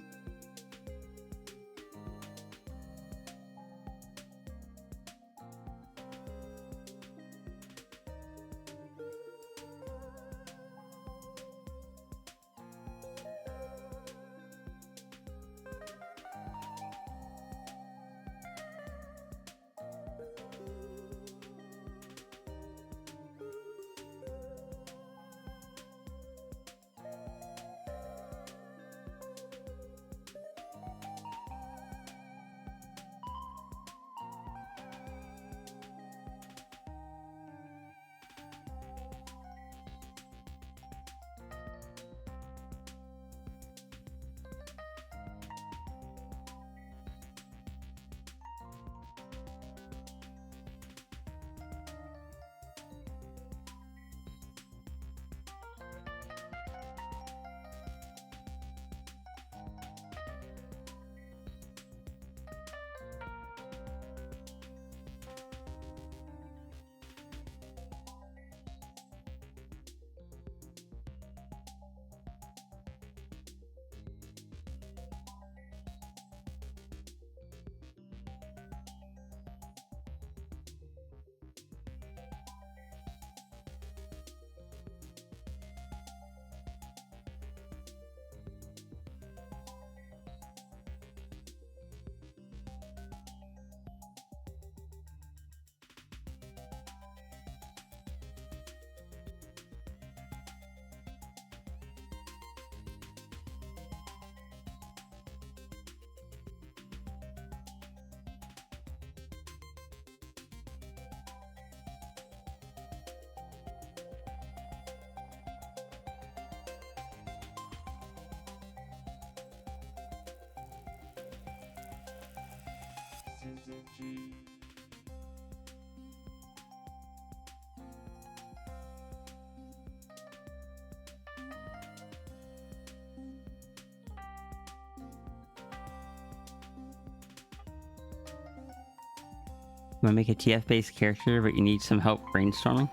B: You want to make a TF-based character, but you need some help brainstorming?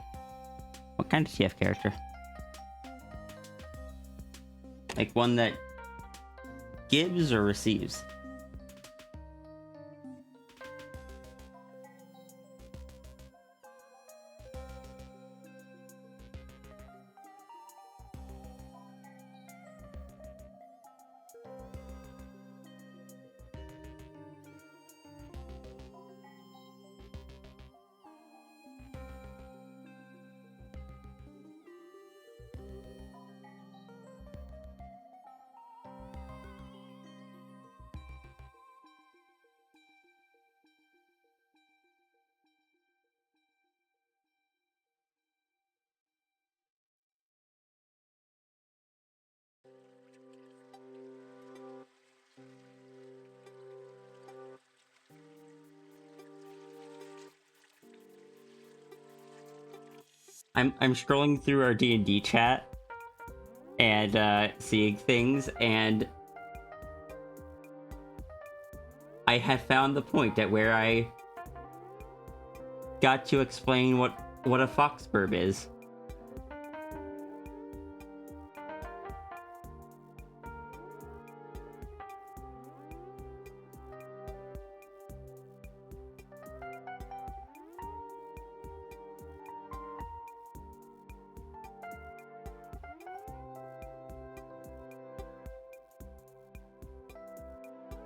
B: What kind of TF character? Like one that gives or receives? I'm scrolling through our D&D chat and seeing things, and I have found the point at where I got to explain what a foxburb is.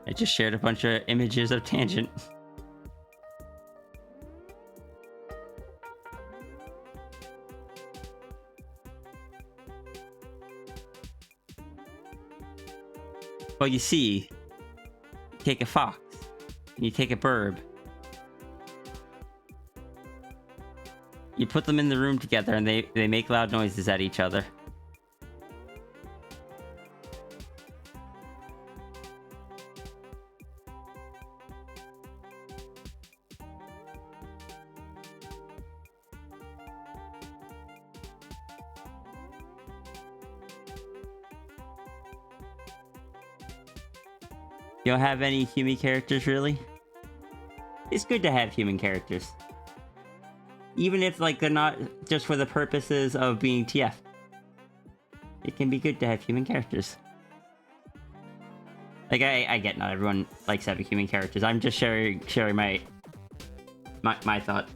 B: I just shared a bunch of images of Tangent. Well, you see, you take a fox, and you take a burb. You put them in the room together, and they make loud noises at each other. You don't have any human characters, really? It's good to have human characters. Even if, like, they're not just for the purposes of being TF. It can be good to have human characters. Like, I get not everyone likes having human characters. I'm just sharing my thought.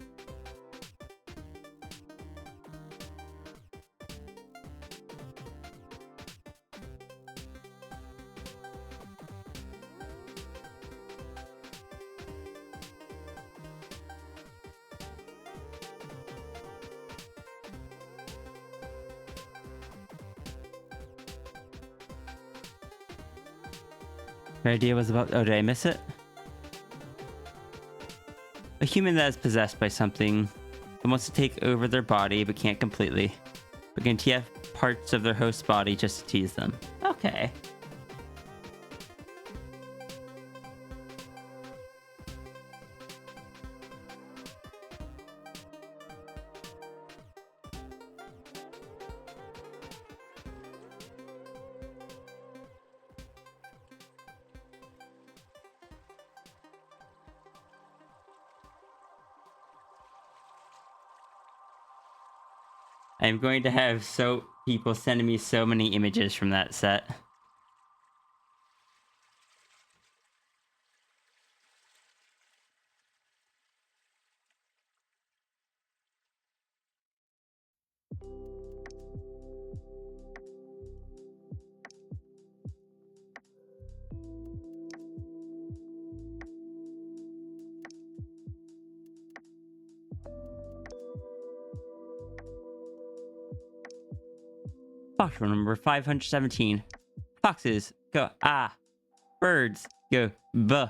B: Your idea was about... Oh, did I miss it? A human that is possessed by something that wants to take over their body but can't completely, but can TF parts of their host's body just to tease them. Okay. I'm going to have people sending me so many images from that set. Fox rule number 517. Foxes go ah. Birds go buh.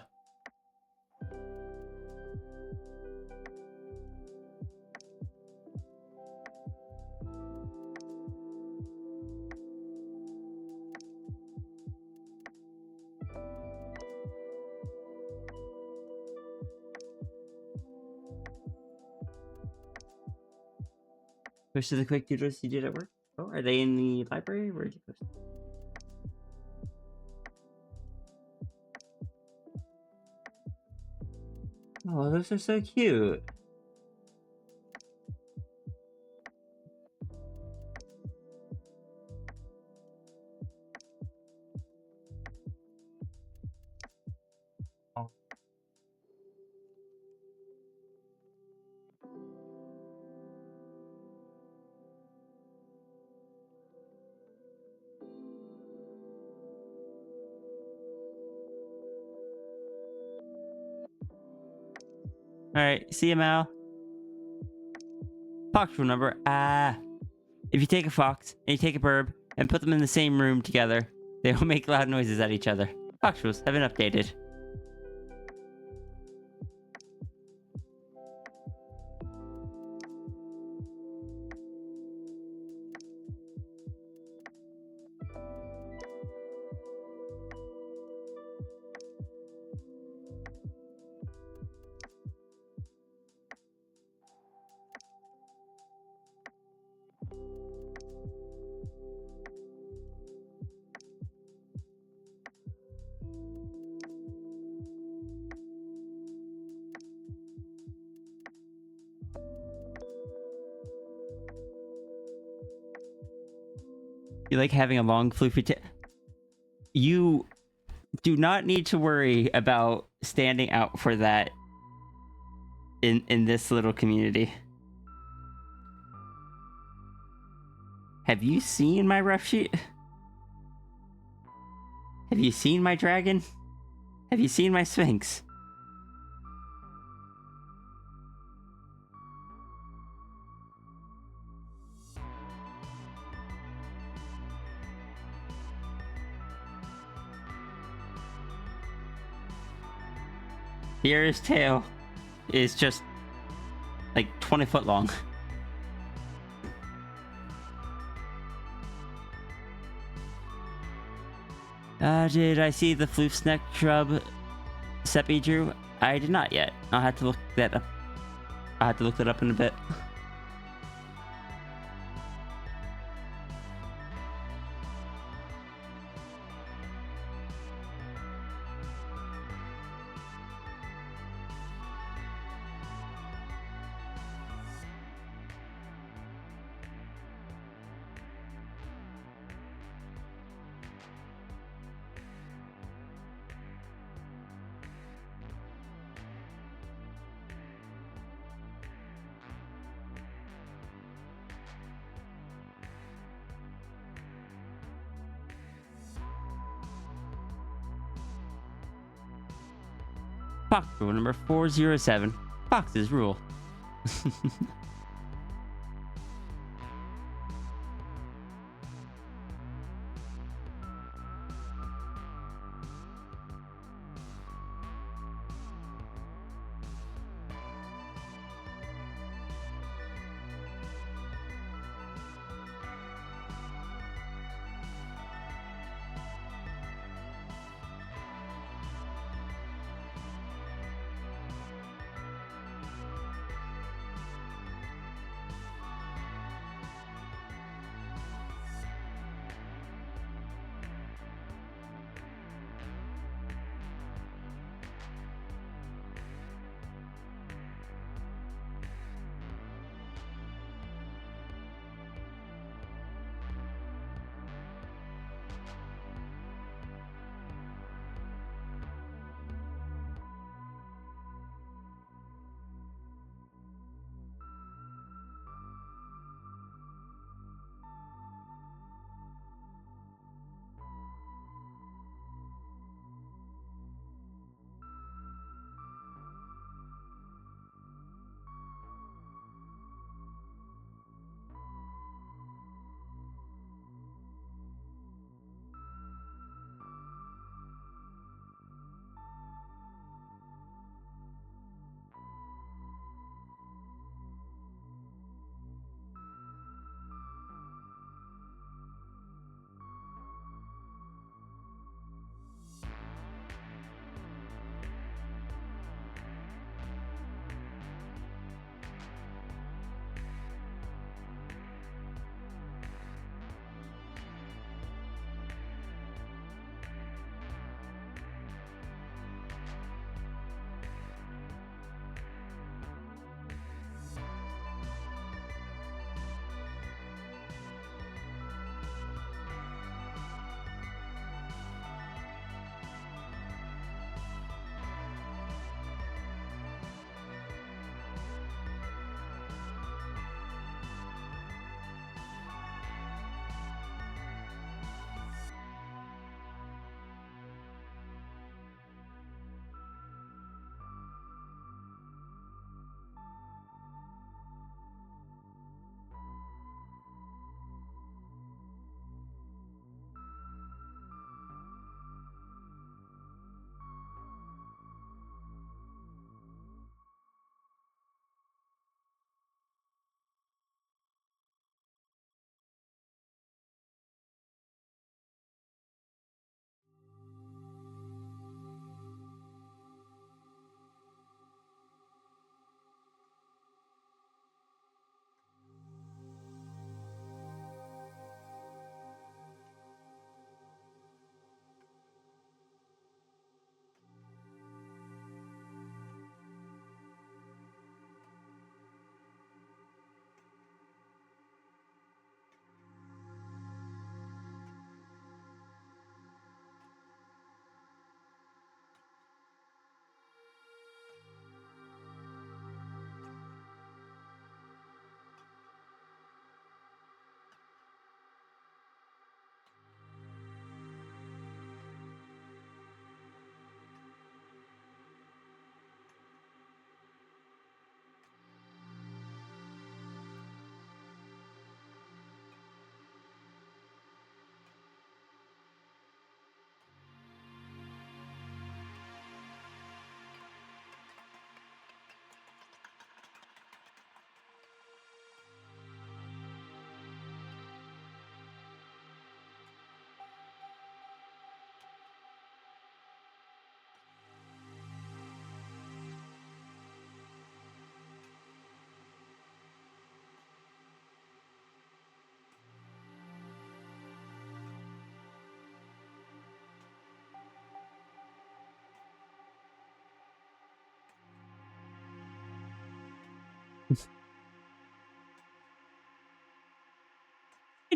B: Most of the quick doodles you did at work? Oh, are they in the library? Where'd you post? Oh, those are so cute. Alright, see you, Mal. Fox rule number. If you take a fox and you take a burb and put them in the same room together, they will make loud noises at each other. Fox rules have been updated. You like having a long floofy tail? You do not need to worry about standing out for that in this little community. Have you seen my rough sheet? Have you seen my dragon? Have you seen my sphinx? Deer's tail is just like 20 foot long. Did I see the floof snack shrub Seppi drew? I did not yet. I'll have to look that up. I'll have to look that up in a bit. Fox rule number 407. Fox's rule.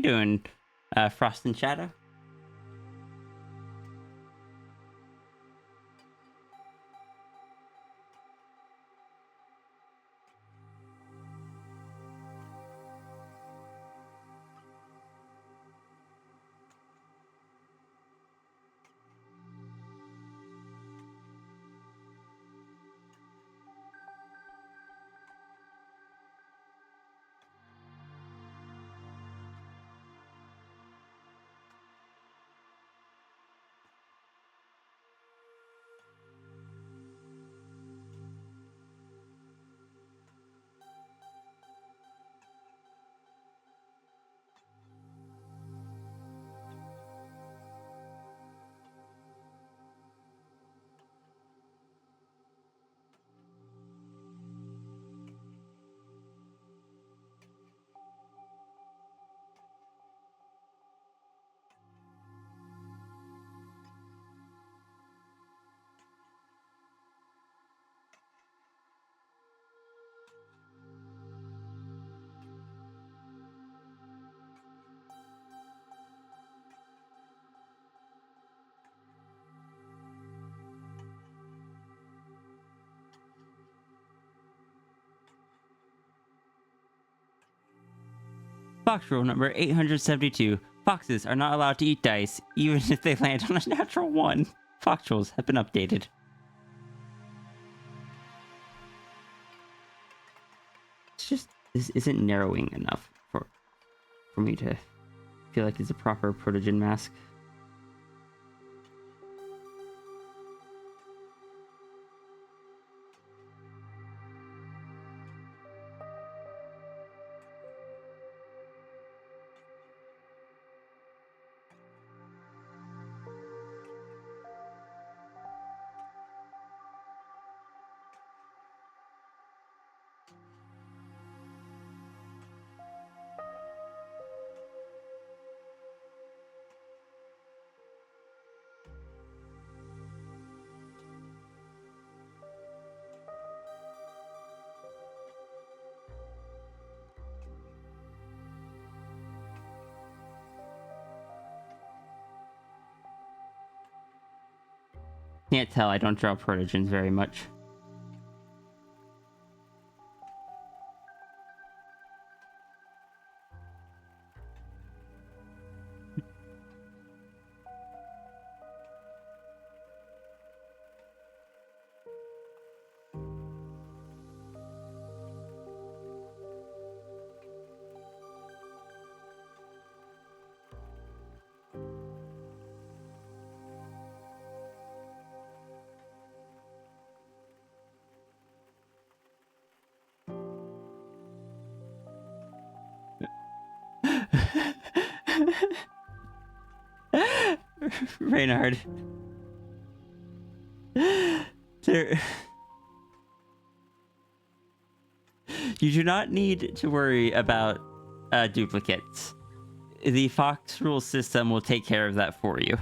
B: you doing, Frost and Shadow? Fox rule number 872. Foxes are not allowed to eat dice, even if they land on a natural one. Fox rules have been updated. It's just, this isn't narrowing enough for me to feel like it's a proper protogen mask. Can't tell, I don't draw protogens very much. Reynard. There... You do not need to worry about duplicates. The Fox rule system will take care of that for you.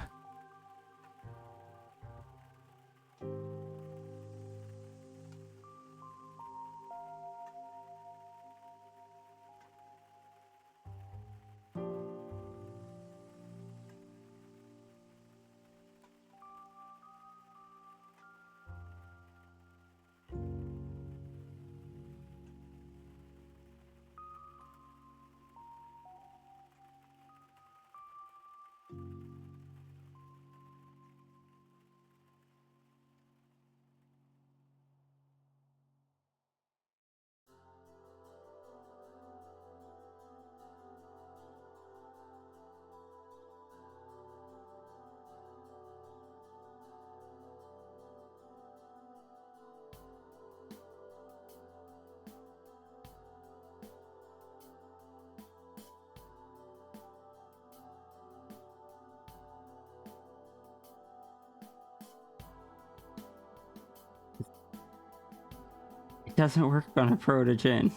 B: It doesn't work on a protogen.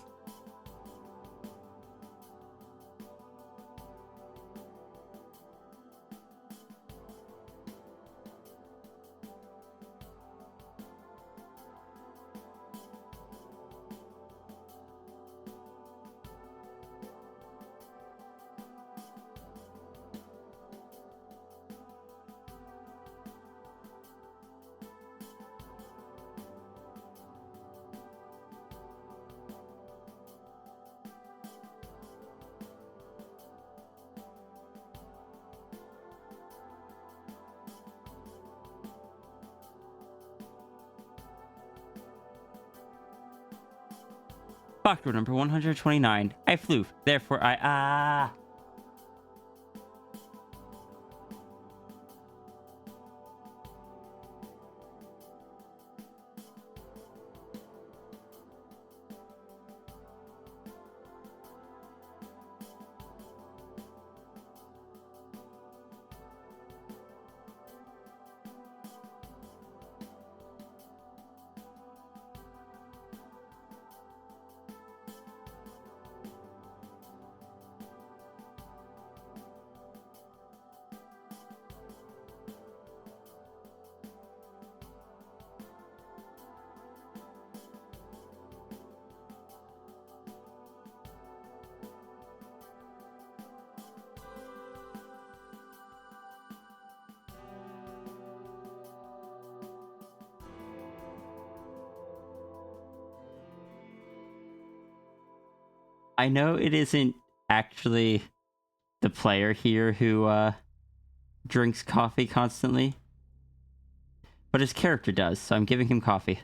B: Box rule number 129. I flew, therefore I know it isn't actually the player here who drinks coffee constantly, but his character does, so I'm giving him coffee.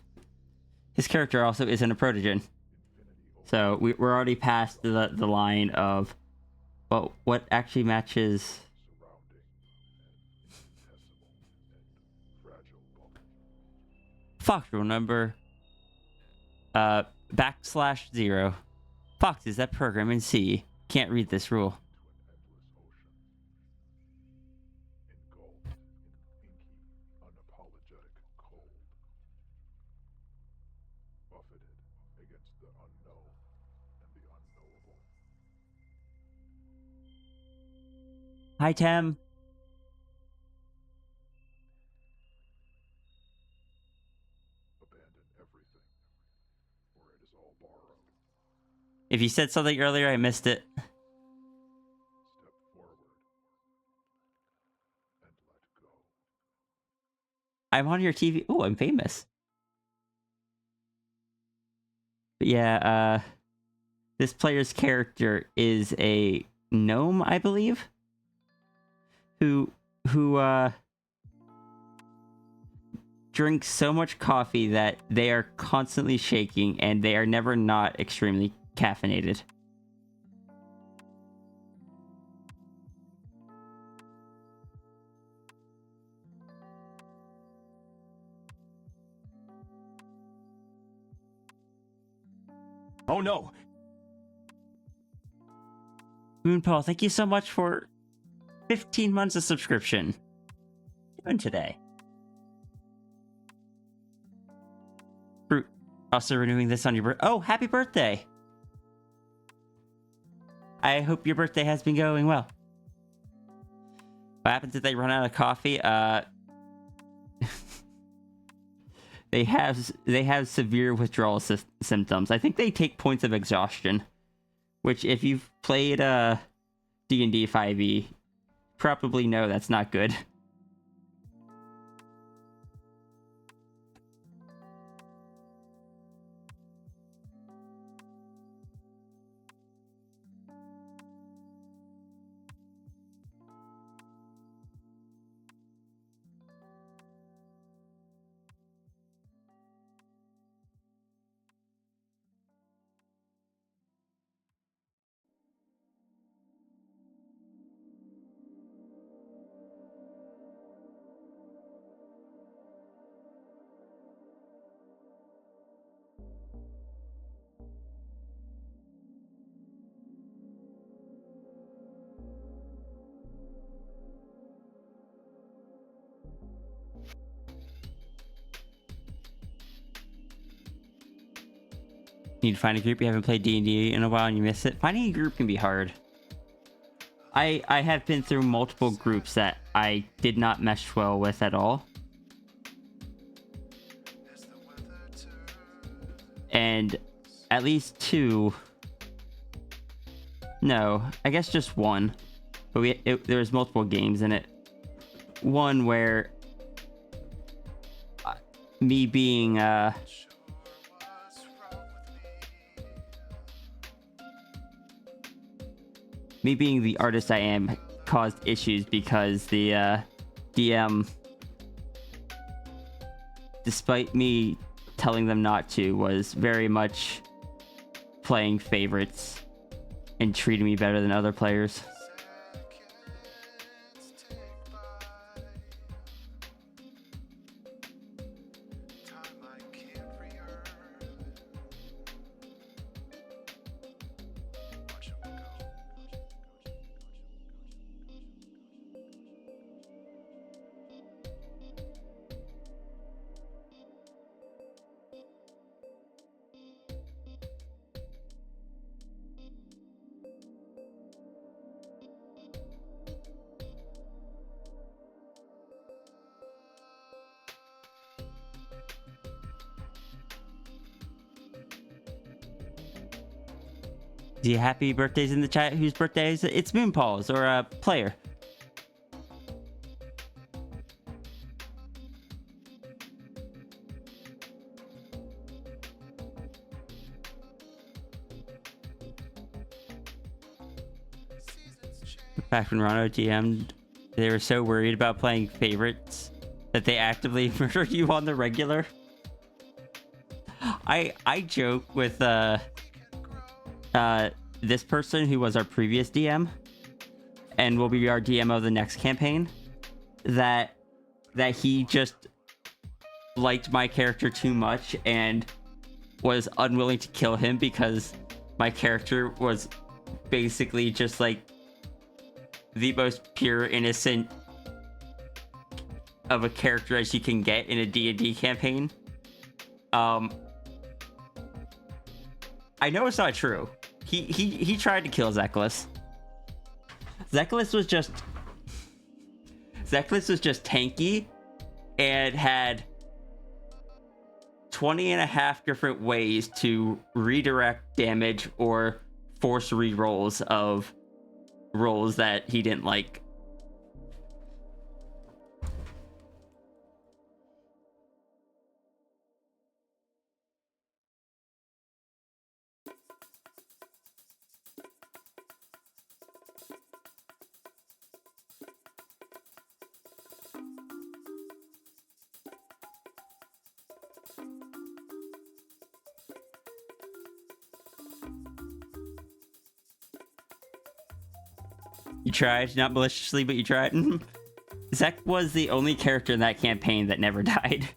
B: His character also isn't a protogen, so we're already past the line of, well, what actually matches. Fox rule number \0. Foxes that program in C can't read this rule. Hi, Tem. If you said something earlier, I missed it. I'm on your TV. Oh, I'm famous. But yeah, this player's character is a gnome, I believe, who drinks so much coffee that they are constantly shaking and they are never not extremely caffeinated.
D: Oh no!
B: Moonpaul, thank you so much for 15 months of subscription. What are you doing today? Fruit, also renewing this on your birthday. Oh, happy birthday! I hope your birthday has been going well. What happens if they run out of coffee? They have severe withdrawal symptoms. I think they take points of exhaustion, which if you've played D&D 5e, probably know that's not good. Need to find a group you haven't played D&D in a while and you miss it. Finding a group can be hard. I have been through multiple groups that I did not mesh well with at all. And at least two... No, I guess just one. But there was multiple games in it. One where... me being... me being the artist I am caused issues because the DM, despite me telling them not to, was very much playing favorites and treating me better than other players. Do you happy birthdays in the chat? Whose birthday is it? It's Moonpaws or a player. Back when Rano DM'd, they were so worried about playing favorites that they actively murdered you on the regular. I joke with this person who was our previous DM and will be our DM of the next campaign, that he just liked my character too much and was unwilling to kill him because my character was basically just like the most pure innocent of a character as you can get in a D&D campaign. I know it's not true. He tried to kill Zeklis. Zeklis was just tanky and had 20 and a half different ways to redirect damage or force re-rolls of rolls that he didn't like. You tried, not maliciously, but you tried. Zek was the only character in that campaign that never died.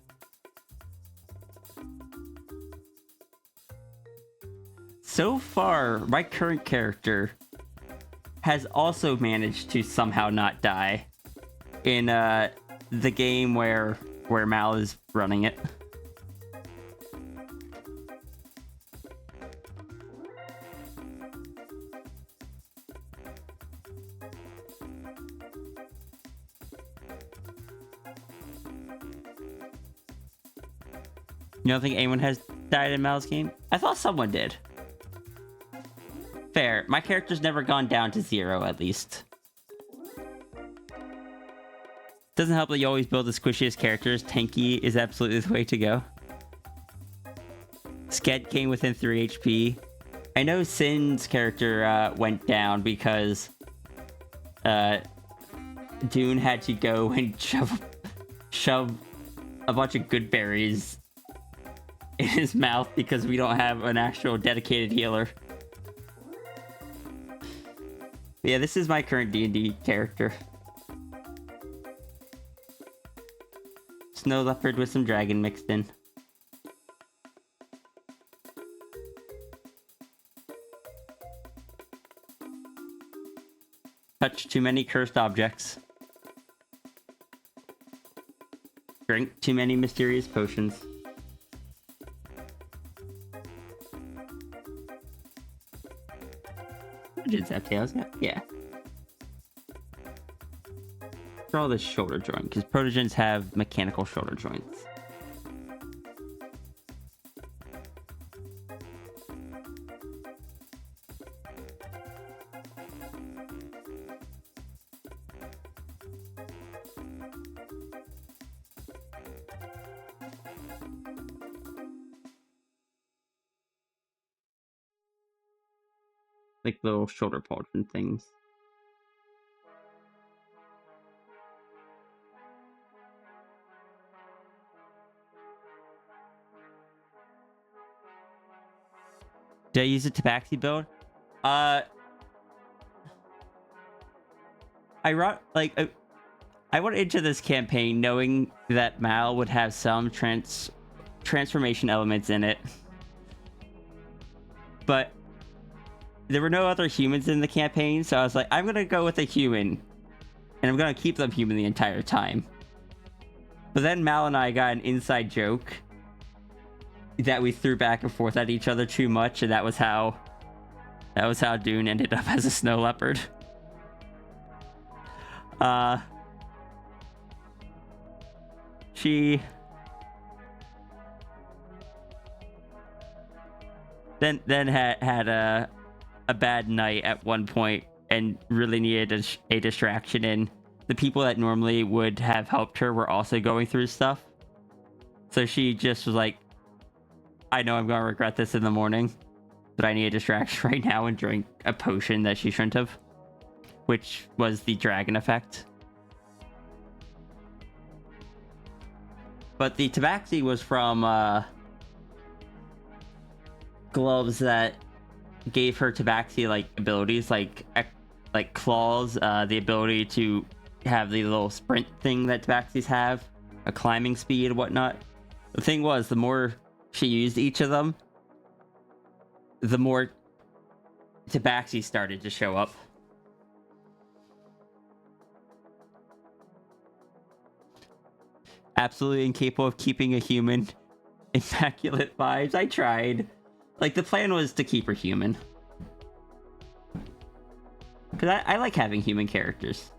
B: So far, my current character has also managed to somehow not die in the game where Mal is running it. You don't think anyone has died in Mal's game? I thought someone did. Fair. My character's never gone down to 0, at least. Doesn't help that you always build the squishiest characters. Tanky is absolutely the way to go. Sked came within 3 HP. I know Sin's character went down because Dune had to go and shove a bunch of good berries in his mouth because we don't have an actual dedicated healer. Yeah, this is my current D&D character. Snow leopard with some dragon mixed in. Touch too many cursed objects. Drink too many mysterious potions. Protogens have tails, yeah. Draw the shoulder joint, because protogens have mechanical shoulder joints. Like little shoulder pauldron things. Did I use a tabaxi build? I went into this campaign knowing that Mal would have some transformation elements in it, but there were no other humans in the campaign, so I was like, I'm gonna go with a human, and I'm gonna keep them human the entire time. But then Mal and I got an inside joke that we threw back and forth at each other too much, and that was how Dune ended up as a snow leopard. She then had a bad night at one point and really needed a distraction, and the people that normally would have helped her were also going through stuff. So she just was like, I know I'm gonna regret this in the morning, but I need a distraction right now, and drank a potion that she shouldn't have, which was the dragon effect. But the tabaxi was from gloves that gave her tabaxi like abilities, like claws, the ability to have the little sprint thing that tabaxis have, a climbing speed and whatnot. The thing was, the more she used each of them, the more tabaxi started to show up. Absolutely incapable of keeping a human. Immaculate vibes. I tried. Like, the plan was to keep her human. Because I like having human characters.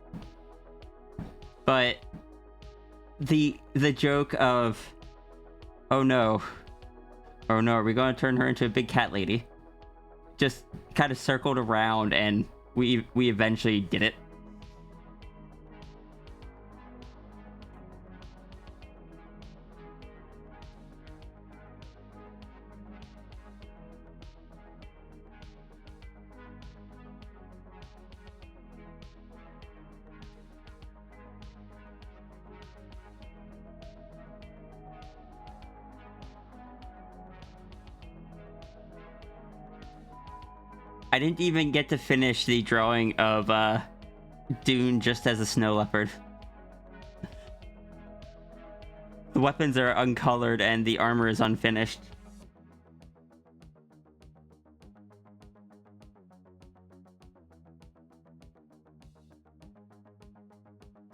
B: But the joke of, oh no, are we going to turn her into a big cat lady? Just kind of circled around, and we eventually did it. I didn't even get to finish the drawing of Dune just as a snow leopard. The weapons are uncolored and the armor is unfinished.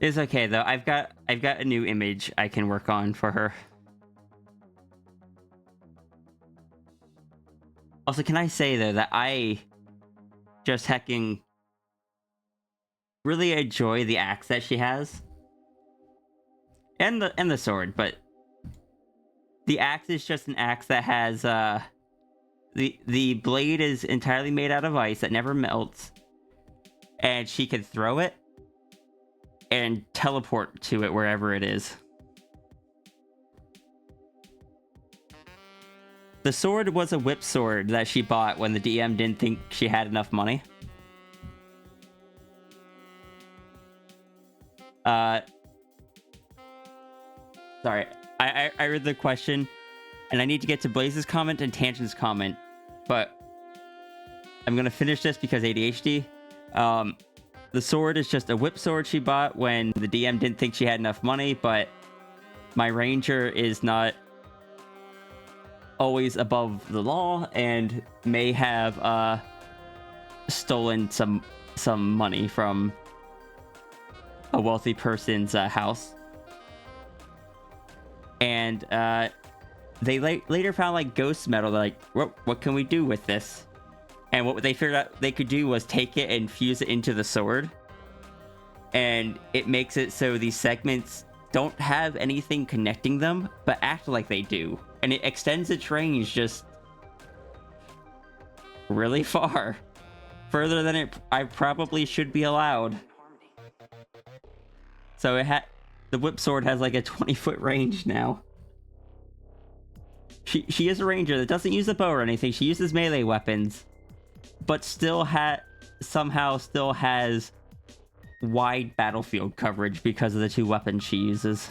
B: It's okay though. I've got a new image I can work on for her. Also, can I say though that I just hecking really enjoy the axe that she has, and the sword, but the axe is just an axe that has the blade is entirely made out of ice that never melts, and she can throw it and teleport to it wherever it is. The sword was a whip sword that she bought when the DM didn't think she had enough money. Sorry, I read the question, and I need to get to Blaze's comment and Tangent's comment, but I'm gonna finish this because ADHD. The sword is just a whip sword she bought when the DM didn't think she had enough money, but my ranger is not always above the law and may have stolen some money from a wealthy person's house, and they later found like ghost metal. They're like, what can we do with this? And what they figured out they could do was take it and fuse it into the sword, and it makes it so these segments don't have anything connecting them but act like they do, and it extends its range just really far, further than I probably should be allowed. So the whip sword has like a 20-foot range now. She is a ranger that doesn't use a bow or anything. She uses melee weapons, but somehow still has wide battlefield coverage because of the two weapons she uses.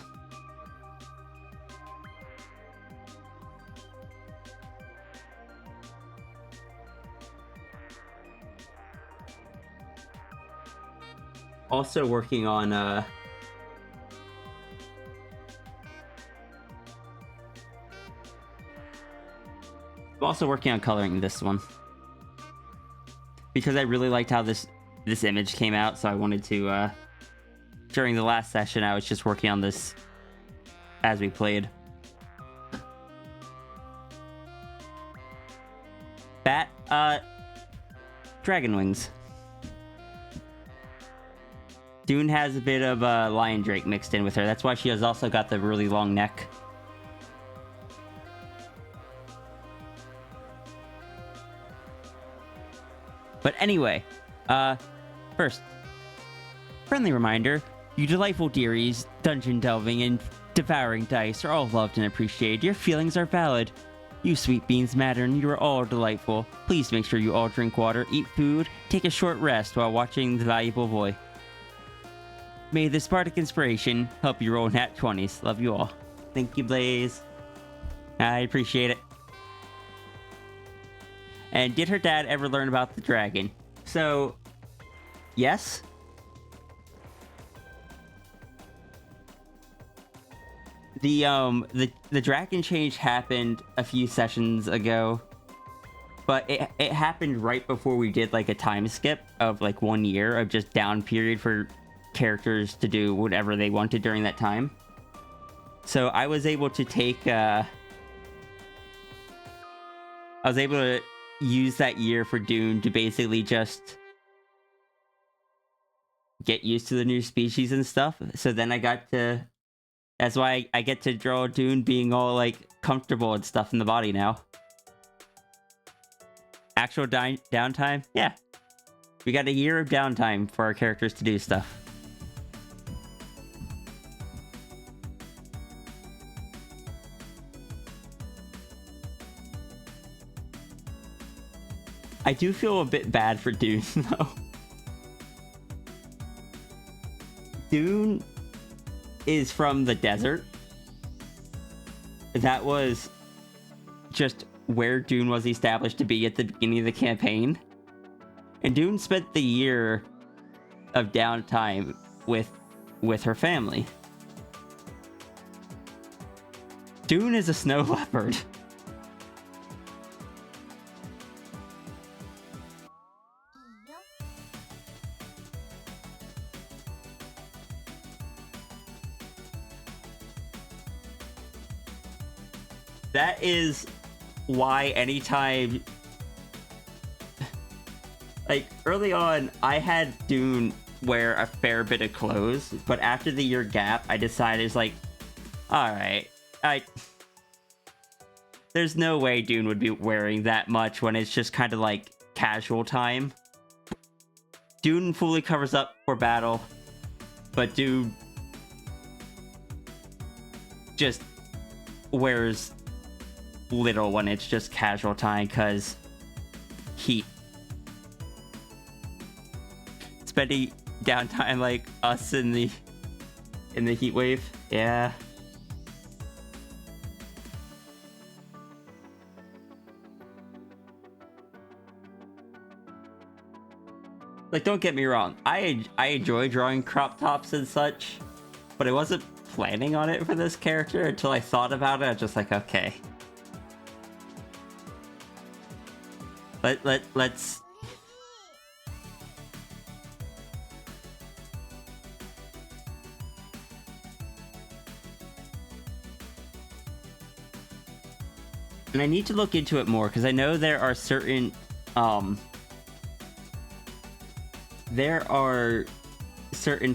B: also working on I'm also working on coloring this one because I really liked how this image came out, so I wanted to during the last session I was just working on this as we played. Bat dragon wings. Dune has a bit of lion drake mixed in with her. That's why she has also got the really long neck. But anyway, first, friendly reminder, you delightful dearies, dungeon delving and devouring dice are all loved and appreciated. Your feelings are valid. You sweet beans matter and you are all delightful. Please make sure you all drink water, eat food, take a short rest while watching the valuable boy. May this Bardic inspiration help you roll nat 20s. Love you all. Thank you, Blaze. I appreciate it. And did her dad ever learn about the dragon? So, yes. The dragon change happened a few sessions ago, but it happened right before we did like a time skip of like 1 year of just down period for characters to do whatever they wanted during that time. So I was able to take I was able to use that year for Dune to basically just get used to the new species and stuff. So then I got to, that's why I get to draw Dune being all like comfortable and stuff in the body now. Actual downtime? Yeah. We got a year of downtime for our characters to do stuff. I do feel a bit bad for Dune, though. Dune is from the desert. That was just where Dune was established to be at the beginning of the campaign. And Dune spent the year of downtime with her family. Dune is a snow leopard. That is why anytime... Like, early on, I had Dune wear a fair bit of clothes, but after the year gap, I decided, it's like, alright, there's no way Dune would be wearing that much when it's just kind of like casual time. Dune fully covers up for battle, but Dune just wears little when it's just casual time because heat. Spending downtime like us in the heat wave, yeah. Like, don't get me wrong, I enjoy drawing crop tops and such, but I wasn't planning on it for this character until I thought about it. I was just like, okay. Let's... And I need to look into it more, because I know there are certain,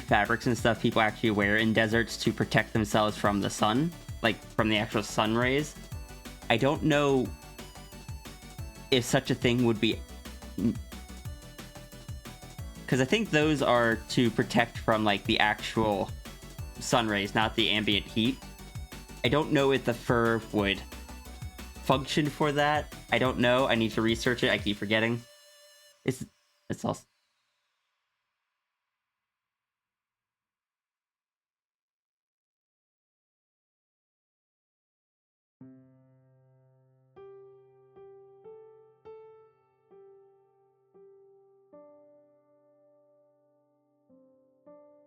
B: fabrics and stuff people actually wear in deserts to protect themselves from the sun, like from the actual sun rays. I don't know if such a thing would be, because I think those are to protect from like the actual sun rays, not the ambient heat. I don't know if the fur would function for that. I don't know. I need to research it. I keep forgetting. It's also...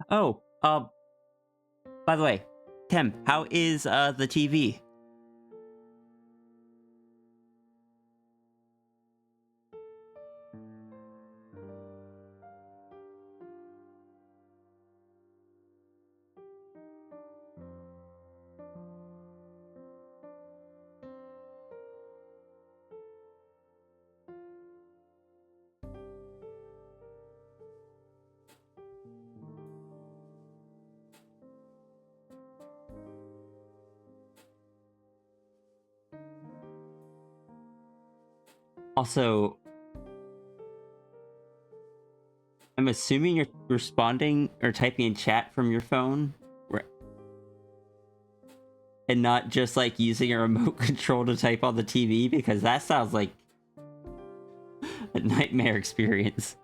B: Oh, by the way, Tim, how is the TV? Also, I'm assuming you're responding or typing in chat from your phone, and not just like using a remote control to type on the TV, because that sounds like a nightmare experience.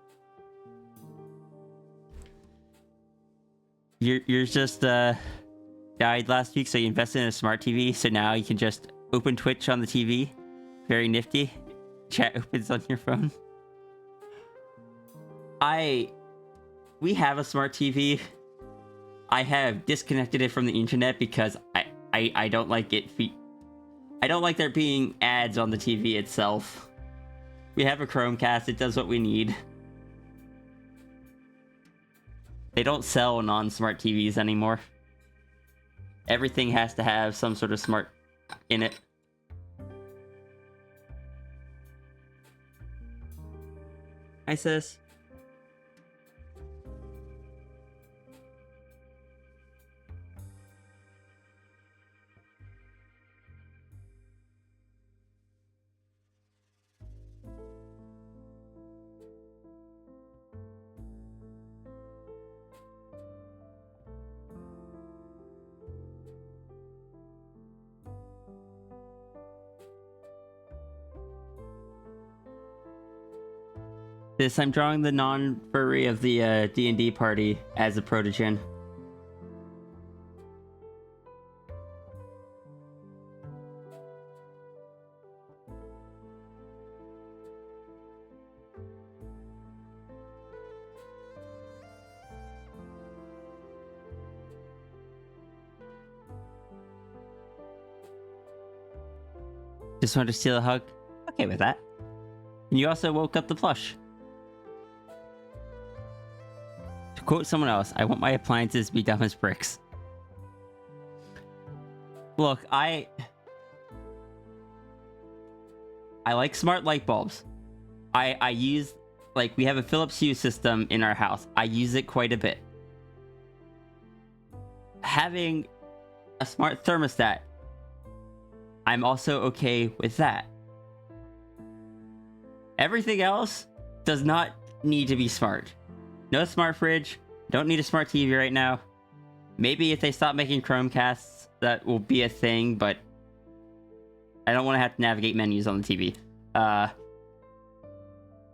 B: Yours just died last week, so you invested in a smart TV, so now you can just open Twitch on the TV. Very nifty. Chat opens on your phone. We have a smart TV. I have disconnected it from the internet because I don't like it. I don't like there being ads on the TV itself. We have a Chromecast. It does what we need. They don't sell non-smart TVs anymore. Everything has to have some sort of smart in it. Hi, sis. This, I'm drawing the non-furry of the D&D party as a protogen. Just wanted to steal a hug. Okay with that. And you also woke up the plush. To quote someone else, I want my appliances to be dumb as bricks. Look, I like smart light bulbs. I use, like, we have a Philips Hue system in our house. I use it quite a bit. Having a smart thermostat, I'm also okay with that. Everything else does not need to be smart. No smart fridge. Don't need a smart TV right now. Maybe if they stop making Chromecasts, that will be a thing, but I don't want to have to navigate menus on the TV.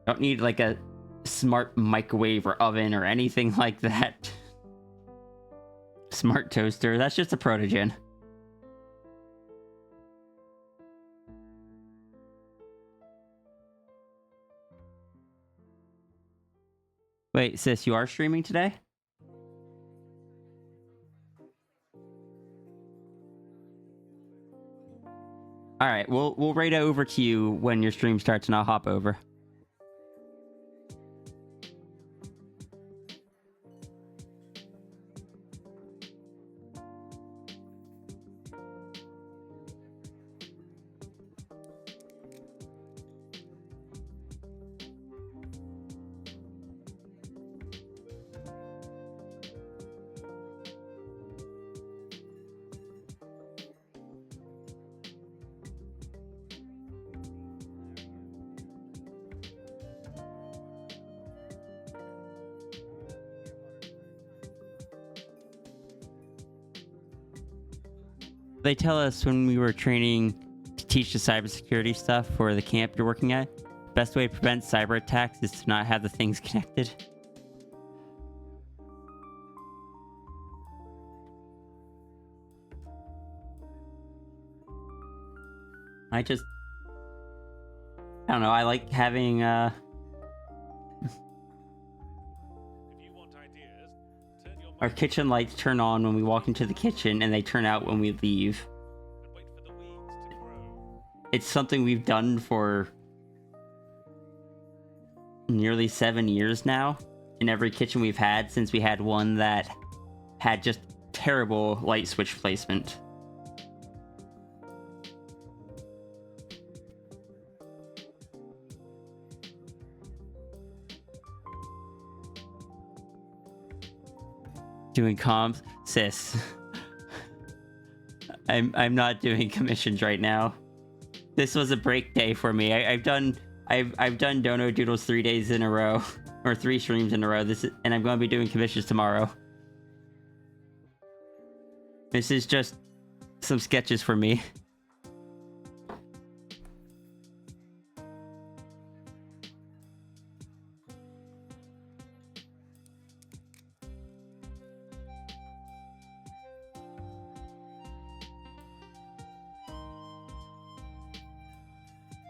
B: Don't need like a smart microwave or oven or anything like that. Smart toaster. That's just a protogen. Wait, sis, you are streaming today? All right, we'll write it over to you when your stream starts, and I'll hop over. They tell us when we were training to teach the cybersecurity stuff for the camp you're working at, best way to prevent cyber attacks is to not have the things connected. I don't know, I like having
F: If you want ideas, turn your
B: our kitchen lights turn on when we walk into the kitchen, and they turn out when we leave.
D: And wait for the weeds to grow.
B: It's something we've done for nearly 7 years now in every kitchen we've had, since we had one that had just terrible light switch placement. Doing comms, sis. I'm not doing commissions right now. This was a break day for me. I've done Dono Doodles 3 days in a row, or 3 streams in a row. And I'm going to be doing commissions tomorrow. This is just some sketches for me.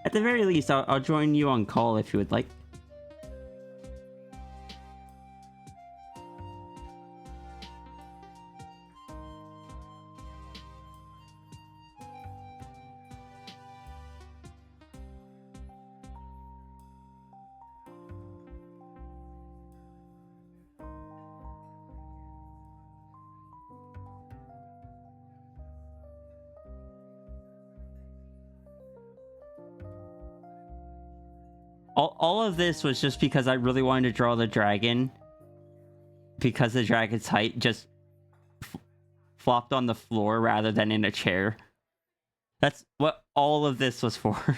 B: At the very least, I'll join you on call if you would like. All of this was just because I really wanted to draw the dragon, because the dragon's height just flopped on the floor rather than in a chair. That's what all of this was for.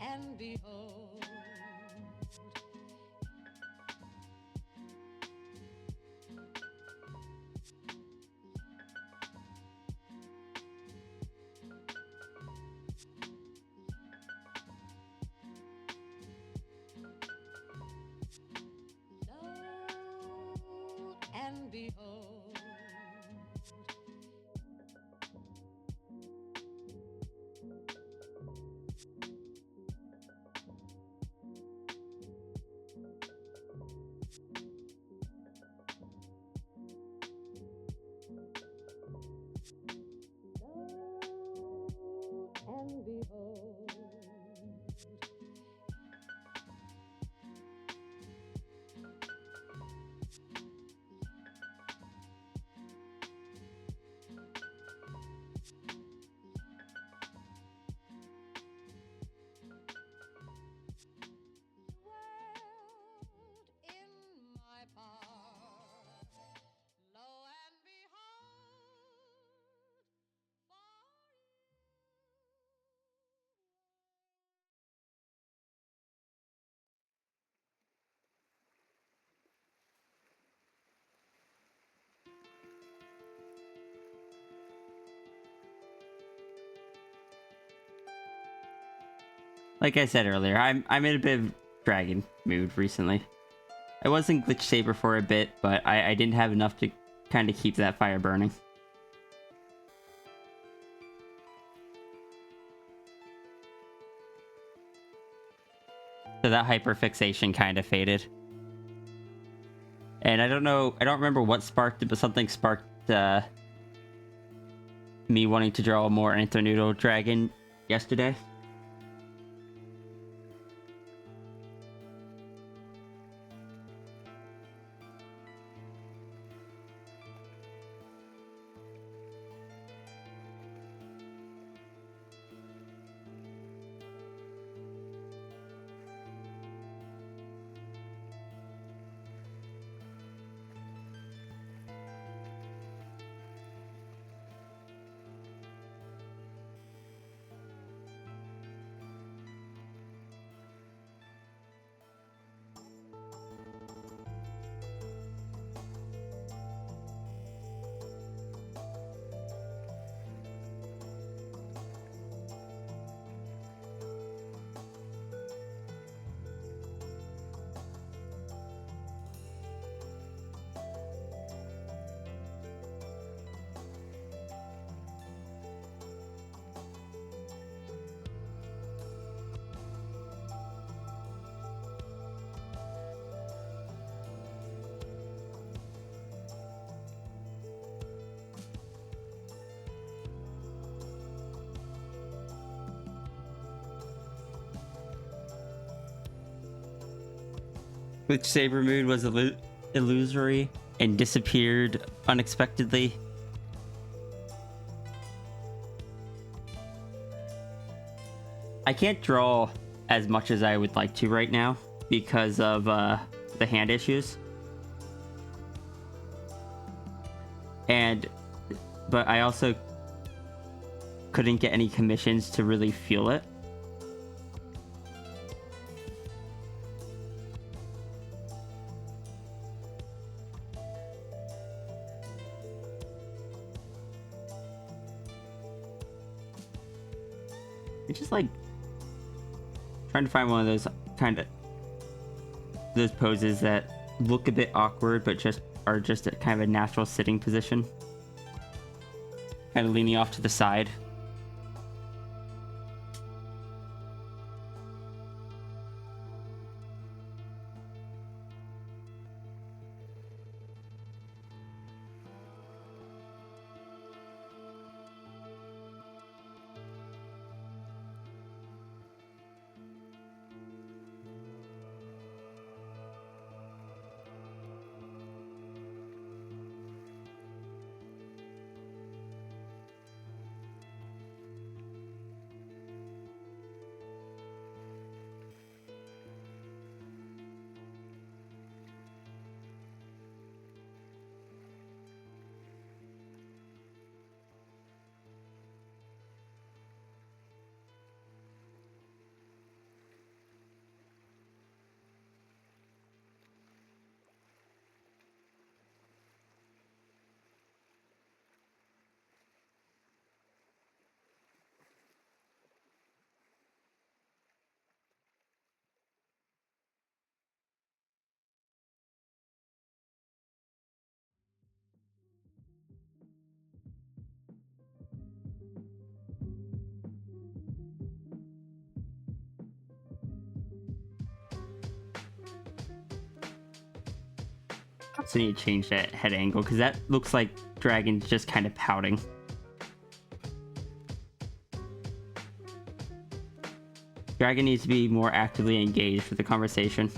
F: And behold, and behold. And behold, dwelled in my park, lo and behold,
B: Like I said earlier, I'm in a bit of dragon mood recently. I was in Glitch Saber for a bit, but I didn't have enough to kind of keep that fire burning. So that hyperfixation kind of faded. And I don't know, I don't remember what sparked it, but something sparked me wanting to draw a more Anthro dragon yesterday. which Saber Moon was illusory and disappeared unexpectedly. I can't draw as much as I would like to right now because of the hand issues. But I also couldn't get any commissions to really feel it. It's just like trying to find one of those those poses that look a bit awkward but just are just a kind of a natural sitting position. Kind of leaning off to the side. So you need to change that head angle because that looks like Dragon's just kind of pouting. Dragon needs to be more actively engaged with the conversation.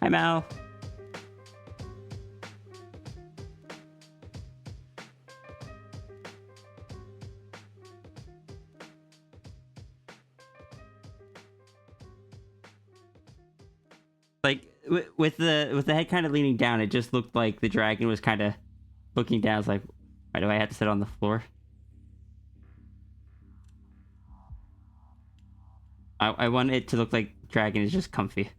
B: Hi, Mal. Like with the head kind of leaning down, it just looked like the dragon was kind of looking down. It's like, why do I have to sit on the floor? I want it to look like dragon is just comfy.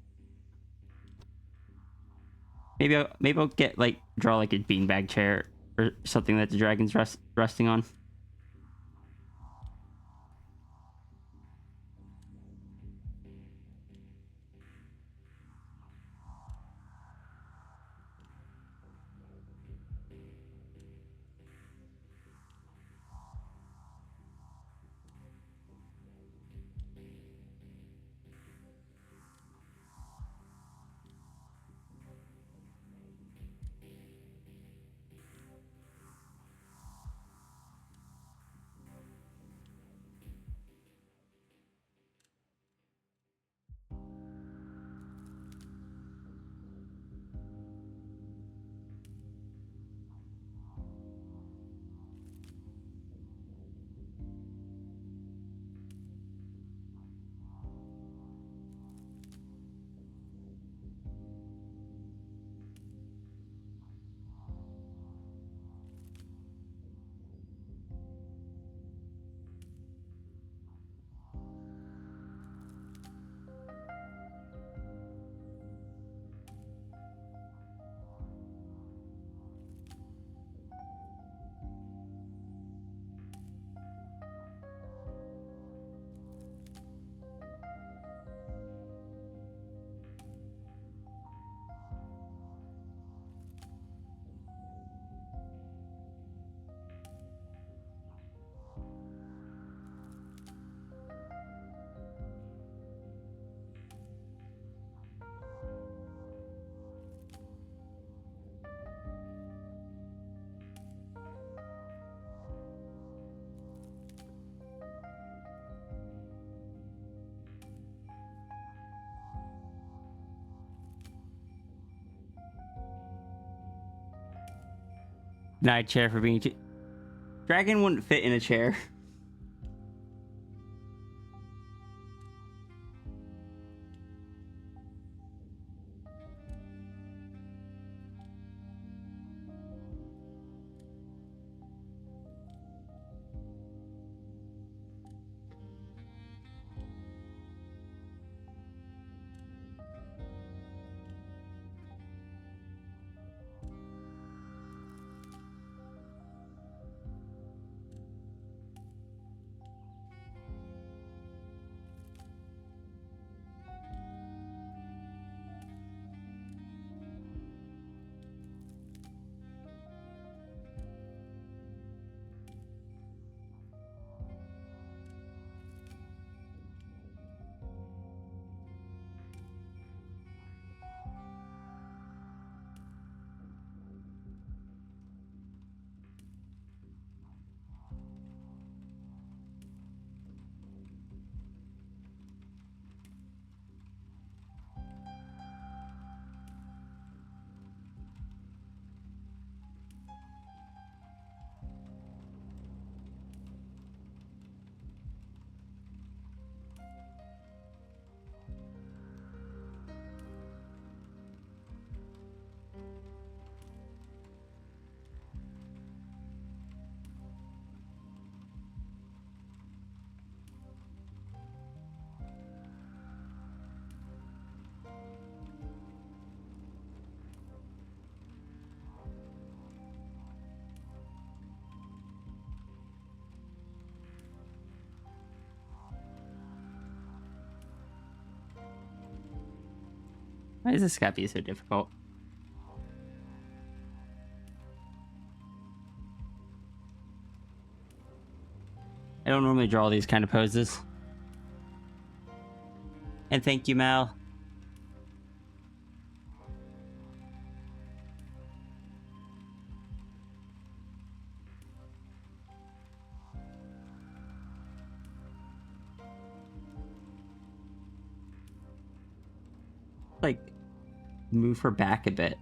B: Maybe I'll get draw like a beanbag chair or something that the dragon's resting on. Denied chair for being too... Dragon wouldn't fit in a chair. Why does this gotta be so difficult? I don't normally draw these kind of poses. And thank you, Mal. Like, move her back a bit.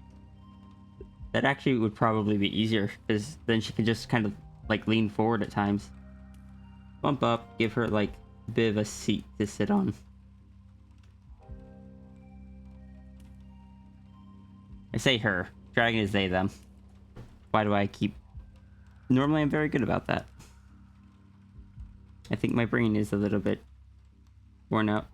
B: That actually would probably be easier, because then she can just kind of, like, lean forward at times. Bump up, give her, like, a bit of a seat to sit on. I say her. Dragon is they, them. Why do I keep... Normally I'm very good about that. I think my brain is a little bit worn out.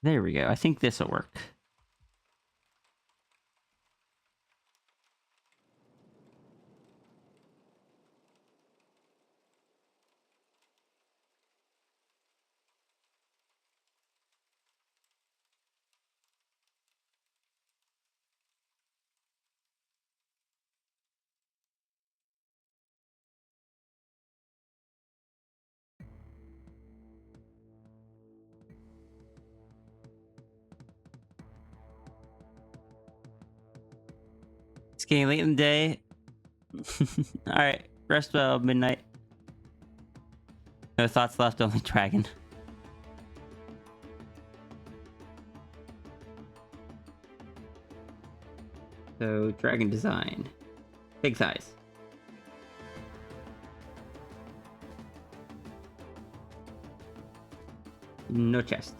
B: There we go. I think this will work. It's getting late in the day. Alright, rest well, midnight. No thoughts left, only dragon. So, dragon design. Big thighs. No chest.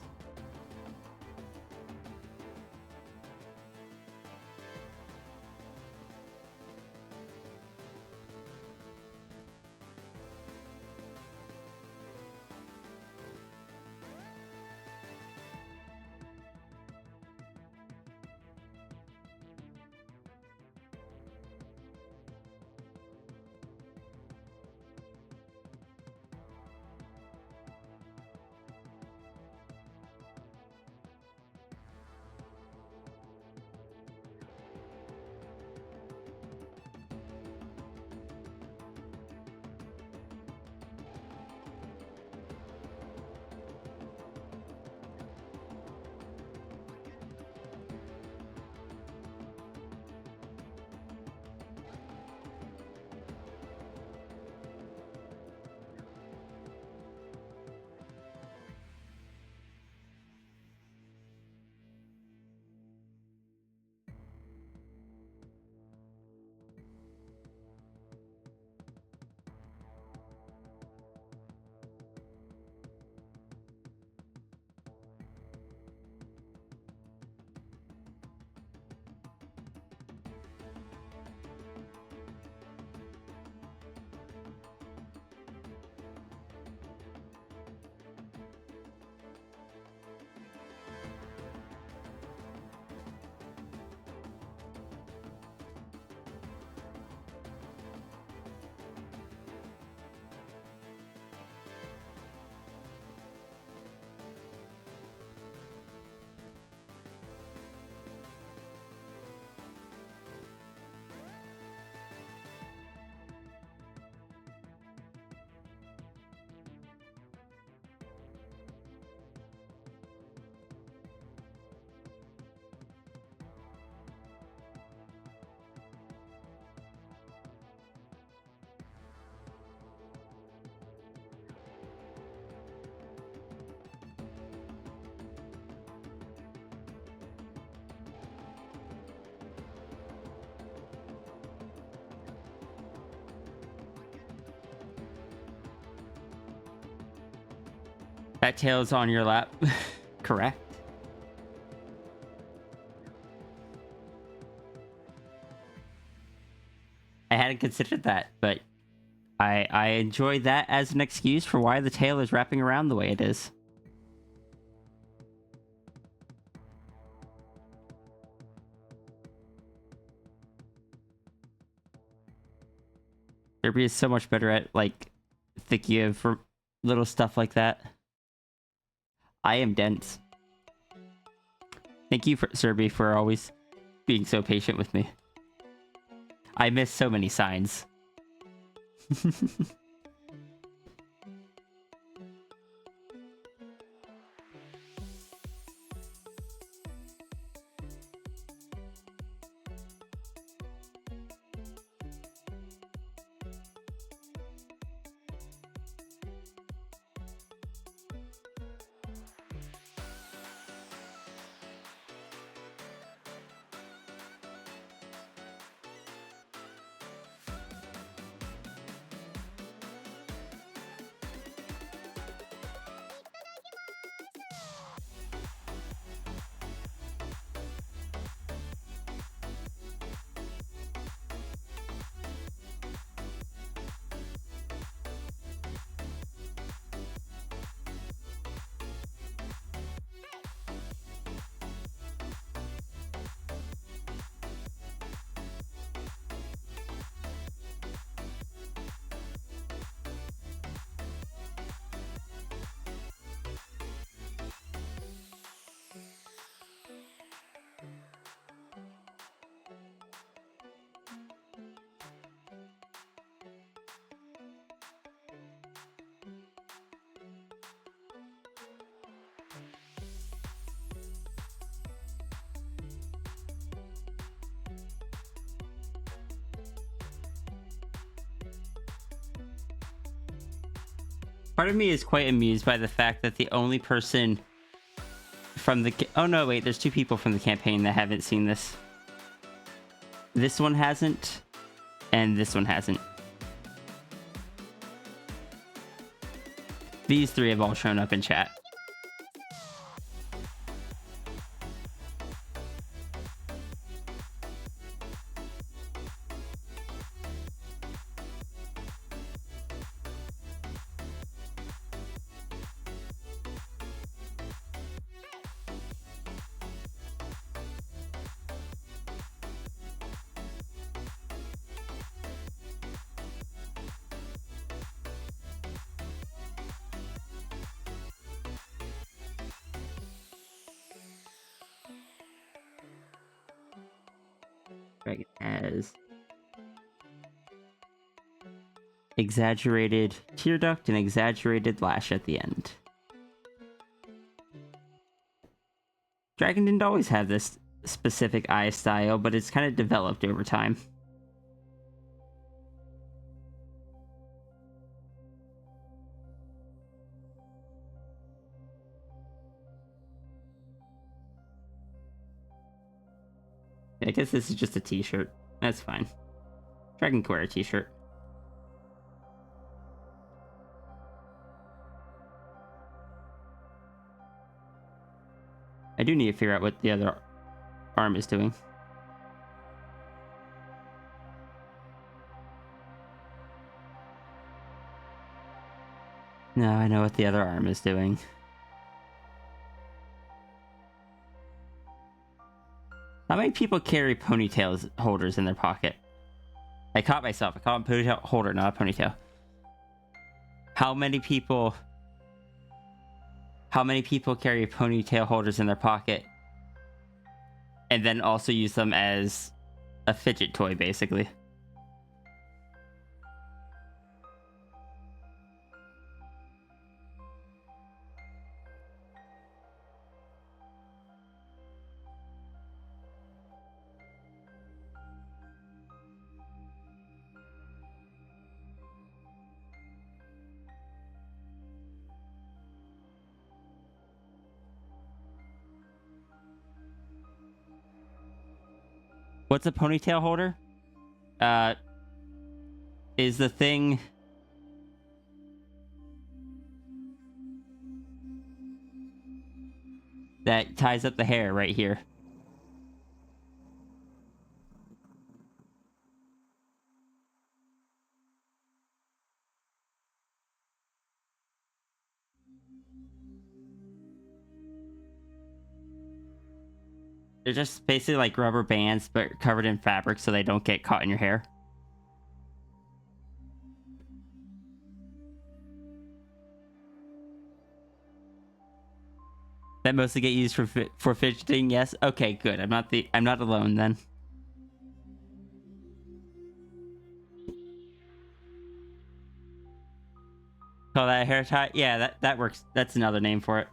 B: That tail's on your lap. Correct. I hadn't considered that, but I enjoy that as an excuse for why the tail is wrapping around the way it is. Derby is so much better at, like, thinking of for little stuff like that. I am dense. Thank you, Serby, for always being so patient with me. I miss so many signs. Part of me is quite amused by the fact that the only person from the... Oh, no, wait. There's 2 people from the campaign that haven't seen this. This one hasn't, and this one hasn't. These 3 have all shown up in chat. Dragon has exaggerated tear duct and exaggerated lash at the end. Dragon didn't always have this specific eye style, but it's kind of developed over time. I guess this is just a t-shirt. That's fine. Dragon can wear a t-shirt. I do need to figure out what the other arm is doing. No, I know what the other arm is doing. How many people carry ponytail holders in their pocket? I caught myself. I caught a ponytail holder, not a ponytail. How many people carry ponytail holders in their pocket and then also use them as a fidget toy, basically? What's a ponytail holder? Is the thing... that ties up the hair right here. They're just basically like rubber bands, but covered in fabric so they don't get caught in your hair. That mostly get used for fidgeting. Yes. Okay. Good. I'm not alone then. Call that a hair tie? Yeah, that works. That's another name for it.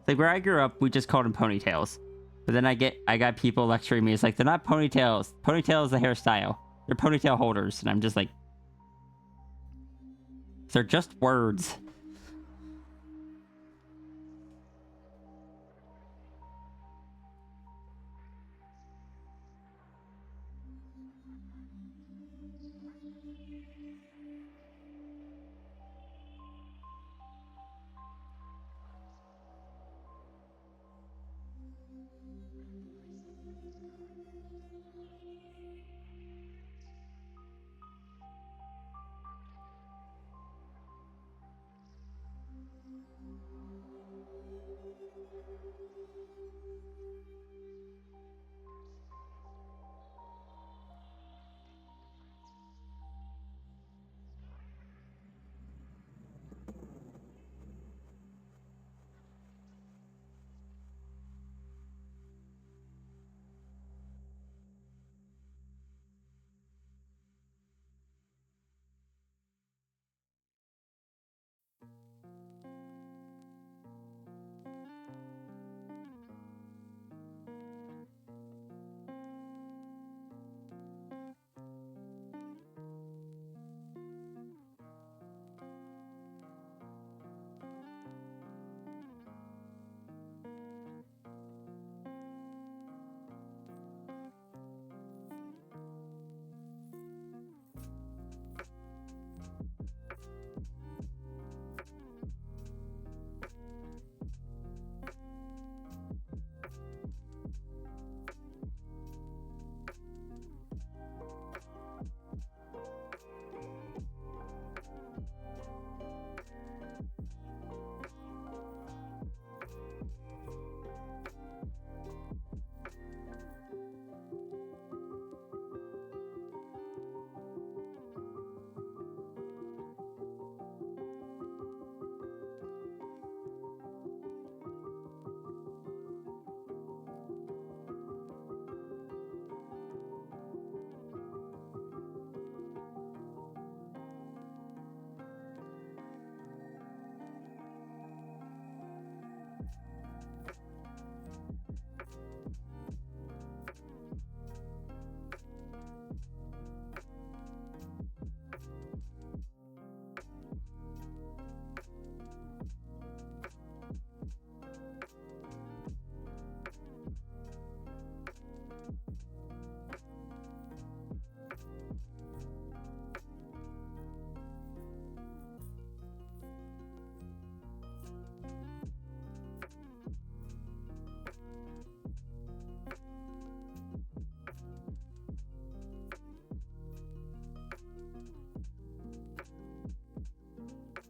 B: Like where I grew up, we just called them ponytails. But then I got people lecturing me. It's like they're not ponytails. Ponytail is a hairstyle. They're ponytail holders, and I'm just like, they're just words.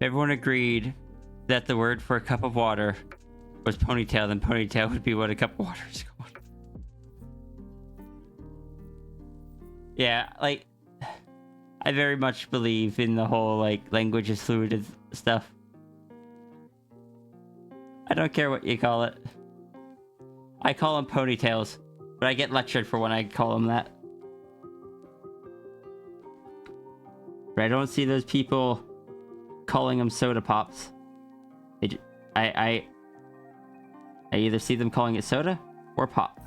B: Everyone agreed that the word for a cup of water was ponytail, then ponytail would be what a cup of water is called. Yeah, like, I very much believe in the whole, like, language is fluid stuff. I don't care what you call it. I call them ponytails, but I get lectured for when I call them that. But I don't see those people calling them soda pops. I either see them calling it soda or pop.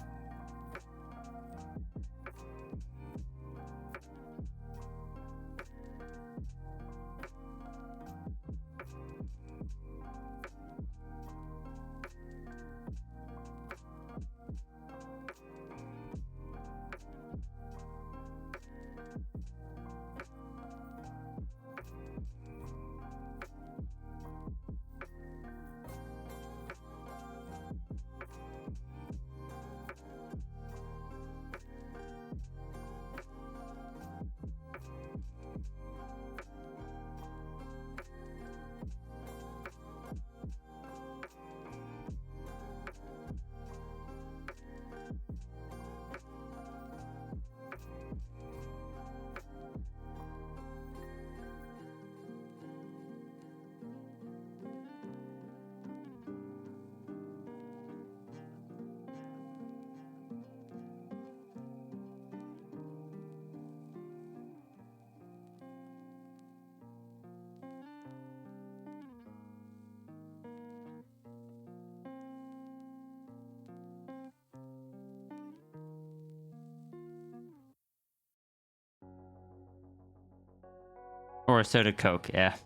B: Or a soda Coke, yeah.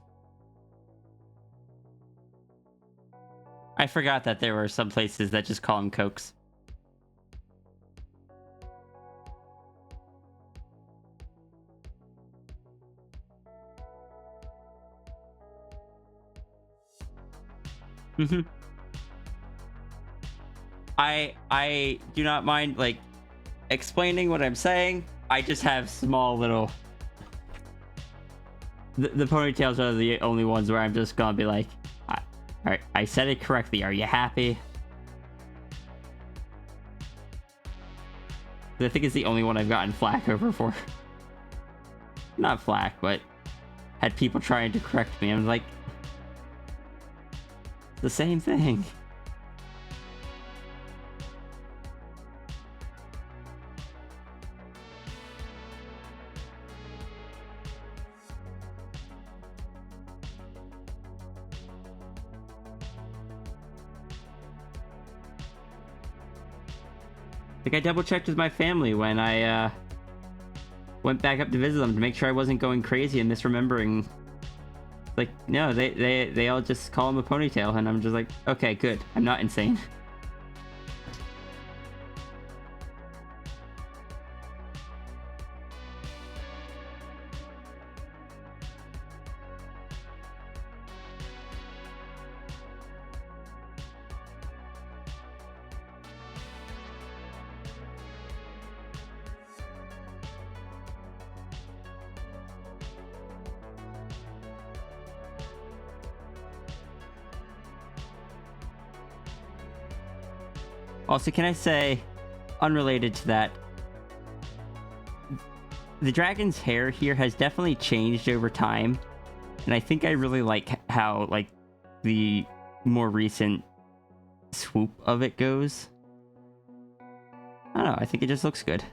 B: I forgot that there were some places that just call them Cokes. Mm-hmm. I do not mind like explaining what I'm saying. I just have small little. The ponytails are the only ones where I'm just gonna be like, alright, I said it correctly. Are you happy? I think it's the only one I've gotten flack over for. Not flack, but had people trying to correct me. I'm like, it's the same thing. Like, I double checked with my family when I went back up to visit them to make sure I wasn't going crazy and misremembering. Like, no, they all just call him a ponytail, and I'm just like, okay, good. I'm not insane. Also, can I say, unrelated to that, the dragon's hair here has definitely changed over time, and I think I really like how, like, the more recent swoop of it goes. I don't know, I think it just looks good.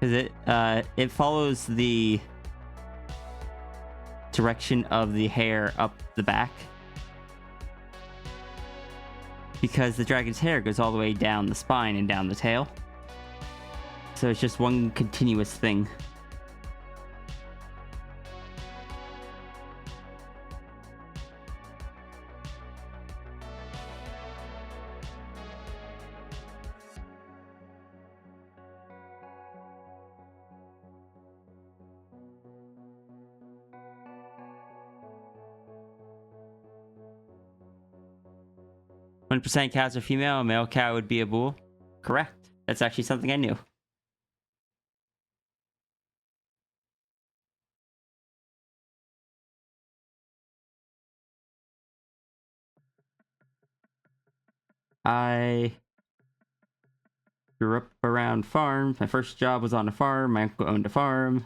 B: 'Cause it follows the direction of the hair up the back. Because the dragon's hair goes all the way down the spine and down the tail. So it's just one continuous thing. %, cows are female, a male cow would be a bull. Correct. That's actually something I knew. I grew up around farms. My first job was on a farm. My uncle owned a farm.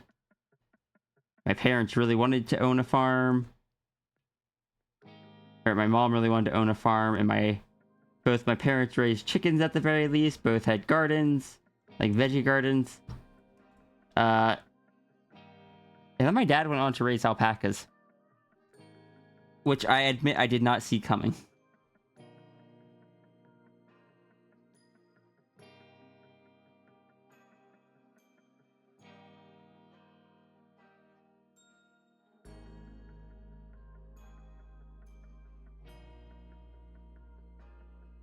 B: My parents really wanted to own a farm. Or my mom really wanted to own a farm, and both my parents raised chickens at the very least. Both had gardens, like veggie gardens. And then my dad went on to raise alpacas, which I admit I did not see coming.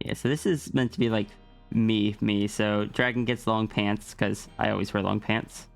B: Yeah, so this is meant to be like me. So dragon gets long pants because I always wear long pants.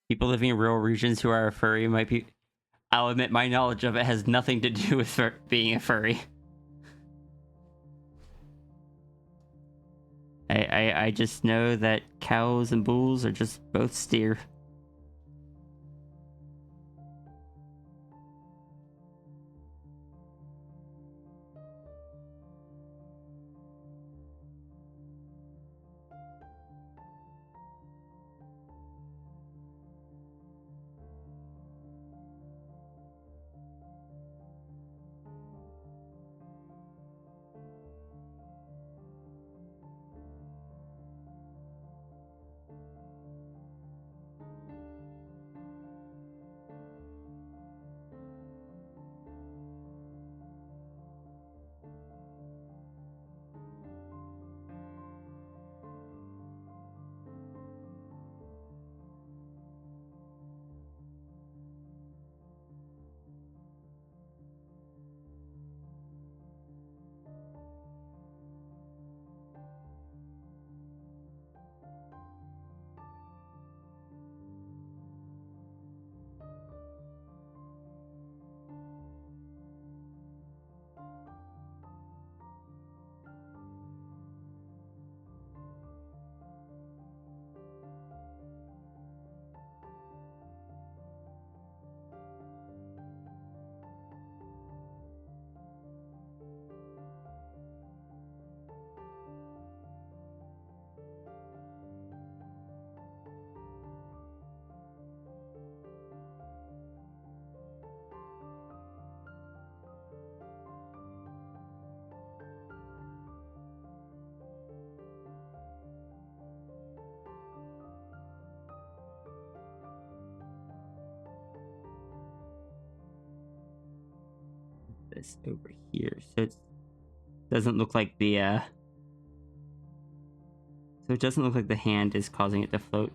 B: People living in rural regions who are a furry might be... I'll admit my knowledge of it has nothing to do with being a furry. I just know that cows and bulls are just both steer. This over here, so it doesn't look like the so it doesn't look like the hand is causing it to float.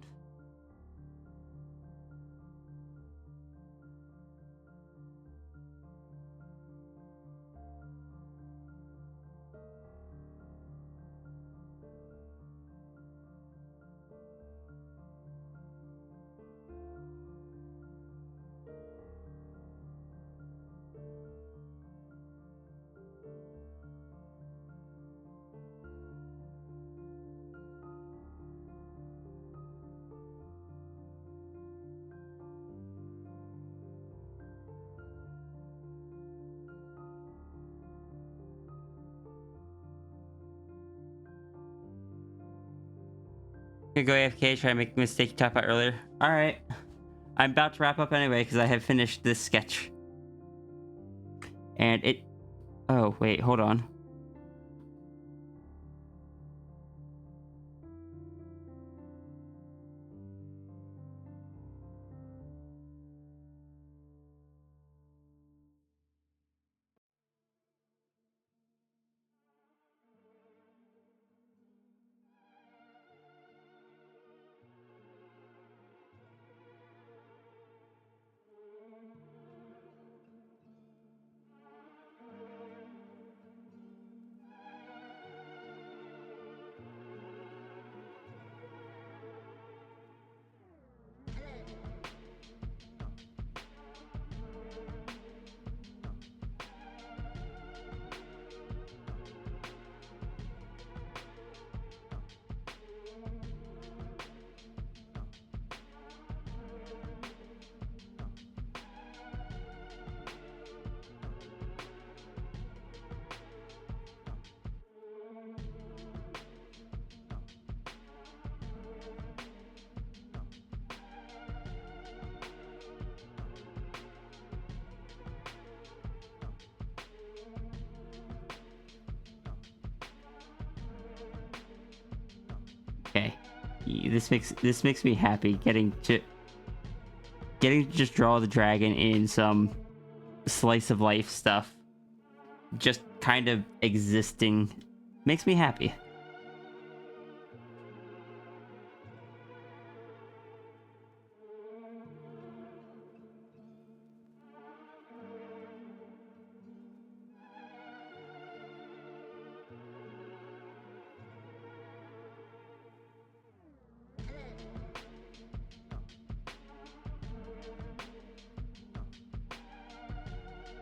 B: Gonna go AFK, try to make a mistake you talked about earlier. Alright. I'm about to wrap up anyway because I have finished this sketch. And it... Oh, wait, hold on. Okay. This makes me happy getting to just draw the dragon in some slice of life stuff. Just kind of existing makes me happy.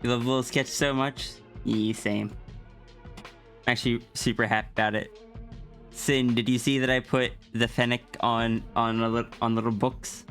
B: You love the little sketch so much? Yeah, same. I'm actually super happy about it. Sin, did you see that I put the Fennec on little books?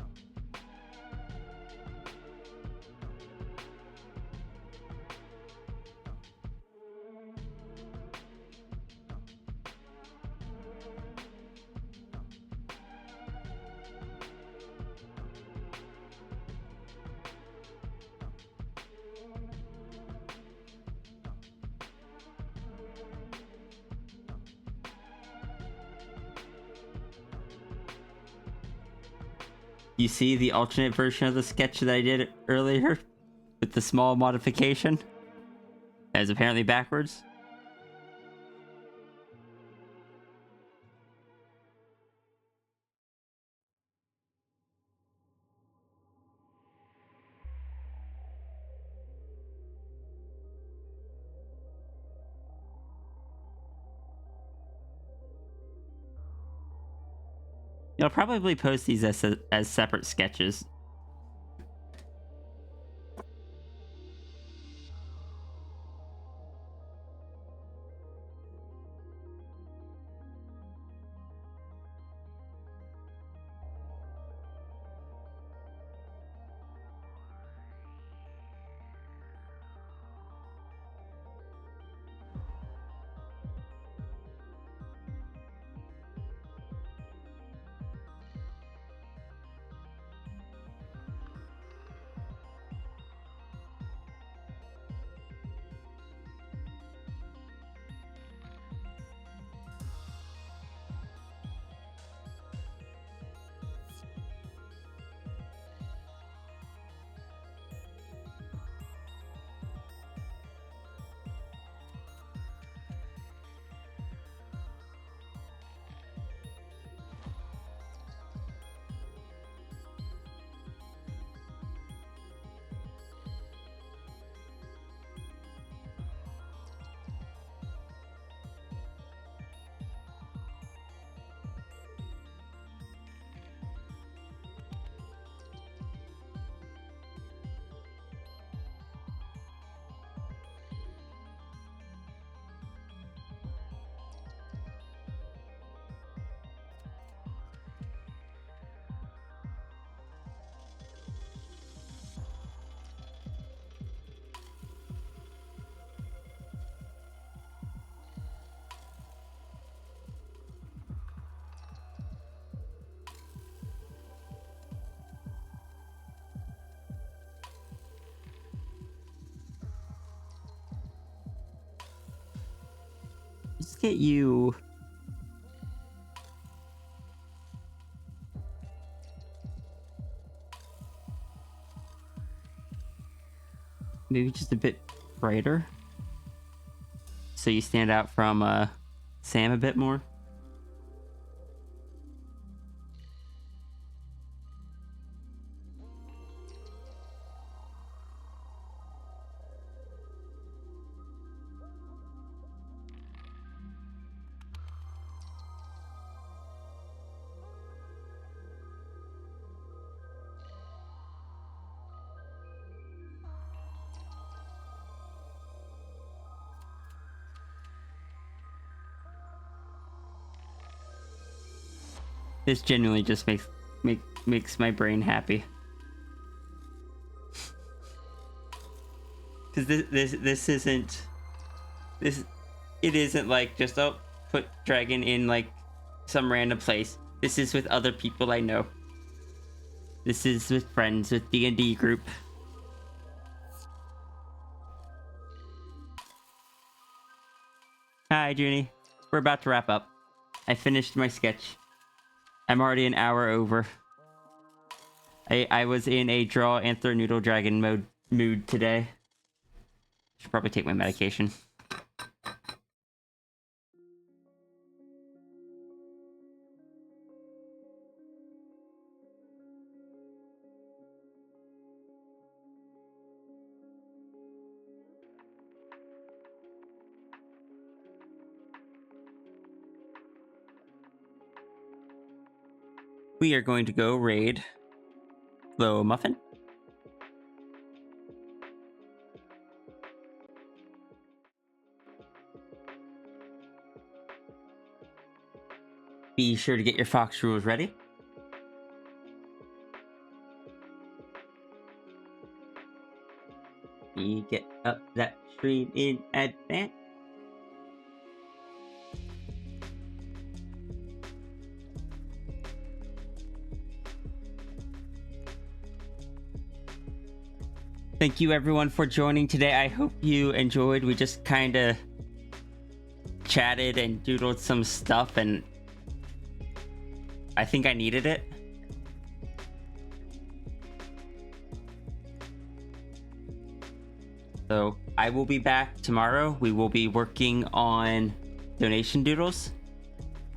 B: You see the alternate version of the sketch that I did earlier with the small modification? That is apparently backwards. You'll probably post these as separate sketches. Let's get you. Maybe just a bit brighter. So you stand out from Sam a bit more. This genuinely just makes my brain happy. Because this isn't it isn't like just put dragon in like some random place. This is with other people I know. This is with friends, with D&D group. Hi, Junie. We're about to wrap up. I finished my sketch. I'm already an hour over. I was in a draw Anthro noodle dragon mood today. Should probably take my medication. We are going to go raid Low Muffin. be sure to get your fox rules ready. You get up that stream in advance. Thank you everyone for joining today. I hope you enjoyed. We just kind of chatted and doodled some stuff, and I think I needed it. So I will be back tomorrow. We will be working on donation doodles.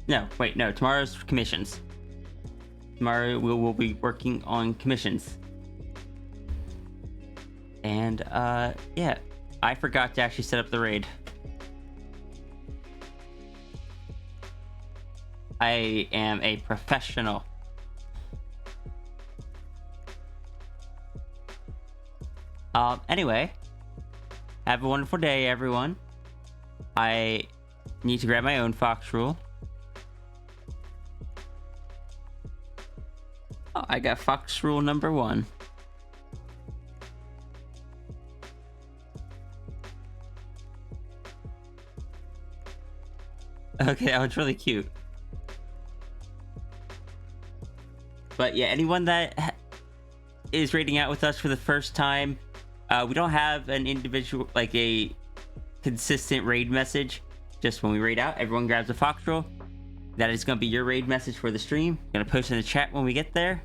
B: No, wait, no, tomorrow's commissions. Tomorrow we will be working on commissions. And yeah, I forgot to actually set up the raid. I am a professional. Anyway, have a wonderful day, everyone. I need to grab my own fox rule. Oh, I got fox rule number 1. Okay, that one's really cute. But yeah, anyone that is raiding out with us for the first time, we don't have an individual, like a consistent raid message. Just when we raid out, everyone grabs a fox roll. That is going to be your raid message for the stream. I'm going to post in the chat when we get there.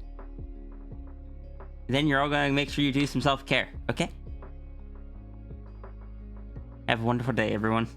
B: Then you're all going to make sure you do some self-care, okay? Have a wonderful day, everyone.